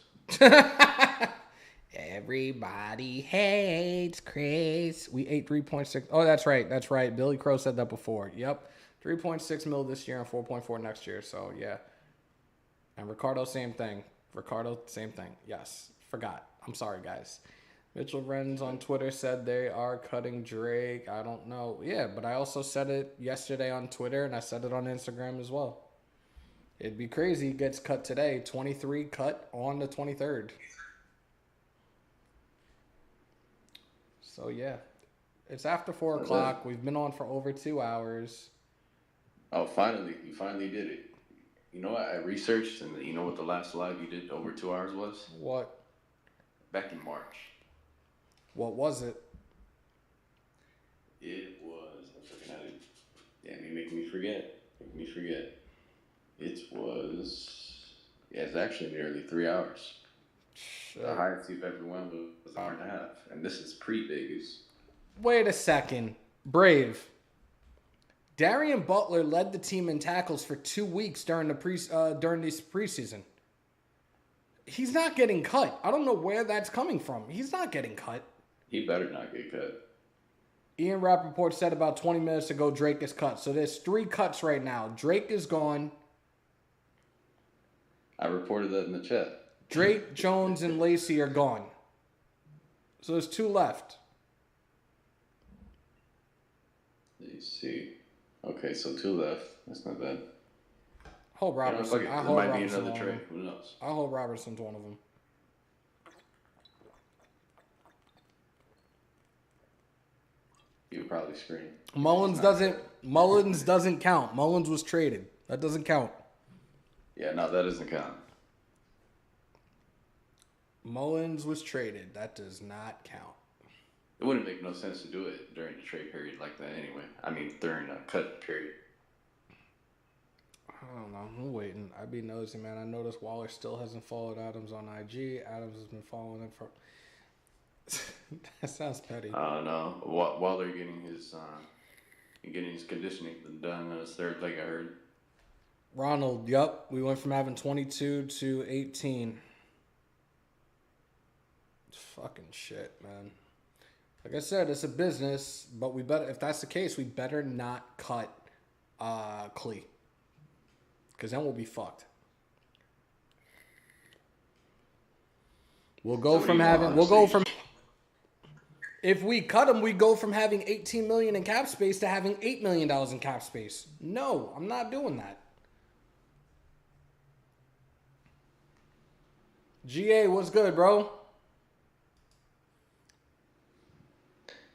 Everybody hates Chris. We ate 3.6. Oh, that's right. Billy Crow said that before. Yep. 3.6 mil this year and 4.4 next year. So, yeah. And Ricardo, same thing. Yes. Forgot. I'm sorry, guys. Mitchell Renz on Twitter said they are cutting Drake. I don't know. Yeah, but I also said it yesterday on Twitter, and I said it on Instagram as well. It'd be crazy. He gets cut today. 23 cut on the 23rd. So, yeah. It's after 4 o'clock. We've been on for over 2 hours. Oh, finally. You finally did it. You know what? I researched, and you know what the last live you did over 2 hours was? What? Back in March. What was it? It was, I'm looking at it. Damn, you make me forget. It's actually nearly 3 hours. Shit. The highest you've ever won was an hour and a half. And this is pre-Vegas. Wait a second. Brave. Darian Butler led the team in tackles for 2 weeks during this preseason. He's not getting cut. I don't know where that's coming from. He's not getting cut. He better not get cut. Ian Rappaport said about 20 minutes ago Drake is cut. So there's 3 cuts right now. Drake is gone. I reported that in the chat. Drake, Jones, and Lacey are gone. So there's 2 left. Let's see. Okay, so 2 left. That's not bad. Hope Robertson. It might be another trade. Who knows? I hope Robertson's one of them. You probably scream. Mullins doesn't count. Mullins was traded. That doesn't count. Yeah, no, that doesn't count. Mullins was traded. That does not count. It wouldn't make no sense to do it during the trade period like that anyway. I mean, during a cut period. I don't know. I'm waiting. I'd be nosy, man. I noticed Waller still hasn't followed Adams on IG. Adams has been following him for... That sounds petty. No. Waller getting his conditioning done on his 3rd leg, I heard. Ronald, yep. We went from having 22 to 18. It's fucking shit, man. Like I said, it's a business, but we better, if that's the case, we better not cut Klee. Because then we'll be fucked. If we cut him, we go from having $18 million in cap space to having $8 million in cap space. No, I'm not doing that. GA, what's good, bro?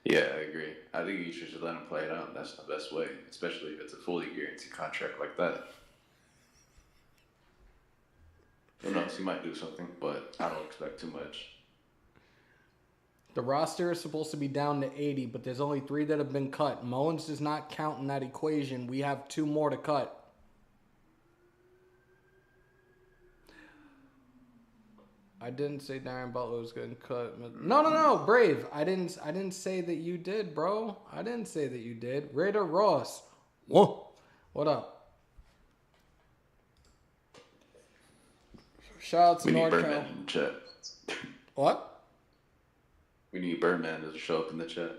Yeah, I agree. I think you should just let him play it out. That's the best way, especially if it's a fully guaranteed contract like that. Who knows? He might do something, but I don't expect too much. The roster is supposed to be down to 80, but there's only 3 that have been cut. Mullins does not count in that equation. We have 2 more to cut. I didn't say Darren Butler was getting cut. No, Brave. I didn't say that you did, bro. I didn't say that you did. Raider Ross. Whoa. What up? Shout out to We need NorCal. Birdman in the chat. What? We need Birdman to show up in the chat.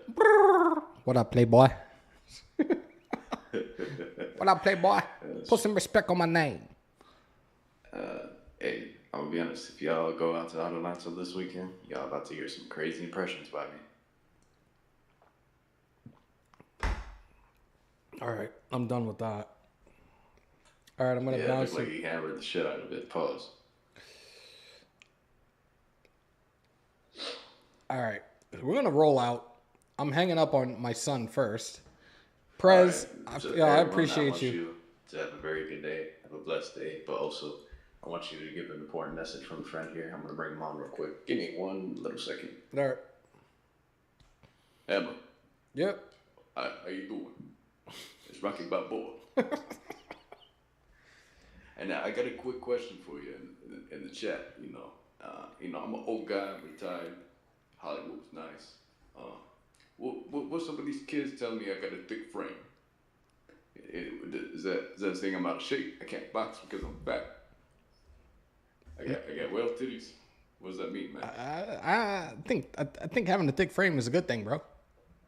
What up, Playboy? What up, Playboy? Put some respect on my name. Hey, I'm gonna be honest. If y'all go out to Atlanta this weekend, y'all about to hear some crazy impressions by me. All right, I'm done with that. All right, I'm gonna Yeah, bounce it looked it. like he hammered the shit out of it. Pause. All right, we're gonna roll out. I'm hanging up on my son first. Prez, Alright, so I everyone, appreciate want you. to have a very good day, have a blessed day, but also I want you to give an important message from a friend here. I'm gonna bring him on real quick. Give me 1 little second. All right. Emma. Yep. How you doing? It's Rocky Balboa. And now I got a quick question for you in the chat. I'm an old guy, I'm retired. Hollywood's nice. What some of these kids telling me I got a thick frame? Is that saying I'm out of shape? I can't box because I'm fat. I got well titties. What does that mean, man? I think having a thick frame is a good thing, bro.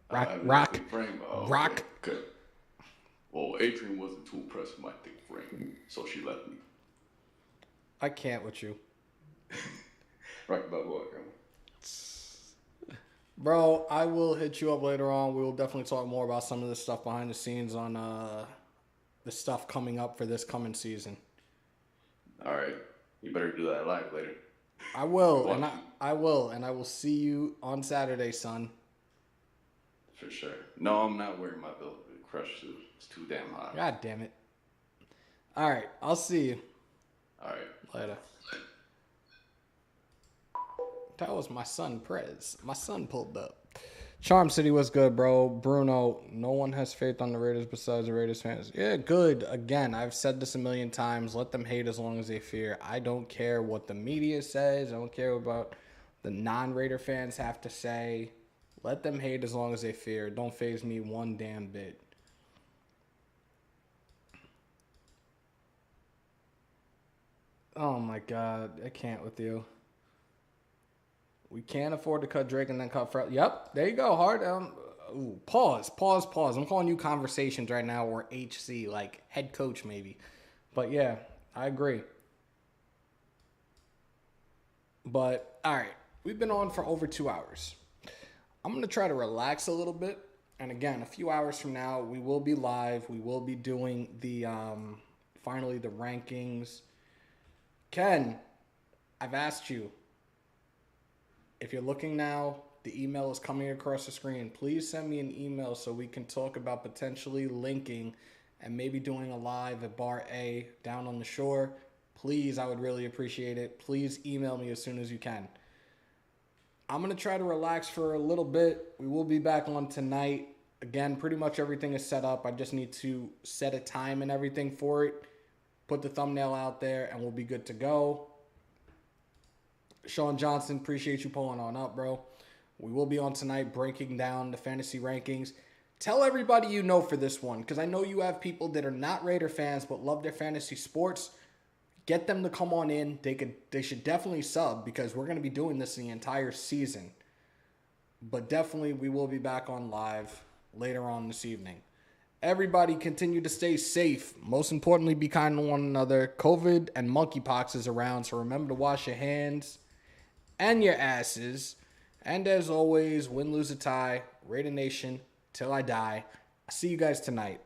Having a thick frame? Oh, Rock. Okay. Well, Adrian wasn't too impressed with my thick frame, so she left me. I can't with you. Right about what, girl? Bro, I will hit you up later on. We will definitely talk more about some of this stuff behind the scenes on the stuff coming up for this coming season. All right. You better do that live later. I will, and I will see you on Saturday, son. For sure. No, I'm not wearing my Velvet Crush suit. It's too damn hot. God damn it. All right, I'll see you. All right. Later. That was my son, Prez. My son pulled up. Charm City was good, bro. Bruno, no one has faith on the Raiders besides the Raiders fans. Yeah, good. Again, I've said this a million times. Let them hate as long as they fear. I don't care what the media says. I don't care about the non-Raider fans have to say. Let them hate as long as they fear. Don't faze me one damn bit. Oh my God, I can't with you. We can't afford to cut Drake and then cut Fred. Yep, there you go, Hard. Pause. I'm calling you conversations right now, or HC, like head coach maybe. But yeah, I agree. But all right, we've been on for over 2 hours. I'm gonna try to relax a little bit. And again, a few hours from now, we will be live. We will be doing the finally the rankings. Ken, I've asked you. If you're looking now, the email is coming across the screen. Please send me an email so we can talk about potentially linking and maybe doing a live at Bar A down on the shore. Please, I would really appreciate it. Please email me as soon as you can. I'm going to try to relax for a little bit. We will be back on tonight. Again, pretty much everything is set up. I just need to set a time and everything for it. Put the thumbnail out there and we'll be good to go. Sean Johnson, appreciate you pulling on up, bro. We will be on tonight breaking down the fantasy rankings. Tell everybody you know for this one, because I know you have people that are not Raider fans but love their fantasy sports. Get them to come on in. They should definitely sub, because we're going to be doing this the entire season. But definitely we will be back on live later on this evening. Everybody continue to stay safe. Most importantly, be kind to one another. COVID and monkeypox is around, so remember to wash your hands and your asses. And as always, win, lose, or tie, Raider Nation, till I die. I'll see you guys tonight.